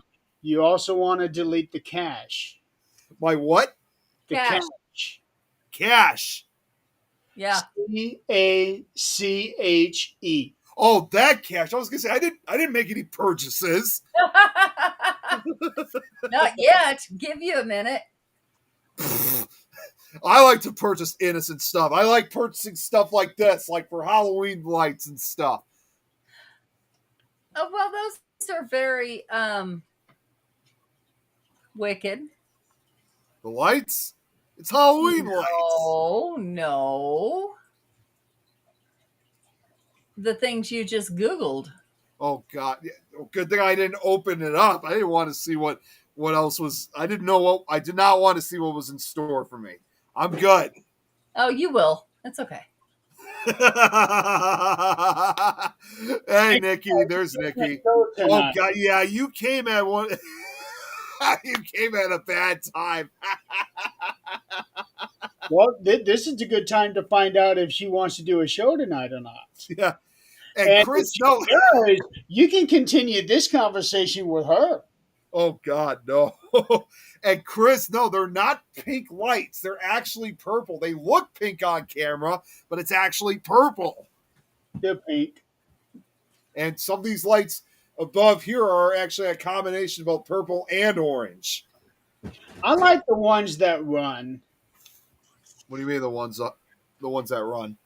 You also want to delete the cache. My what? The Cache. cache. Cash. Yeah. CACHE. Oh, that cash. I was gonna say I didn't make any purchases. Not yet. Give you a minute. I like to purchase innocent stuff. I like purchasing stuff like this, like for Halloween lights and stuff. Oh, well, those are very wicked. The lights? It's Halloween lights. Oh, no. The things you just Googled. Oh God! Yeah. Good thing I didn't open it up. I didn't want to see what else was. I did not want to see what was in store for me. I'm good. Oh, you will. That's okay. Hey, Nikki, there's Nikki. Oh God, yeah, you came at one. You came at a bad time. Well, this is a good time to find out if she wants to do a show tonight or not. Yeah, and Chris, if she no. does, you can continue this conversation with her. Oh God, no. And Chris, no, they're not pink lights. They're actually purple. They look pink on camera, but it's actually purple. They're pink. And some of these lights above here are actually a combination of both purple and orange. I like the ones that run. What do you mean the ones that run?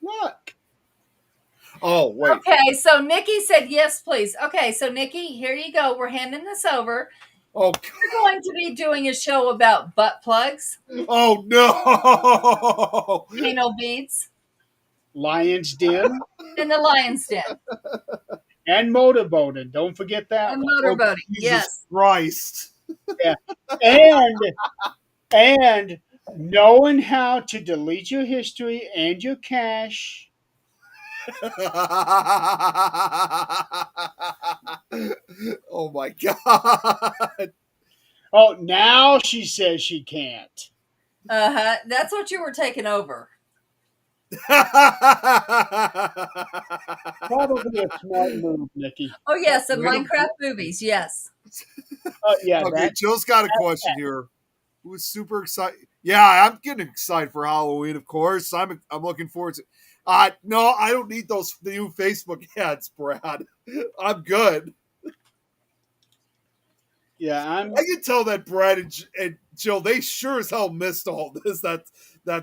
Look. Oh, wait. Okay, so Nikki said yes, please. Okay, so Nikki, here you go. We're handing this over. Oh, We're going to be doing a show about butt plugs, oh no. anal beads, Lion's Den and the lion's den, and motorboating. Don't forget that and one. motorboating. Jesus Yes. Christ. And knowing how to delete your history and your cache. Oh my God. Oh, now she says she can't. That's what you were taking over. Probably a smart move, Nikki. Oh, yes, the Wait a Minecraft movies. Yes. Yeah, Okay, that, Jill's got a question here. Who's super excited? Yeah, I'm getting excited for Halloween, of course. I'm looking forward to. No, I don't need those new Facebook ads, Brad. I'm good. Yeah, I can tell that Brad and Jill, they sure as hell missed all this that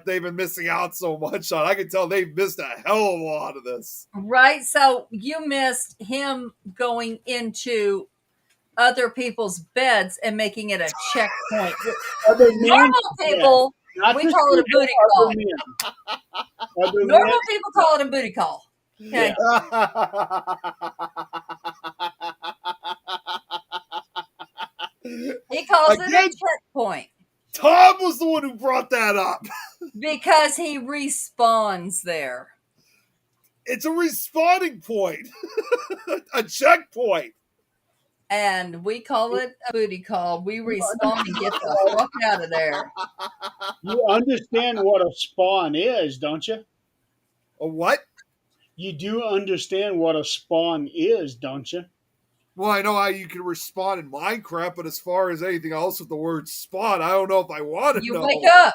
they've been missing out so much on. I can tell they've missed a hell of a lot of this. Right? So you missed him going into other people's beds and making it a checkpoint. other men, Normal people, not we to call it a speak booty of call. other men. Other men, Normal people call it a booty call. Okay. He calls it a Again, checkpoint Tom was the one who brought that up. because he respawns there. It's a respawning point, a checkpoint. And we call it a booty call. We respawn and get the fuck out of there. you understand what a spawn is, don't you? A what? You do understand what a spawn is, don't you? Well, I know how you can respawn in Minecraft, but as far as anything else with the word spawn, I don't know if I want to You know. wake up.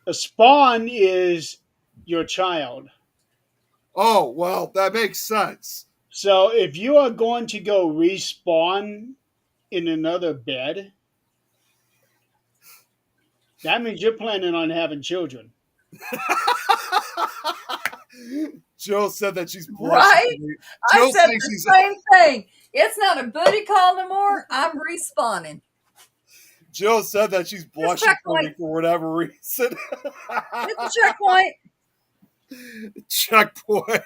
A spawn is your child. Oh, well, that makes sense. So if you are going to go respawn in another bed, that means you're planning on having children. Jill said that she's blushing. Right? I Jill said thinks the she's same thing. It's not a booty call no more. I'm respawning. Jill said that she's blushing for me checkpoint. for whatever reason. It's a checkpoint. Checkpoint.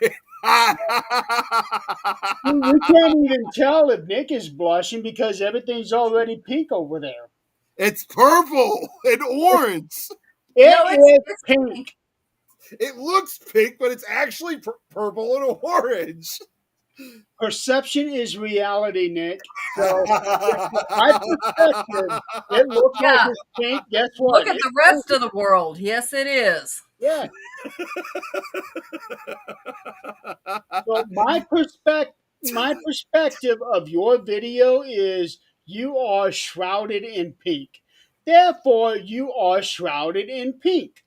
We can't even tell if Nick is blushing because everything's already pink over there. It's purple and orange. It's pink. It looks pink, but it's actually purple and orange. Perception is reality, Nick. So, my perspective, it looks like it's pink. Guess what? Look at the rest of the world. Yes, it is. Yeah. So my perspective of your video is you are shrouded in pink. Therefore, you are shrouded in pink.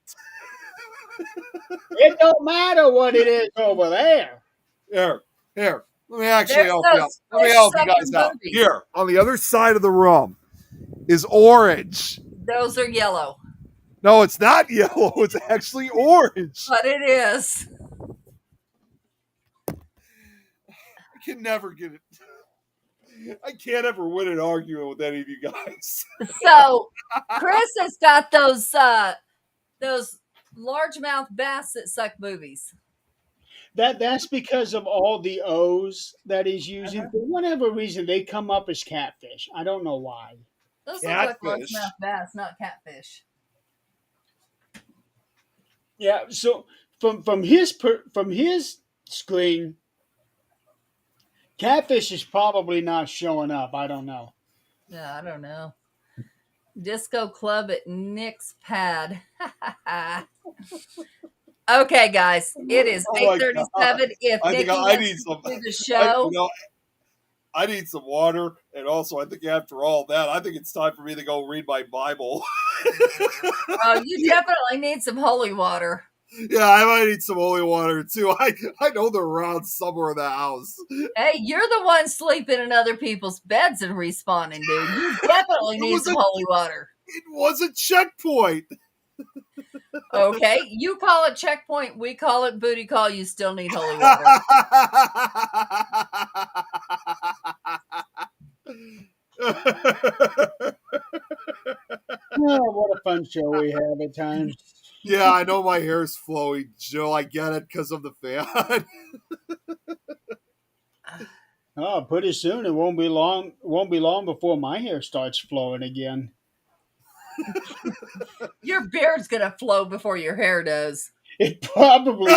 It don't matter what it is over there. Here. Let me actually There's help no you out. Let me help you guys sucking out. booty. Here, on the other side of the room is orange. Those are yellow. No, it's not yellow. It's actually orange. But it is. I can never get it. I can't ever win an argument with any of you guys. So Chris has got those largemouth bass that suck boobies. That's because of all the O's that he's using. For whatever reason, they come up as catfish. I don't know why. Those look like Catfish. largemouth bass, not catfish. Yeah. So from his screen, catfish is probably not showing up. I don't know. Yeah, I don't know. Disco Club at Nick's Pad. Okay, guys, it is Oh my 8:37. If I Nikki think I wants need to some. do the show, I need some water, and also I think after all that, I think it's time for me to go read my Bible. oh, you definitely need some holy water. Yeah, I might need some holy water too. I know they're around somewhere in the house. Hey, you're the one sleeping in other people's beds and respawning, dude. You definitely need some holy water. It was a checkpoint. Okay, you call it checkpoint, we call it booty call. You still need holy water. Oh, what a fun show we have at times. Yeah, I know my hair's flowing, Jill. I get it because of the fan. Oh, pretty soon it won't be long. Won't be long before my hair starts flowing again. Your beard's gonna flow before your hair does. It probably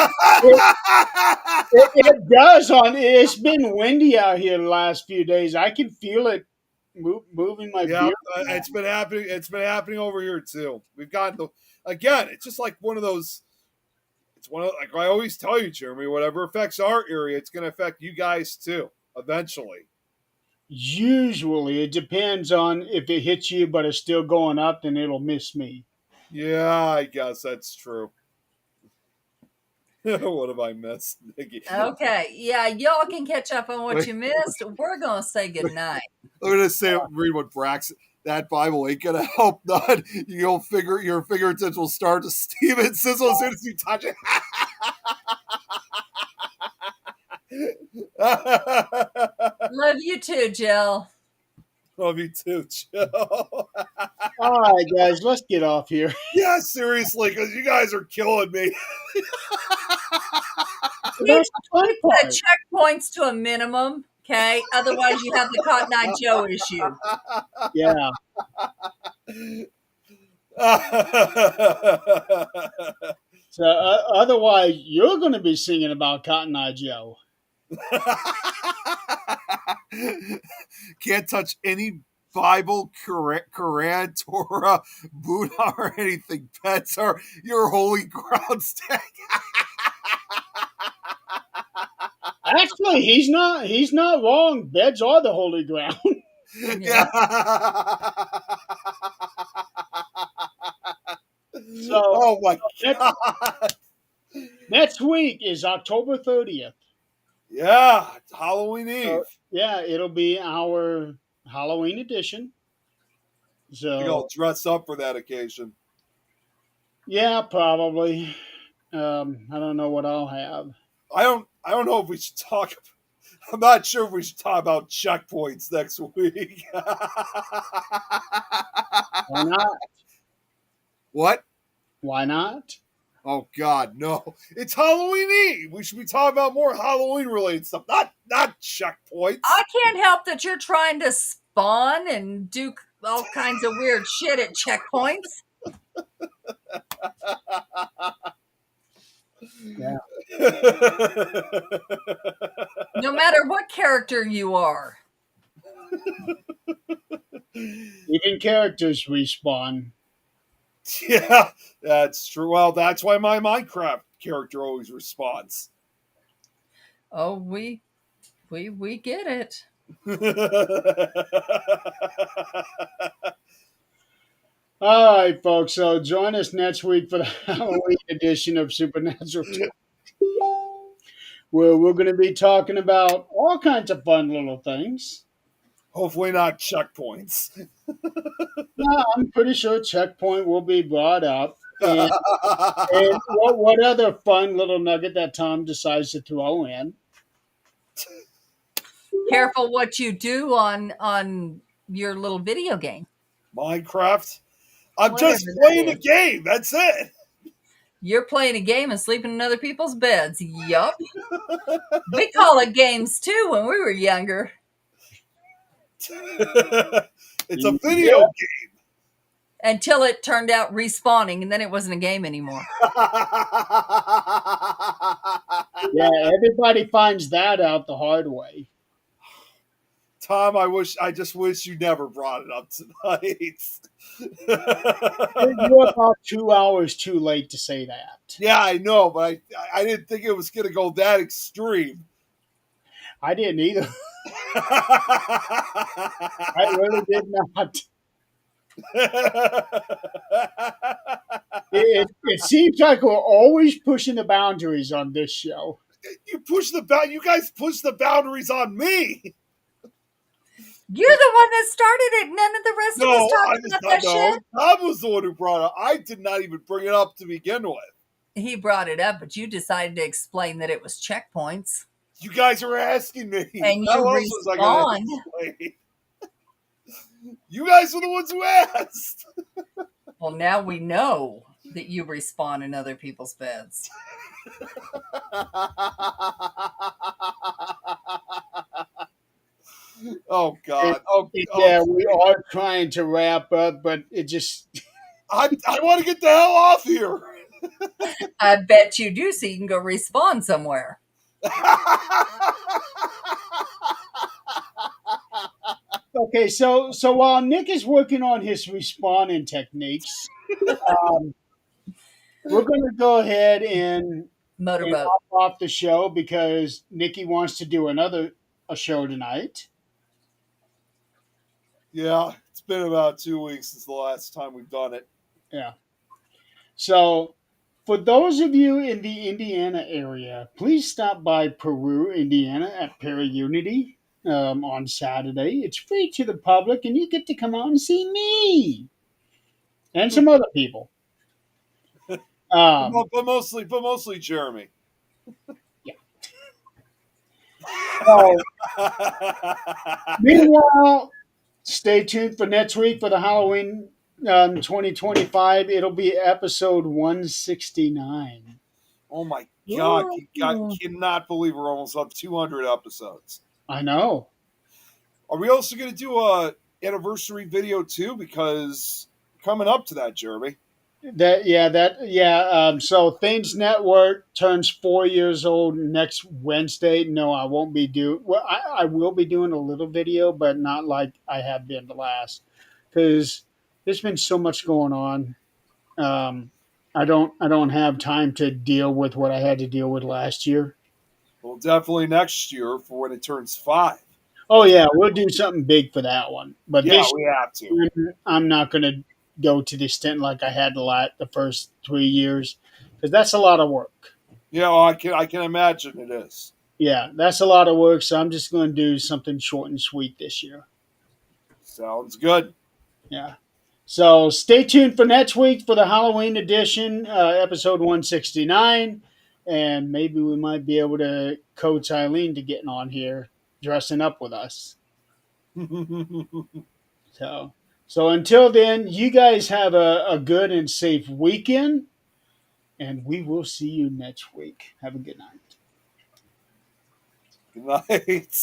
it does. It's been windy out here the last few days. I can feel it moving my Yeah, beard. it's been happening. It's been happening over here too. We've gotten again. It's just like one of those. It's one of like I always tell you, Jeremy. Whatever affects our area, it's going to affect you guys too. Eventually. Usually, it depends on if it hits you, but it's still going up, then it'll miss me. Yeah, I guess that's true. What have I missed, Nikki? Okay, yeah, y'all can catch up on what you missed. We're gonna say goodnight. I'm gonna say read what Brax. That Bible ain't gonna help none. You'll figure your fingertips will start to steam and sizzle as soon as you touch it. Love you too, Jill. Love you too, Joe. All right, guys, let's get off here. Yeah, seriously, because you guys are killing me. That's the fun Keep part. the checkpoints to a minimum, okay? Otherwise, you have the Cotton Eye Joe issue. Yeah. So otherwise, you're going to be singing about Cotton Eye Joe. Can't touch any Bible, Quran, Torah, Buddha, or anything. Pets are your holy ground. Actually, he's not wrong. Beds are the holy ground. Yeah. So Oh my next, god. next week is October 30th. Yeah, it's Halloween Eve. Yeah, it'll be our Halloween edition. You're So gonna dress up for that occasion. yeah, probably. I don't know what I'll have. I don't know if we should talk. I'm not sure if we should talk about checkpoints next week. Why not? What? Why not? Oh God, no! It's Halloween Eve. We should be talking about more Halloween-related stuff, not checkpoints. I can't help that you're trying to spawn and do all kinds of weird shit at checkpoints. Yeah. No matter what character you are. Even characters respawn. Yeah, that's true. Well, that's why my Minecraft character always responds. Oh, we get it. All right, folks. So join us next week for the Halloween edition of Supernatural Talk, where we're going to be talking about all kinds of fun little things. Hopefully not checkpoints. Yeah, I'm pretty sure Checkpoint will be brought up. And what other fun little nugget that Tom decides to throw in? Careful what you do on your little video game. Minecraft. I'm Whatever just that playing the is. game. That's it. You're playing a game and sleeping in other people's beds. Yup. We call it games too when we were younger. It's a video game. Until it turned out respawning, and then it wasn't a game anymore. Yeah, everybody finds that out the hard way. Tom, I just wish you never brought it up tonight. You're about 2 hours too late to say that. Yeah, I know, but I didn't think it was going to go that extreme. I didn't either. I really did not. It seems like we're always pushing the boundaries on this show. You guys push the boundaries on me. You're the one that started it. None of the rest of us talked about that shit. Tom was the one who brought it up. I did not even bring it up to begin with. He brought it up, but you decided to explain that it was checkpoints. You guys are asking me. And How you else was I gonna respawned. explain? You guys were the ones who asked. Well, now we know that you respawn in other people's beds. Oh God! Yeah, we are trying to wrap up, but it just I want to get the hell off here. I bet you do, so you can go respawn somewhere. okay. So while Nick is working on his respawning techniques, we're going to go ahead and Motorboat. hop off the show because Nikki wants to do a show tonight. Yeah, it's been about 2 weeks since the last time we've done it. Yeah. So for those of you in the Indiana area, please stop by Peru, Indiana at Para Unity on Saturday. It's free to the public, and you get to come out and see me and some other people. But mostly Jeremy. So, meanwhile, stay tuned for next week for the Halloween 2025. It'll be episode 169. Oh my God! Ooh. Cannot believe we're almost up 200 episodes. I know. Are we also going to do a anniversary video too? Because coming up to that, Jeremy. So Things Network turns 4 years old next Wednesday. No, I won't be doing. Well, I will be doing a little video, but not like I have been the last, because there's been so much going on. I don't have time to deal with what I had to deal with last year. Well, definitely next year for when it turns 5. Oh yeah, we'll do something big for that one. But Yeah, this we have to. year, I'm not going to go to the extent like I had the first 3 years, because that's a lot of work. Yeah, well, I can imagine it is. Yeah, that's a lot of work. So I'm just going to do something short and sweet this year. Sounds good. Yeah. So stay tuned for next week for the Halloween edition, episode 169. And maybe we might be able to coach Eileen to getting on here, dressing up with us. So until then, you guys have a good and safe weekend. And we will see you next week. Have a good night. Good night.